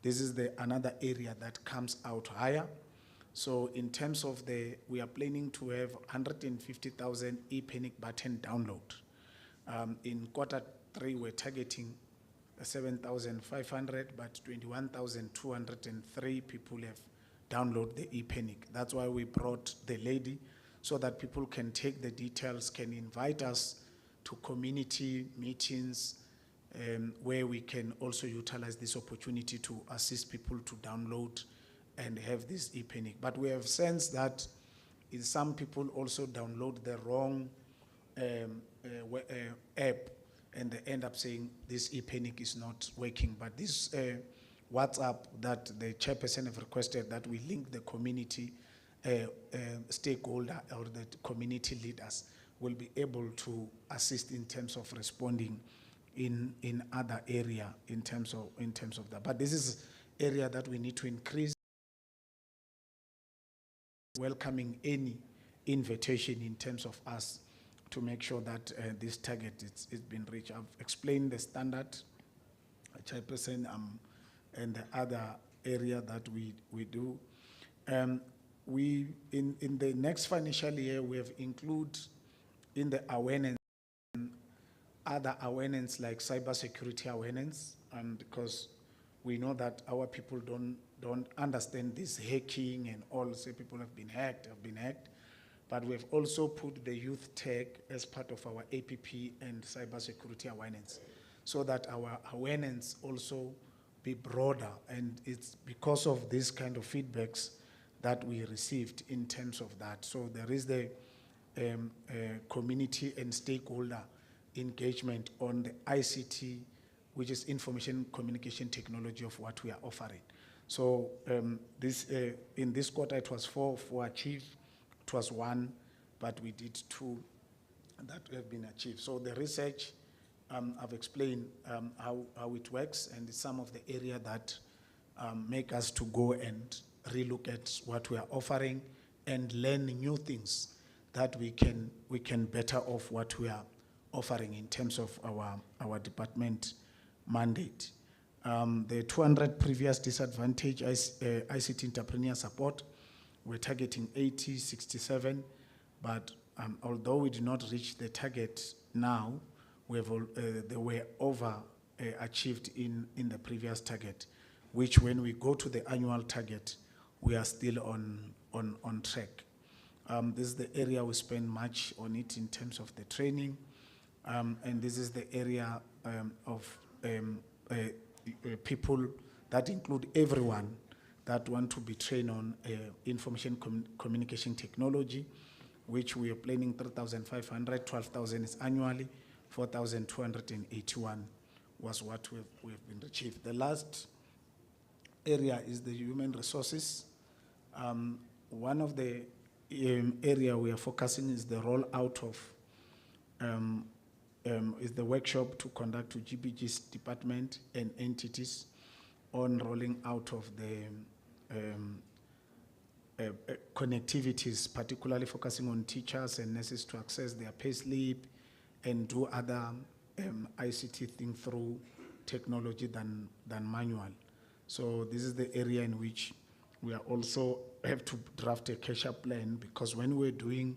This is another area that comes out higher. So in terms of we are planning to have 150,000 e-panic button download. In Q3, we're targeting 7,500, but 21,203 people have downloaded the e-panic. That's why we brought the lady, so that people can take the details, can invite us to community meetings, where we can also utilize this opportunity to assist people to download and have this e-panic. But we have sensed that some people also download the wrong app, and they end up saying this e-panic is not working. But this WhatsApp that the chairperson have requested that we link the community stakeholder or the community leaders will be able to assist in terms of responding in other area in terms of that. But this is area that we need to increase, welcoming any invitation in terms of us to make sure that this target is been reached. I've explained the standard, chairperson, and the other area that we do. In the next financial year, we have included in the awareness other awareness like cybersecurity awareness, because we know that our people don't understand this hacking and all. Say people have been hacked. But we've also put the youth tech as part of our APP and cybersecurity awareness, so that our awareness also be broader. And it's because of this kind of feedbacks that we received in terms of that. So there is the community and stakeholder engagement on the ICT, which is information communication technology of what we are offering. So in this quarter, it was 4 achieved. It was 1, but we did 2 that have been achieved. So the research, I've explained how it works, and some of the area that make us to go and relook at what we are offering and learn new things that we can better off what we are offering in terms of our department mandate. The 200 previous disadvantaged ICT entrepreneur support, we're targeting 80, 67, but although we did not reach the target now, they were over achieved in the previous target, which when we go to the annual target, we are still on track. This is the area we spend much on it in terms of the training, and this is the area of people that include everyone that want to be trained on information communication technology, which we are planning 3,500, 12,000 is annually, 4,281 was what we've been achieved. The last area is the human resources. One of the area we are focusing is the rollout of is the workshop to conduct to GBG's department and entities on rolling out of the connectivities, particularly focusing on teachers and nurses to access their payslip and do other ICT thing through technology than manual. So this is the area in which we are also have to draft a catch-up plan, because when we're doing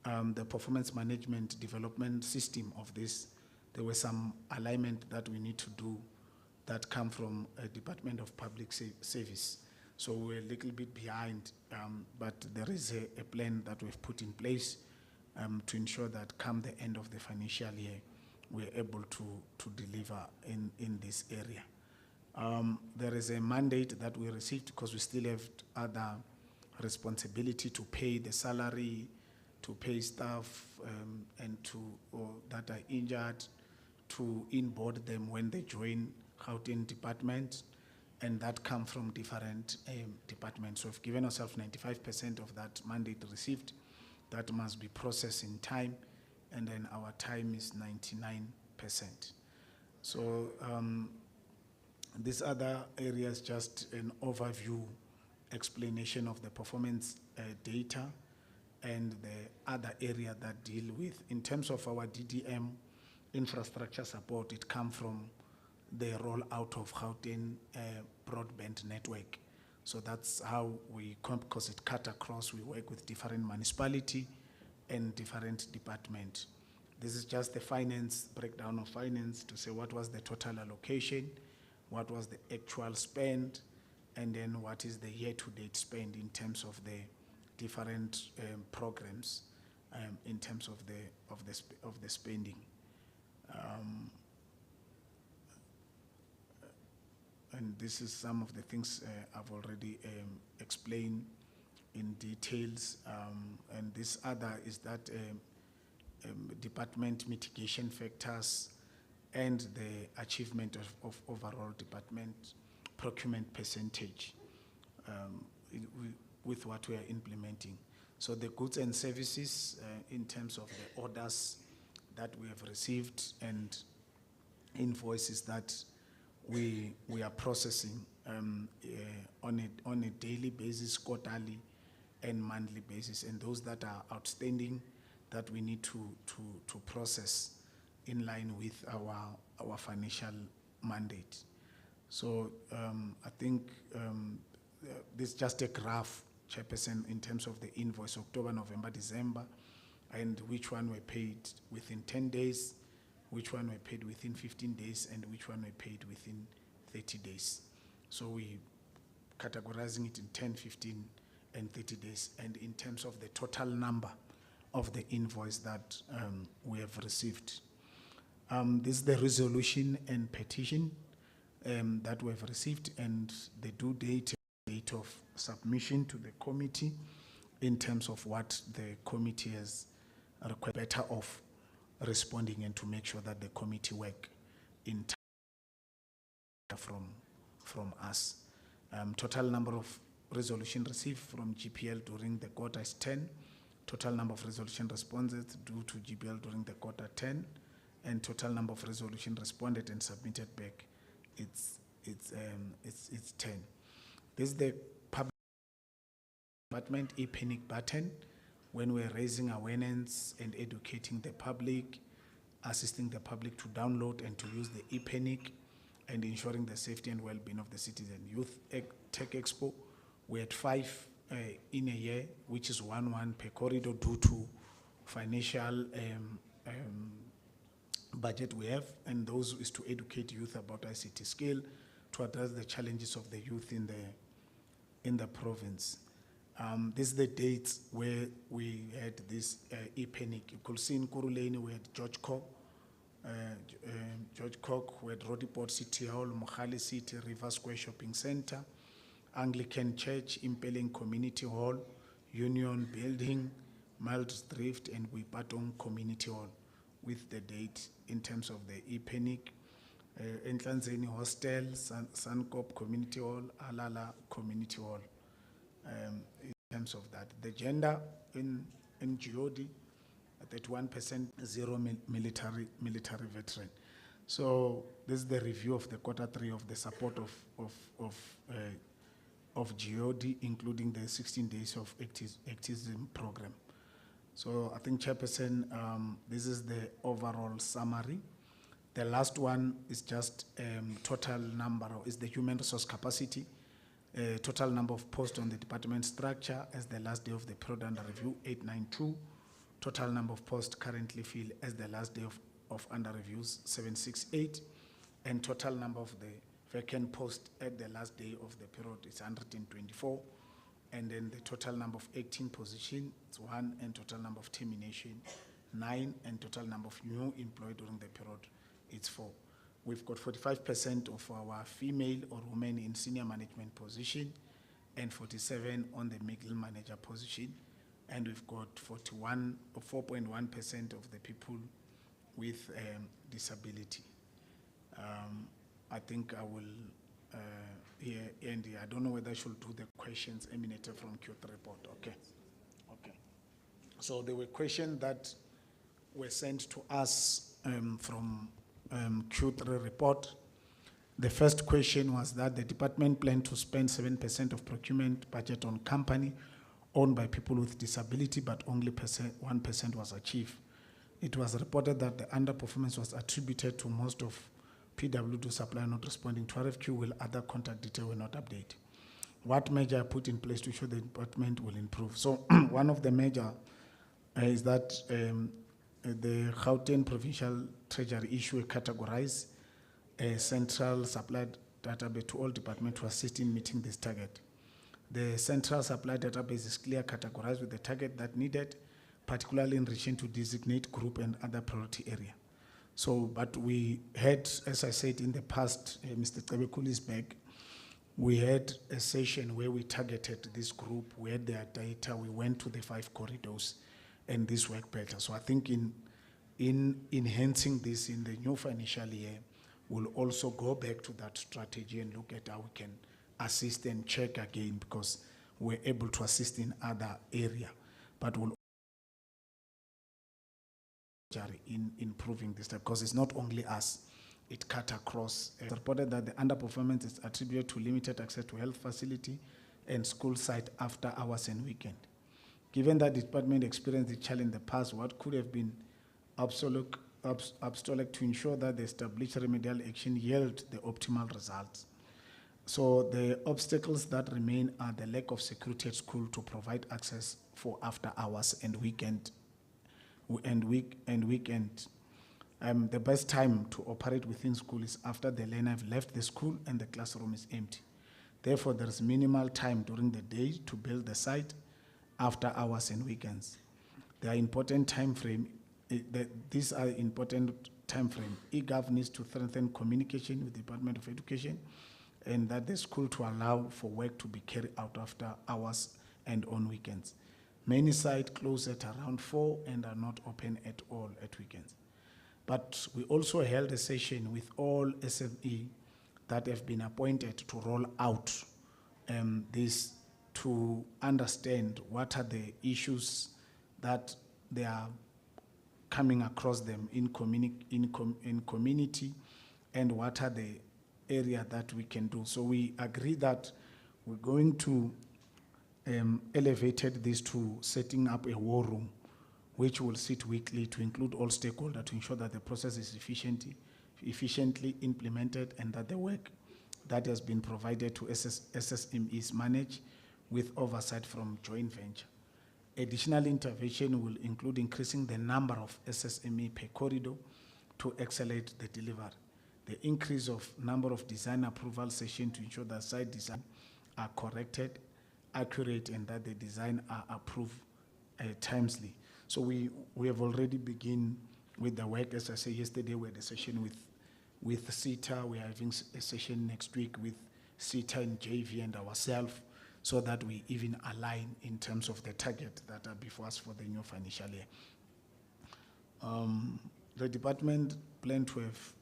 the performance management development system of this, there was some alignment that we need to do that come from a Department of Public Service. So we're a little bit behind, but there is a plan that we've put in place to ensure that come the end of the financial year, we're able to deliver in this area. There is a mandate that we received because we still have other responsibility to pay the salary, to pay staff, and that are injured, to inboard them when they join Gauteng department, and that come from different departments. So we've given ourselves 95% of that mandate received. That must be processed in time, and then our time is 99%. So this other area is just an overview explanation of the performance data and the other area that deal with. In terms of our DDM infrastructure support, it comes from the rollout of Gauteng broadband network. So that's how we come, because it cut across, we work with different municipality and different department. This is just the finance, breakdown of finance to say what was the total allocation, what was the actual spend, and then what is the year-to-date spend in terms of the different programs in terms of the spending. And this is some of the things I've already explained in details. And this other is that department mitigation factors and the achievement of overall department procurement percentage with what we are implementing. So the goods and services in terms of the orders that we have received and invoices that we are processing on a daily basis, quarterly and monthly basis, and those that are outstanding that we need to process in line with our financial mandate. So I think this is just a graph, Chairperson, in terms of the invoice, October, November, December, and which one were paid within 10 days, which one were paid within 15 days, and which one were paid within 30 days. So we categorizing it in 10, 15, and 30 days, and in terms of the total number of the invoice that we have received. This is the resolution and petition that we have received, and the due date of submission to the committee in terms of what the committee has requested, better off responding and to make sure that the committee work in time from us. Total number of resolution received from GPL during the quarter is 10. Total number of resolution responses due to GPL during the quarter 10, and total number of resolution responded and submitted back, it's 10. This is the public department e-panic button when we're raising awareness and educating the public, assisting the public to download and to use the e-panic, and ensuring the safety and well-being of the citizen. Youth Tech Expo, we had 5 in a year, which is 1 per corridor due to financial budget we have, and those is to educate youth about ICT skill, to address the challenges of the youth in the province. This is the dates where we had this e-panic. You could see in Kuruleni we had George Cock, we had Rodiport City Hall, Mohali City, River Square Shopping Center, Anglican Church, Impelling Community Hall, Union Building, Miles Drift, and Wipatong Community Hall, with the date in terms of the e-panic. Entlanzeni Hostel, Sunkop Community Hall, Alala Community Hall. In terms of that, the gender in GOD, 31%, 0 military veteran. So this is the review of the Q3 of the support of GOD, including the 16 days of activism program. So I think, Chairperson, this is the overall summary. The last one is just total number, is the human resource capacity. Total number of posts on the department structure as the last day of the period under review, 892. Total number of posts currently filled as the last day of under reviews, 768. And total number of the vacant posts at the last day of the period is 124. And then the total number of acting positions, 1, and total number of termination, 9, and total number of new employed during the period, it's 4. We've got 45% of our female or women in senior management position, and 47 on the middle manager position, and we've got 4.1% of the people with disability. I think I will and I don't know whether I should do the questions emanated from Q3 report. Okay. So there were questions that were sent to us from Q3 report. The first question was that the department planned to spend 7% of procurement budget on company owned by people with disability, but only 1% was achieved. It was reported that the underperformance was attributed to most of PWD supplier not responding to RFQ, while other contact details were not updated. What measure are put in place to ensure the department will improve? So one of the measures is that the Gauteng Provincial Treasury issue a categorized central supply database to all departments to assist in meeting this target. The central supply database is clear categorized with the target that needed, particularly in relation to designate group and other priority area. So, but we had, as I said in the past, Mr. Tebekuli is back, we had a session where we targeted this group, we had their data, we went to the 5 corridors, and this worked better. So I think in enhancing this in the new financial year, we'll also go back to that strategy and look at how we can assist and check again, because we're able to assist in other areas. But we'll in improving this, because it's not only us, it cut across. It's reported that the underperformance is attributed to limited access to health facility and school site after hours and weekend. Given that the department experienced the challenge in the past, what could have been obsolete to ensure that the established remedial action yield the optimal results? So the obstacles that remain are the lack of security at school to provide access for after hours and weekend. The best time to operate within school is after the learner have left the school and the classroom is empty. Therefore, there is minimal time during the day to build the site after hours and weekends. There are important time frame. These are important time frame. eGov needs to strengthen communication with the Department of Education, and that the school to allow for work to be carried out after hours and on weekends. Many sites close at around 4 and are not open at all at weekends. But we also held a session with all SME that have been appointed to roll out this, to understand what are the issues that they are coming across them in community, and what are the area that we can do. So we agree that we're going to elevated this to setting up a war room, which will sit weekly to include all stakeholders to ensure that the process is efficiently implemented, and that the work that has been provided to SSM is managed with oversight from joint venture. Additional intervention will include increasing the number of SSME per corridor to accelerate the delivery. The increase of number of design approval sessions to ensure that site design are corrected, accurate, and that the design are approved timely. So we have already begun with the work. As I said yesterday, we had a session with CETA. We are having a session next week with CETA and JV and ourselves, so that we even align in terms of the target that are before us for the new financial year. The department plan to have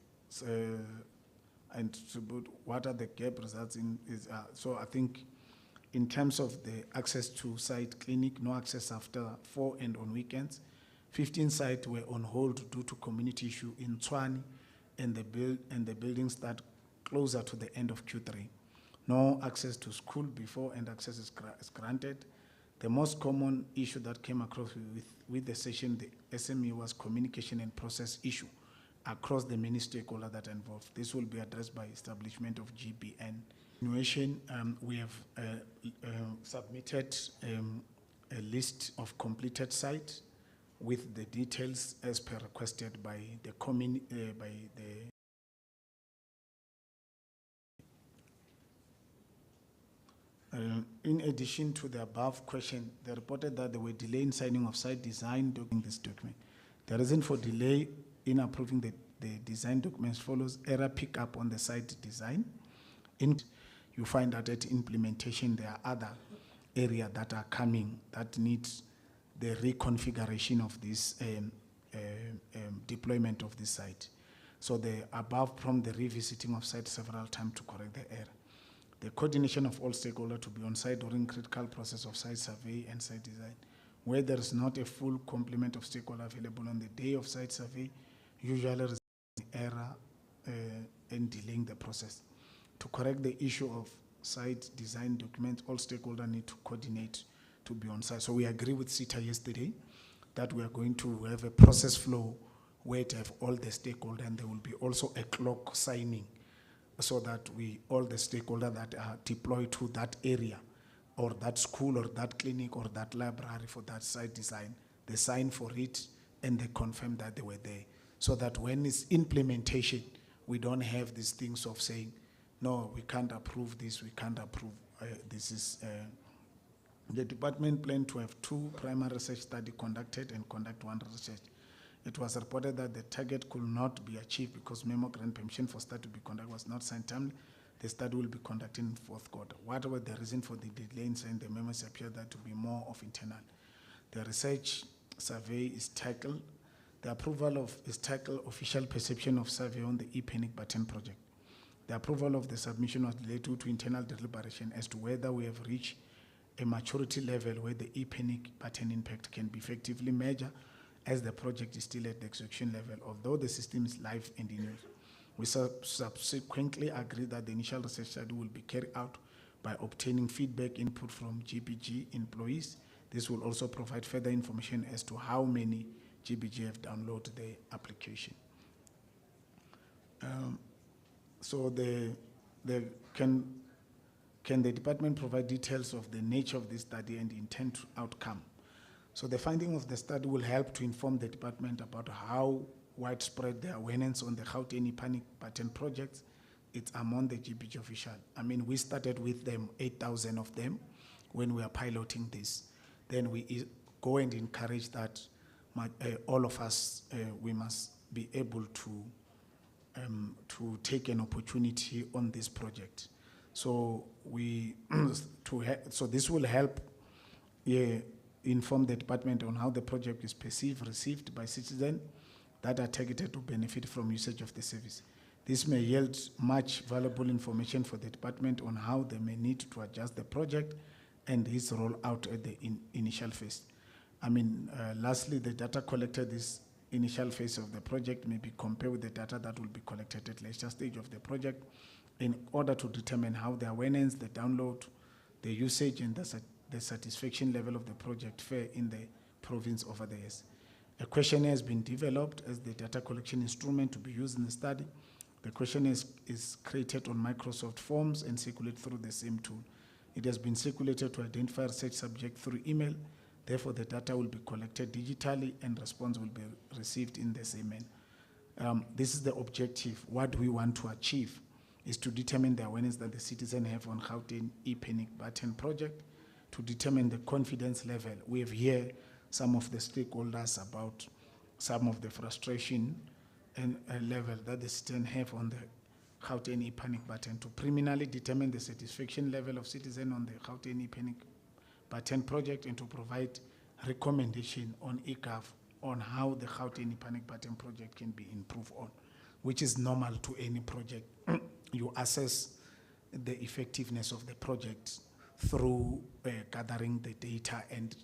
and to put what are the gap results in is so I think in terms of the access to site clinic, no access after 4 and on weekends. 15 sites were on hold due to community issue in Tshwane, and the buildings start closer to the end of Q3. No access to school before and access is granted. The most common issue that came across with the session, the SME, was communication and process issue across the many stakeholders that are involved. This will be addressed by establishment of GBN. Innovation, we have submitted a list of completed sites with the details as per requested by the in addition to the above question, they reported that there were delay in signing of site design during this document. The reason for delay in approving the design documents follows error pickup on the site design. You find that at implementation, there are other areas that are coming that need the reconfiguration of this deployment of this site. So the above prompt the revisiting of site several times to correct the error. The coordination of all stakeholders to be on site during critical process of site survey and site design. Where there is not a full complement of stakeholders available on the day of site survey, usually results in error and delaying the process. To correct the issue of site design documents, all stakeholders need to coordinate to be on site. So we agree with CETA yesterday that we are going to have a process flow where to have all the stakeholders, and there will be also a clock signing, so that all the stakeholders that are deployed to that area or that school or that clinic or that library for that site design, they sign for it and they confirm that they were there. So that when it's implementation, we don't have these things of saying, no, we can't approve this, we can't approve this. The department planned to have 2 primary research studies conducted and conduct 1 research. It was reported that the target could not be achieved because memo grant permission for study to be conducted was not signed timely. The study will be conducted in 4th quarter. Whatever the reason for the delay in signing the memos appear that to be more of internal. The research survey is tackled. The approval of is tackled official perception of survey on the e-panic button project. The approval of the submission was delayed due to internal deliberation as to whether we have reached a maturity level where the e-panic button impact can be effectively measured, as the project is still at the execution level, although the system is live and in use. We subsequently agreed that the initial research study will be carried out by obtaining feedback input from GBG employees. This will also provide further information as to how many GBG have downloaded the application. So can the department provide details of the nature of this study and the intent outcome? So the finding of the study will help to inform the department about how widespread the awareness on the Gauteng panic button projects. It's among the GBG official. I mean, we started with them, 8,000 of them, when we are piloting this. Then we go and encourage that all of us, we must be able to take an opportunity on this project. So so this will help inform the department on how the project is perceived, received by citizens that are targeted to benefit from usage of the service. This may yield much valuable information for the department on how they may need to adjust the project and its rollout at the initial phase. I mean, lastly, the data collected this initial phase of the project may be compared with the data that will be collected at later stage of the project in order to determine how the awareness, the download, the usage, and the satisfaction level of the project fare in the province over the years. A questionnaire has been developed as the data collection instrument to be used in the study. The questionnaire is created on Microsoft Forms and circulated through the same tool. It has been circulated to identify research subject through email. Therefore, the data will be collected digitally and response will be received in the same manner. This is the objective. What we want to achieve is to determine the awareness that the citizens have on Gauteng e-panic button project, to determine the confidence level. We have here some of the stakeholders about some of the frustration and level that the citizens have on the Gauteng e-panic button, to preliminarily determine the satisfaction level of citizens on the Gauteng e-panic button project, and to provide recommendation on eGov on how the Gauteng e-panic button project can be improved on, which is normal to any project. You assess the effectiveness of the project through gathering the data and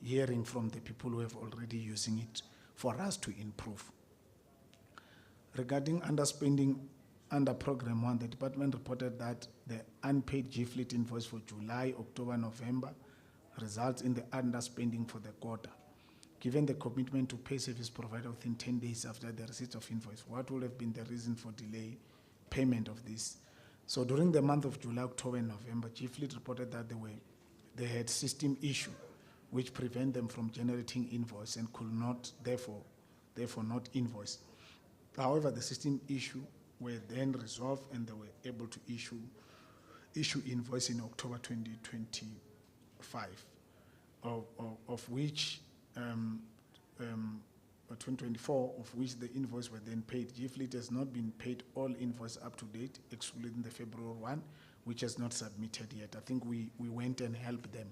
hearing from the people who have already using it for us to improve. Regarding underspending under Program 1, the department reported that the unpaid G-Fleet invoice for July, October, November results in the underspending for the quarter. Given the commitment to pay service provider within 10 days after the receipt of invoice, what would have been the reason for delay payment of this? So during the month of July, October, and November, G-Fleet reported that they had system issue which prevent them from generating invoice and could not, therefore not invoice. However, the system issue were then resolved and they were able to issue invoice in October 2025, of which 2024, of which the invoice were then paid. G-Fleet has not been paid all invoice up to date, excluding the February one, which has not submitted yet. I think we went and helped them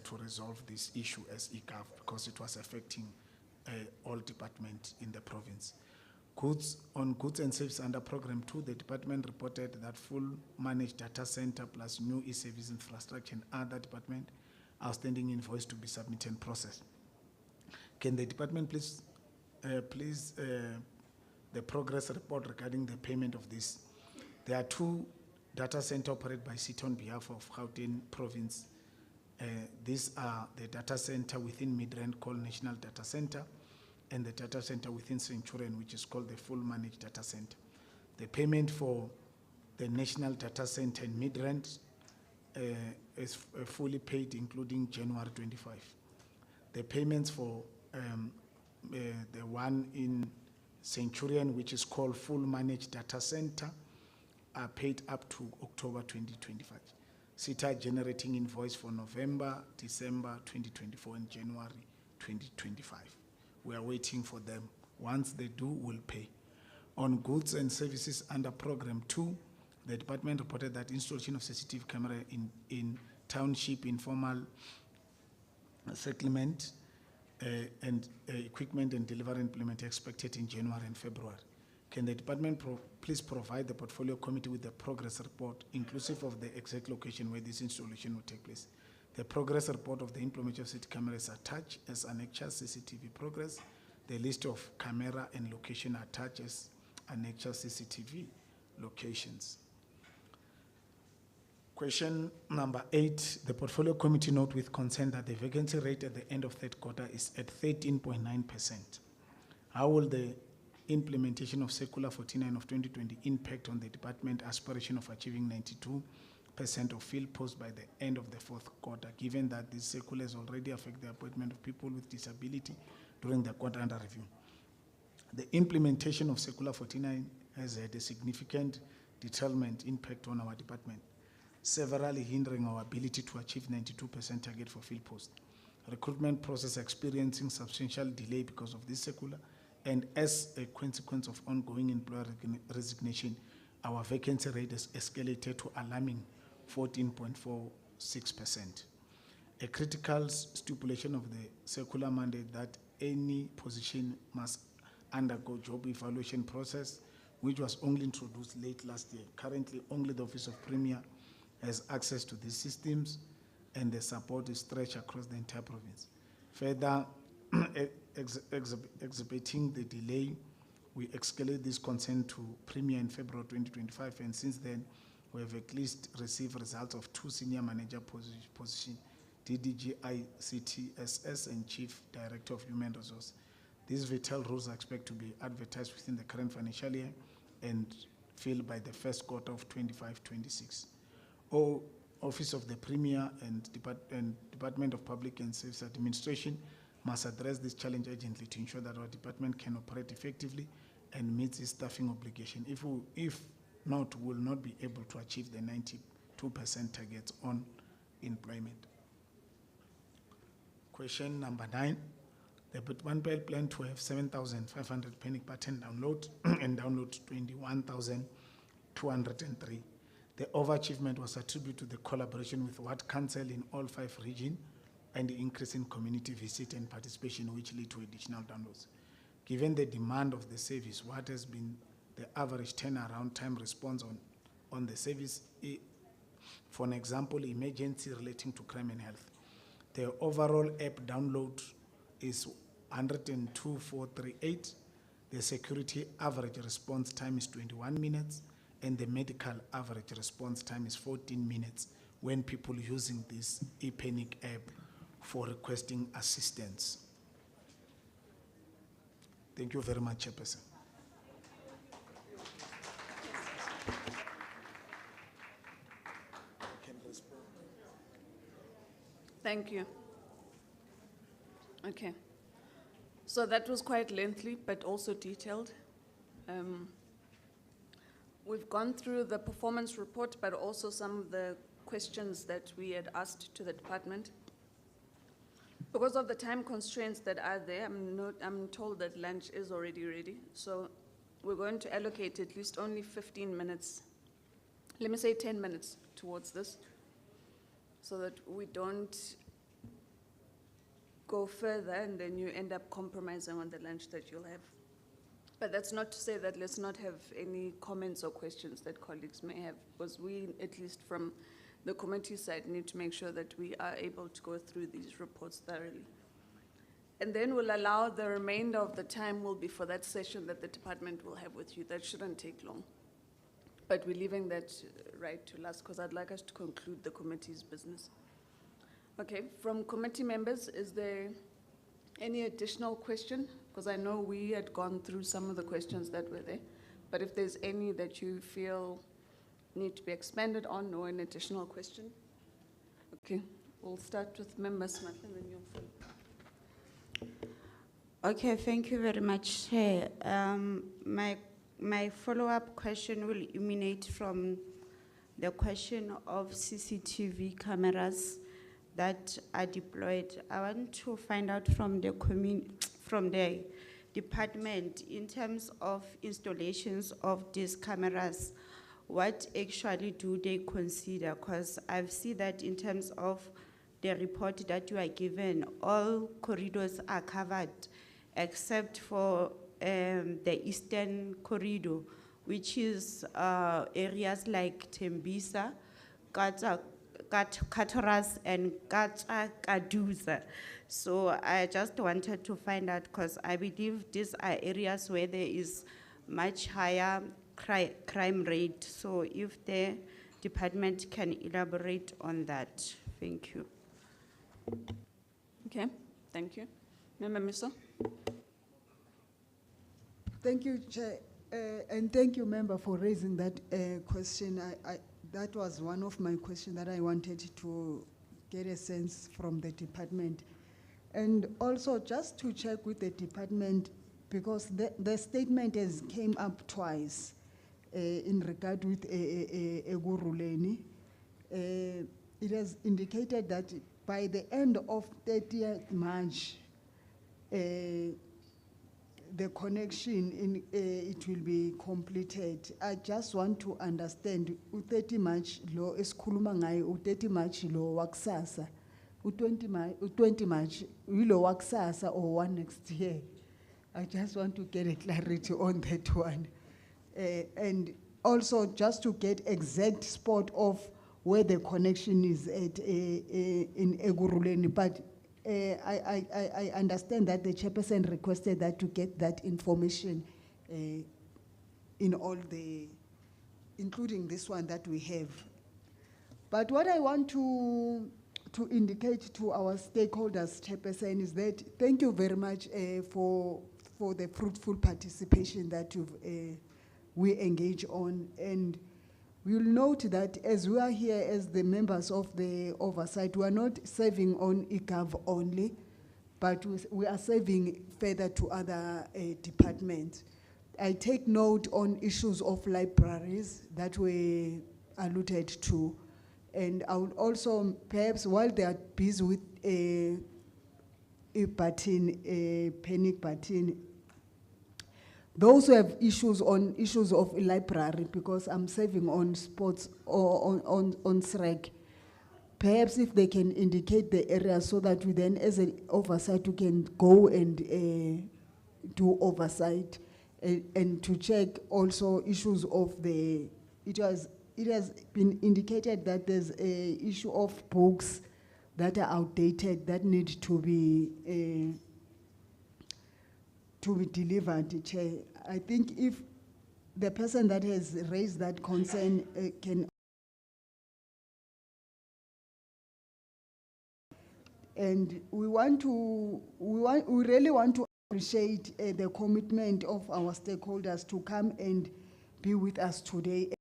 to resolve this issue as eGov, because it was affecting all departments in the province. Goods and services under Program 2, the department reported that full managed data center plus new e-service infrastructure and other department outstanding invoice to be submitted and processed. Can the department please the progress report regarding the payment of this? There are two data centers operated by City on behalf of Gauteng Province. These are the data center within Midrand called National Data Center, and the data center within Centurion, which is called the full managed data center. The payment for the National Data Center in Midrand is fully paid, including January 25. The payments for the one in Centurion, which is called full managed data center, are paid up to October 2025. CETA generating invoice for November, December 2024, and January 2025. We are waiting for them. Once they do, we'll pay. On goods and services under Program 2, the department reported that installation of CCTV camera in township informal settlement and equipment and delivery implement expected in January and February. Can the department please provide the portfolio committee with the progress report, inclusive of the exact location where this installation will take place? The progress report of the implementation of CCTV cameras attached as annexure CCTV progress. The list of camera and location attached as annexure CCTV locations. Question number 8, the portfolio committee note with concern that the vacancy rate at the end of third quarter is at 13.9%. How will the implementation of Circular 49 of 2020 impact on the department aspiration of achieving 92% of field posts by the end of the fourth quarter, given that this circular has already affected the appointment of people with disability during the quarter under review? The implementation of Circular 49 has had a significant deterrent impact on our department, severely hindering our ability to achieve 92% target for field posts. Recruitment process experiencing substantial delay because of this circular, and as a consequence of ongoing employer resignation, our vacancy rate has escalated to alarming 14.46%. A critical stipulation of the circular mandate that any position must undergo job evaluation process, which was only introduced late last year. Currently, only the Office of Premier has access to these systems, and the support is stretched across the entire province. Further, exhibiting the delay, we escalate this concern to Premier in February 2025, and since then, we have at least received results of 2 senior manager positions, DDG ICTSS and Chief Director of Human Resources. These vital roles are expected to be advertised within the current financial year and filled by the first quarter of 25-26. Office of the Premier and Department of Public and Service Administration must address this challenge urgently to ensure that our department can operate effectively and meets its staffing obligation. If not, we will not be able to achieve the 92% targets on employment. Question number 9. The department plan to have 7,500 panic button download and download 21,203. The overachievement was attributed to the collaboration with Ward Council in all 5 regions and the increase in community visit and participation, which lead to additional downloads. Given the demand of the service, what has been the average turnaround time response on the service? For an example, emergency relating to crime and health. The overall app download is 102,438. The security average response time is 21 minutes, and the medical average response time is 14 minutes when people using this e-panic app for requesting assistance. Thank you very much, Chairperson. Thank you. Okay. So that was quite lengthy, but also detailed. We've gone through the performance report, but also some of the questions that we had asked to the department. Because of the time constraints that are there, I'm told that lunch is already ready. So we're going to allocate at least only 15 minutes, let me say 10 minutes towards this, so that we don't go further and then you end up compromising on the lunch that you'll have. But that's not to say that let's not have any comments or questions that colleagues may have, because we, at least from the committee side, need to make sure that we are able to go through these reports thoroughly. And then we'll allow the remainder of the time will be for that session that the department will have with you. That shouldn't take long. But we're leaving that right to last, because I'd like us to conclude the committee's business. Okay, from committee members, is there any additional question? Because I know we had gone through some of the questions that were there, but if there's any that you feel need to be expanded on or an additional question? Okay, we'll start with Member Smith and then you'll follow. Okay, thank you very much, Chair. My follow-up question will emanate from the question of CCTV cameras that are deployed. I want to find out from the department, in terms of installations of these cameras, what actually do they consider? Because I've seen that in terms of the report that you are given, all corridors are covered except for the eastern corridor, which is areas like Tembisa, Katoras and Kaduza. So I just wanted to find out, because I believe these are areas where there is much higher crime rate. So if the department can elaborate on that. Thank you. Okay, thank you. Member Miso. Thank you, Chair, and thank you, Member, for raising that question. That was one of my questions that I wanted to get a sense from the department. And also just to check with the department, because the statement has came up twice in regard with Eguruleni. It has indicated that by the end of 30th March, the connection it will be completed. I just want to understand, 30 March lo esikhuluma ngayo, 30 March lo wakusasa, 20 March lo wakusasa or one next year. I just want to get a clarity on that one. And also just to get exact spot of where the connection is at in Eguruleni, but I understand that the chairperson requested that to get that information in all the, including this one that we have. But what I want to indicate to our stakeholders, chairperson, is that thank you very much for the fruitful participation that we engage on. And We'll note that as we are here as the members of the oversight, we are not serving on eGov only, but we are serving further to other departments. I take note on issues of libraries that were alluded to. And I would also, perhaps while they are busy with a panic button, those who have issues of library, because I'm serving on sports or on SREC, perhaps if they can indicate the area so that we then as an oversight we can go and do oversight and to check also issues of the, it has been indicated that there's a issue of books that are outdated that need to be delivered, Chair. I think if the person that has raised that concern can, and we really want to appreciate the commitment of our stakeholders to come and be with us today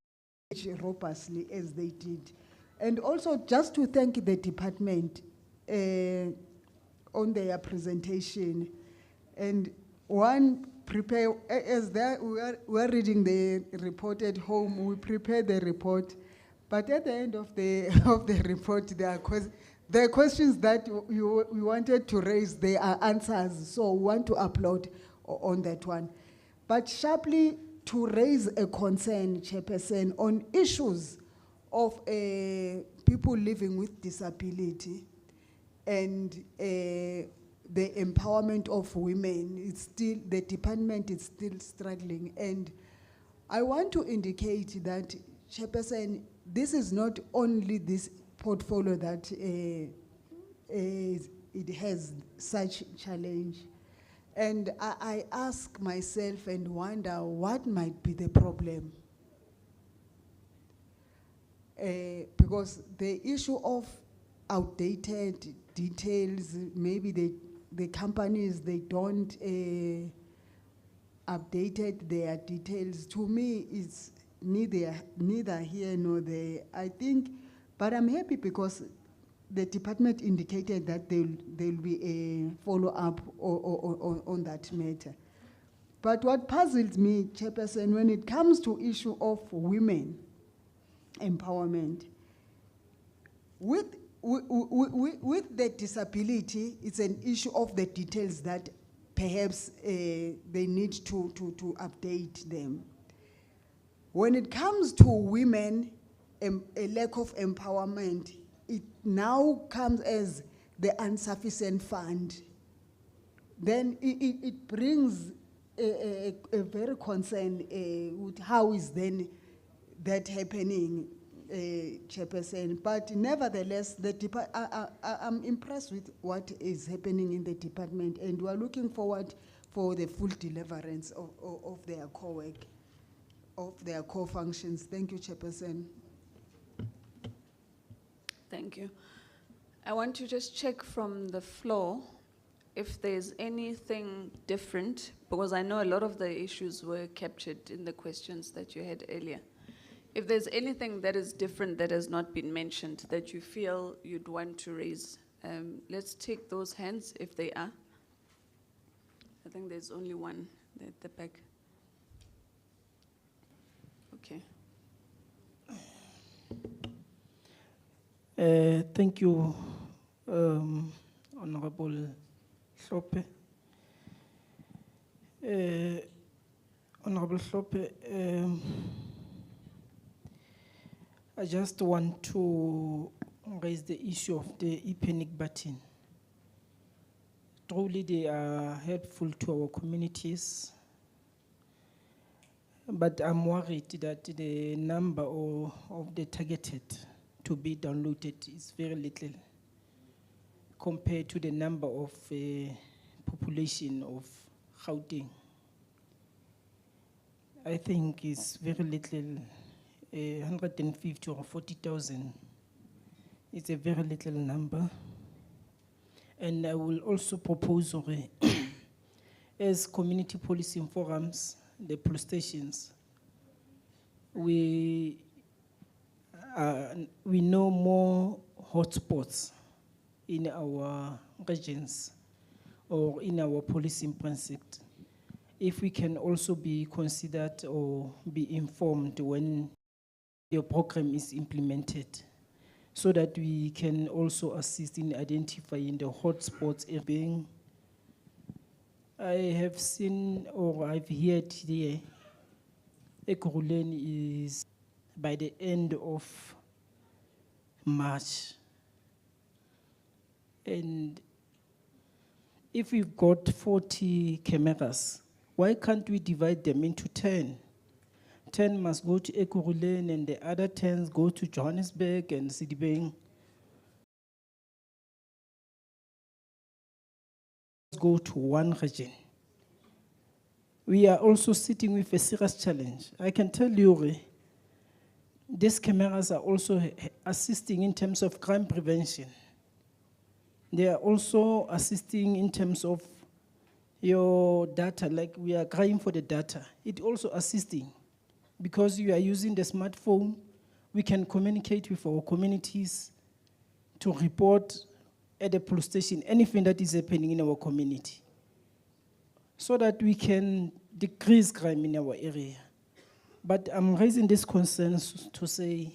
robustly as they did. And also just to thank the department on their presentation. And one, prepare, as we're reading the report at home, we prepare the report, but at the end of the report, there are questions that we wanted to raise, there are answers, so we want to applaud on that one. But sharply to raise a concern, Chairperson, on issues of people living with disability and the empowerment of women, it's still, the department is still struggling. And I want to indicate that, Chairperson, this is not only this portfolio that it has such challenge. And I ask myself and wonder what might be the problem. Because the issue of outdated details, maybe the companies, they don't updated their details. To me, it's neither here nor there. I think, but I'm happy because the department indicated that there'll be a follow-up on that matter. But what puzzles me, Chairperson, when it comes to issue of women empowerment, with the disability, it's an issue of the details that perhaps they need to update them. When it comes to women, a lack of empowerment, it now comes as the insufficient fund. Then it brings a very concern with how is then that happening, Chairperson. But nevertheless, I'm impressed with what is happening in the department, and we're looking forward for the full deliverance of their core work, of their core functions. Thank you, Chairperson. Thank you. I want to just check from the floor if there's anything different, because I know a lot of the issues were captured in the questions that you had earlier. If there's anything that is different that has not been mentioned that you feel you'd want to raise, let's take those hands if they are. I think there's only one at the back. Okay. Thank you, Honorable Hlope. Honorable Hlope, I just want to raise the issue of the e-panic button. Truly, they are helpful to our communities, but I'm worried that the number of the targeted to be downloaded is very little compared to the number of population of Gauteng. I think it's very little, 150 or 40,000. It's a very little number. And I will also propose as community policing forums, the police stations, we we know more hotspots in our regions or in our policing precinct. If we can also be considered or be informed when your program is implemented, so that we can also assist in identifying the hotspots. I have seen or I've heard here, Ekurhuleni is by the end of March. And if we've got 40 cameras, why can't we divide them into 10? 10 must go to Ekurhuleni and the other 10 go to Johannesburg and Sidibeng. Go to one region. We are also sitting with a serious challenge. I can tell you, these cameras are also assisting in terms of crime prevention. They are also assisting in terms of your data, like we are crying for the data. It also assisting because you are using the smartphone. We can communicate with our communities to report at the police station anything that is happening in our community, so that we can decrease crime in our area. But I'm raising this concerns to say,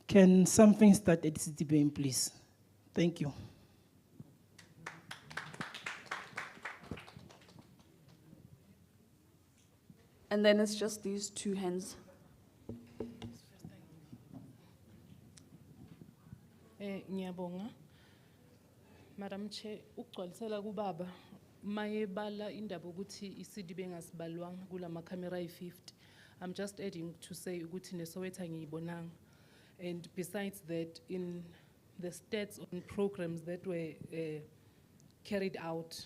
can something start at Sidibeng, please? Thank you. And then it's just these two hands. Ngiyabonga. Madam Chair, ukugcwalisela kubaba mayebala indaba ukuthi iSidibeng asibalwanga kulama camera ayi-50. I'm just adding to say ukuthi neSoweto ngiyibonanga. And besides that, in the stats on programs that were carried out,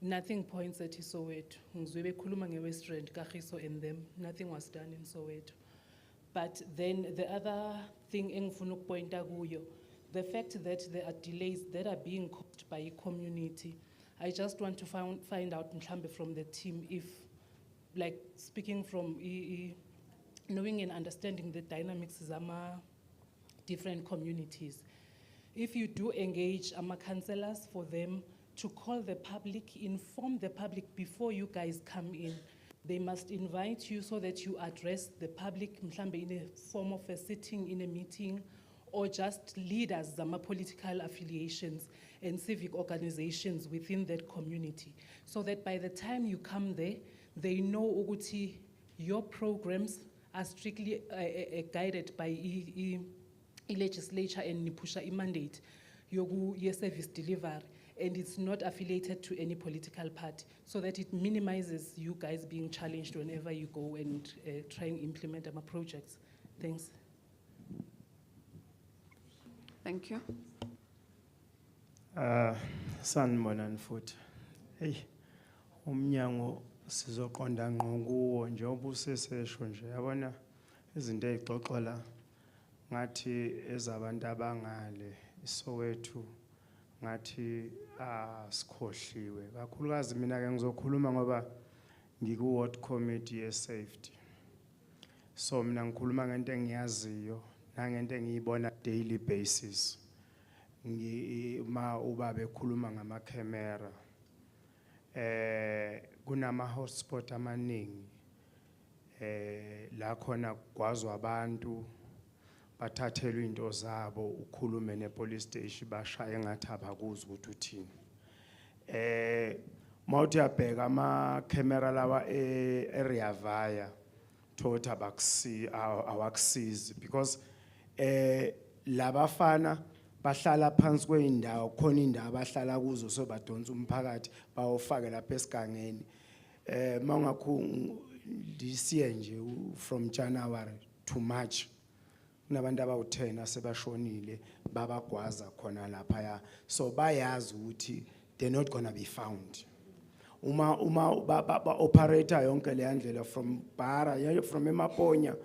nothing points at Soweto. Ngizwe bekhuluma ngeWest Rand, Kagiso and them, nothing was done in Soweto. But then the other thing engifuna ukupointa kuyo, the fact that there are delays that are being caused by a community. I just want to find out mhlambe from the team if, like speaking from knowing and understanding the dynamics of different communities. If you do engage councillors for them to call the public, inform the public before you guys come in. They must invite you so that you address the public mhlambe in a form of a sitting, in a meeting, or just leaders, political affiliations and civic organizations within that community, so that by the time you come there, they know ukuthi your programs are strictly guided by legislature and nipusha mandate your service delivery, and it's not affiliated to any political party, so that it minimizes you guys being challenged whenever you go and try and implement projects. Thanks. Thank you. Sanibonani futhi. Hey, umnyango sizoqonda ngqo kuwo njengoba usesesho nje yabona izinto ezixoxwa la ngathi ezabantu abangale iSoweto ngathi sikhohliwe kakhulukazi mina ke ngizokhuluma ngoba ngiku ward committee ye safety, so mina ngikhuluma ngento engiyaziyo nangento engiyibona daily basis. Ma uba bekhuluma ngama camera kunama hotspot amaningi la khona kwazwa abantu bathathelwe into zabo, ukhulume nepolice station bashaya engathi abakuzwa ukuthi uthini. Mawuthi uyabheka ama camera lawa area via thotha awakusizi because labafana bahlala phansi kweindawo, khona indawo bahlala kuzo so badonsa umphakathi bawofake lapha esigangeni. Mawungakho lisiye nje from January to March kunabantu abawu10 asebashonile babagwaza khona lapha ya, so bayazi ukuthi they're not going to be found. Uma ba operator yonke le ndlela from Bara from Emaponya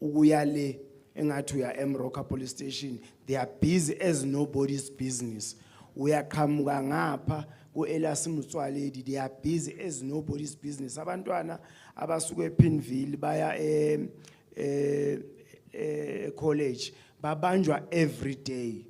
ukuya le engathi uya Emroka police station, they are busy as nobody's business. Uyaqhamuka ngapha ku Elias Mtswaledi, they are busy as nobody's business. Abantwana abasuka ePinville baya college babanjwa every day.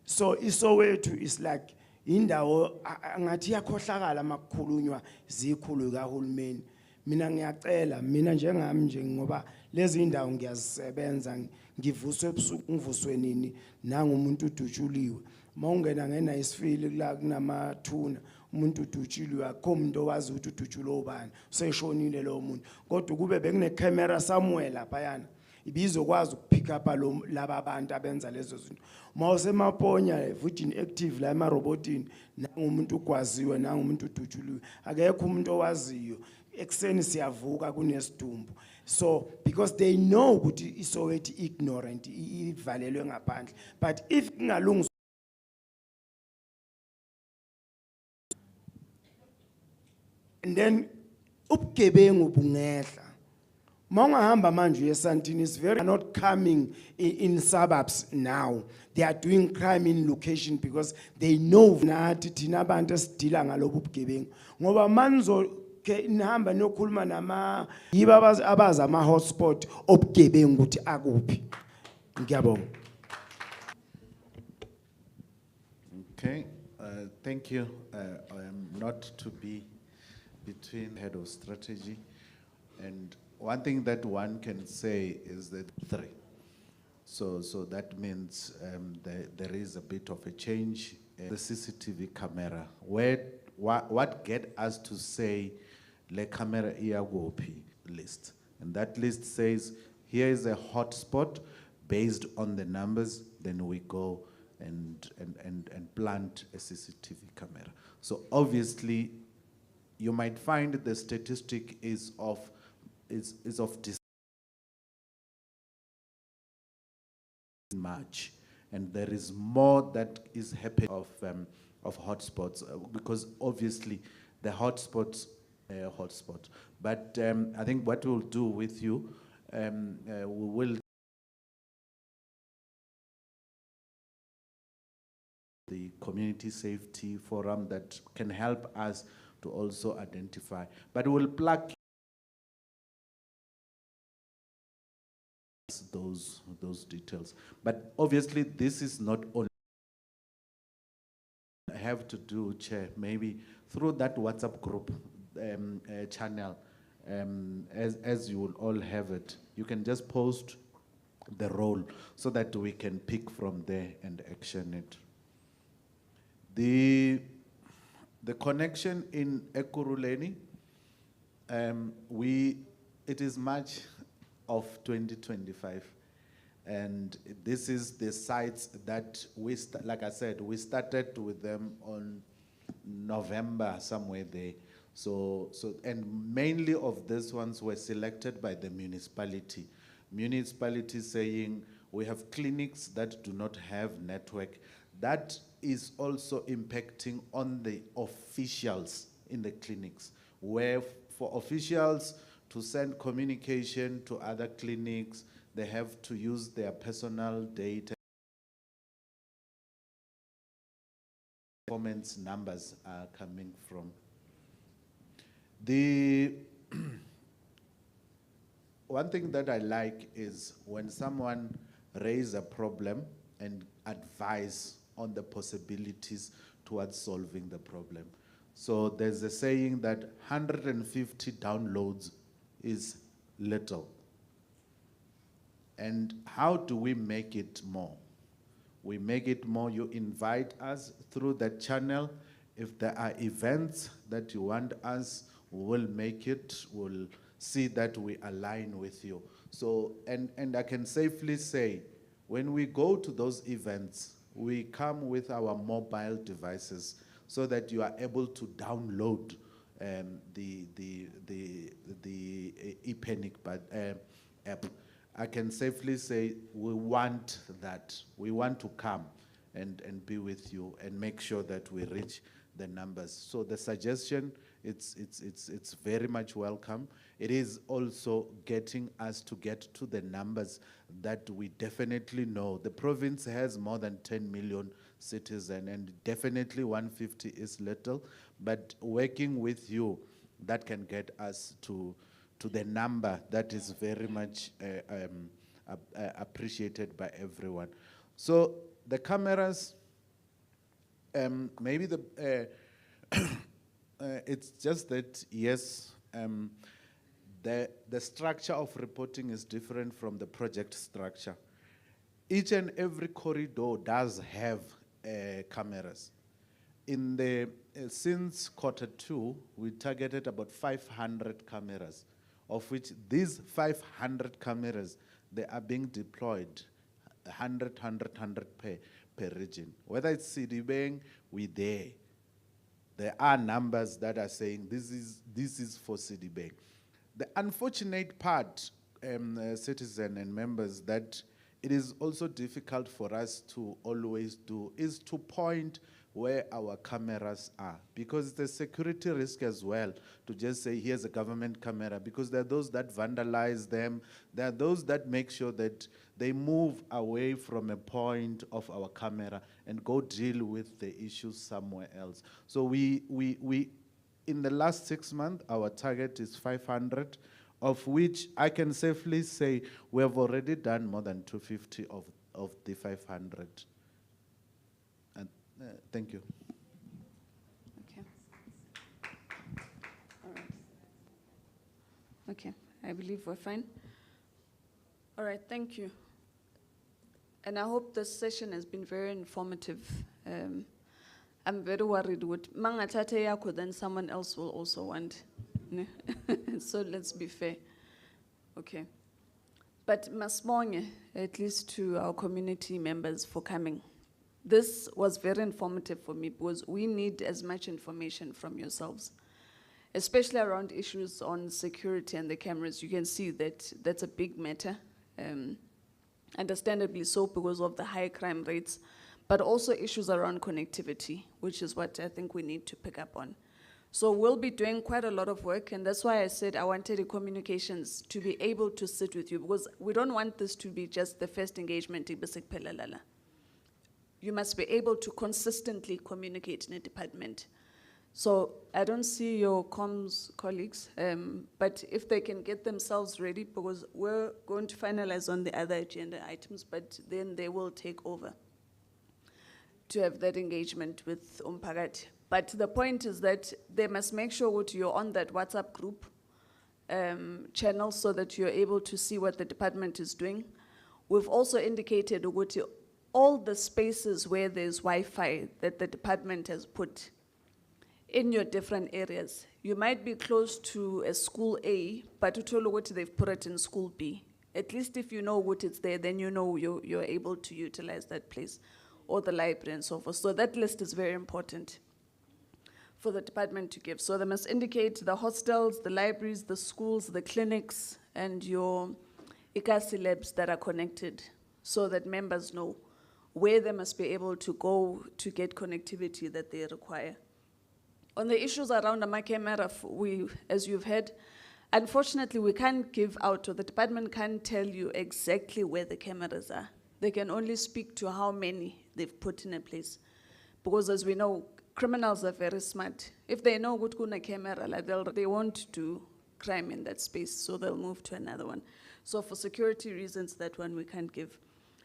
So iSoweto is like indawo ngathi yakhohlakala makukhulunywa zikhulu kahulumeni. Mina ngiyacela mina njengami nje ngoba lezi indawo ngiyazisebenza ngivuswe ebusuku ngivuswe nini nangumuntu udutshuliwe. Mawungena ngena isifili la kunamathuna umuntu udutshuliwe akho umuntu owazi ukuthi udutshulwe ubani useshonile lo muntu kodwa kube bekune camera somewhere lapha yana ibizokwazi ukupick up laba abantu abenza lezo zinto. Mawusemaponya Virgin Active la emarobotini nangumuntu ugwaziwe nangumuntu udutshuliwe akekho umuntu owaziyo ekseni siyavuka kunesidumbu. So because they know ukuthi iSoweto ignorant ivalelwe ngaphandle, but if ingalungiswa and then ubugebengu bungehla. Mawungahamba manje eSandton is very not coming in suburbs now. They are doing crime in location because they know nathi thina abantu esidila ngalobu bugebengu. Ngoba manzo ke nihamba nokhuluma nama yiba abazi ama hotspot obugebengu ukuthi akuphi. Ngiyabonga. Okay, thank you. I am not to be between head of strategy, and one thing that one can say is that 3. So that means there is a bit of a change. The CCTV camera, what get us to say le camera iagopi list, and that list says here is a hotspot based on the numbers. Then we go and plant a CCTV camera. So obviously, you might find the statistic is of March, and there is more that is happening of hotspots because obviously the hotspots hotspot. But I think what we'll do with you, we will the community safety forum that can help us to also identify, but we'll plug those details. But obviously this is not only I have to do, Chair, maybe through that WhatsApp group channel, as you will all have it, you can just post the role so that we can pick from there and action it. The connection in Ekurhuleni, it is March of 2025, and this is the sites that like I said, we started with them on November, somewhere there. So and mainly of these ones were selected by the municipality. Municipality saying we have clinics that do not have network. That is also impacting on the officials in the clinics, where for officials to send communication to other clinics, they have to use their personal data. Performance numbers are coming from. The one thing that I like is when someone raises a problem and advise on the possibilities towards solving the problem. So there's a saying that 150 downloads is little. And how do we make it more? We make it more, you invite us through that channel. If there are events that you want us, we will make it, we'll see that we align with you. So, and I can safely say, when we go to those events, we come with our mobile devices so that you are able to download the ePanic app. I can safely say we want that. We want to come and be with you and make sure that we reach the numbers. So the suggestion, it's very much welcome. It is also getting us to get to the numbers that we definitely know. The province has more than 10 million citizens, and definitely 150 is little, but working with you, that can get us to the number that is very much appreciated by everyone. So the cameras, maybe it's just that, yes, the structure of reporting is different from the project structure. Each and every corridor does have cameras. In the, since Q2, we targeted about 500 cameras, of which these 500 cameras, they are being deployed 100 per region. Whether it's Sidibeng, we're there. There are numbers that are saying this is for Sidibeng. The unfortunate part, citizen and members, that it is also difficult for us to always do is to point where our cameras are, because it's a security risk as well to just say here's a government camera, because there are those that vandalize them, there are those that make sure that they move away from a point of our camera and go deal with the issues somewhere else. So we in the last 6 months, our target is 500, of which I can safely say we have already done more than 250 of the 500. And thank you. Okay. All right. Okay, I believe we're fine. All right, thank you. And I hope this session has been very informative. I'm very worried with Mangatate Yako, then someone else will also want. So let's be fair. Okay. But Masmonge, at least to our community members for coming. This was very informative for me because we need as much information from yourselves, especially around issues on security and the cameras. You can see that that's a big matter, understandably so because of the high crime rates, but also issues around connectivity, which is what I think we need to pick up on. So we'll be doing quite a lot of work, and that's why I said I wanted the communications to be able to sit with you, because we don't want this to be just the first engagement. You must be able to consistently communicate in a department. So I don't see your comms colleagues, but if they can get themselves ready, because we're going to finalize on the other agenda items, but then they will take over to have that engagement with Umpagat. But the point is that they must make sure that you're on that WhatsApp group channel so that you're able to see what the department is doing. We've also indicated all the spaces where there's Wi-Fi that the department has put in your different areas. You might be close to a school A, but they've put it in school B. At least if you know what it's there, then you know you're able to utilize that place, or the library and so forth. So that list is very important for the department to give. So they must indicate the hostels, the libraries, the schools, the clinics, and your ICASI labs that are connected, so that members know where they must be able to go to get connectivity that they require. On the issues around the camera, as you've heard, unfortunately we can't give out, or the department can't tell you exactly where the cameras are. They can only speak to how many they've put in a place. Because as we know, criminals are very smart. If they know what kuna camera, like they won't do crime in that space, so they'll move to another one. So for security reasons, that one we can't give.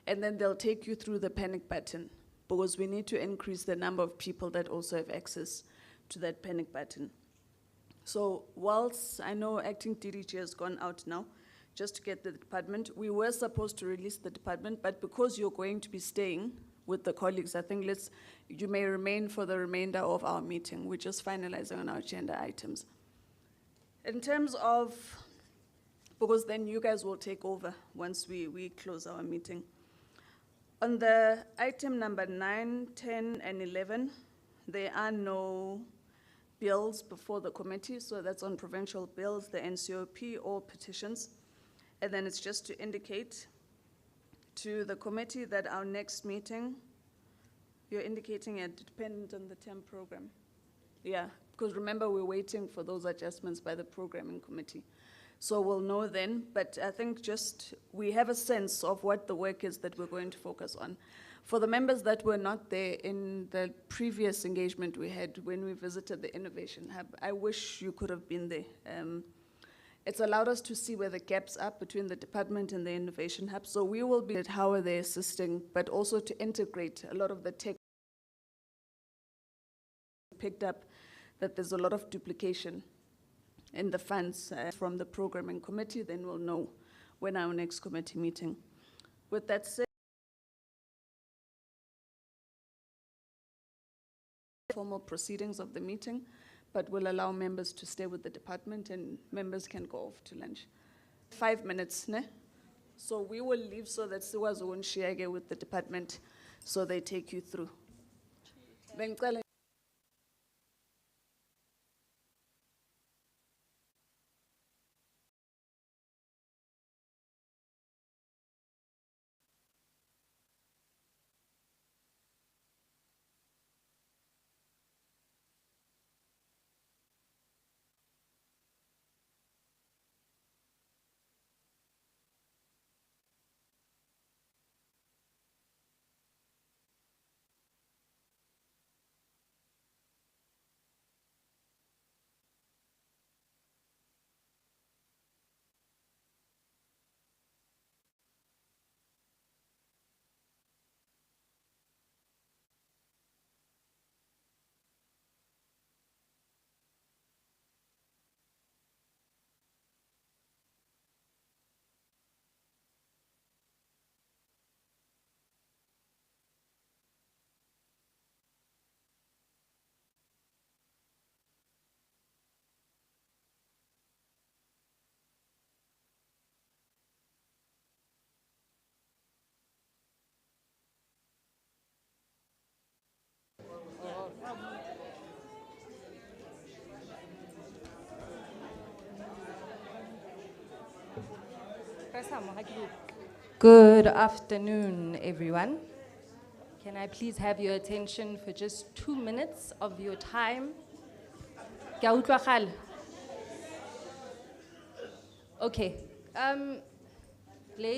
And then they'll take you through the panic button, because we need to increase the number of people that also have access to that panic button. So whilst I know acting DDG has gone out now, just to get the department, we were supposed to release the department, but because you're going to be staying with the colleagues, I think you may remain for the remainder of our meeting. We're just finalizing on our agenda items. In terms of, because then you guys will take over once we close our meeting. On the item number 9, 10, and 11, there are no bills before the committee, so that's on provincial bills, the NCOP, or petitions. And then it's just to indicate to the committee that our next meeting, you're indicating it dependent on the TEM program. Yeah, because remember we're waiting for those adjustments by the programming committee. So we'll know then, but I think just we have a sense of what the work is that we're going to focus on. For the members that were not there in the previous engagement we had when we visited the Innovation Hub, I wish you could have been there. It's allowed us to see where the gaps are between the department and the innovation hub. So we will be at how are they assisting, but also to integrate a lot of the tech picked up that there's a lot of duplication in the funds from the programming committee. Then we'll know when our next committee meeting. With that said, formal proceedings of the meeting, but will allow members to stay with the department and members can go off to lunch. 5 minutes, ne? So we will leave so that Siwazi won't share with the department so they take you through. Bengicela Good afternoon, everyone. Can I please have your attention for just 2 minutes of your time? Ke a utlwa kgale? Okay. Ladies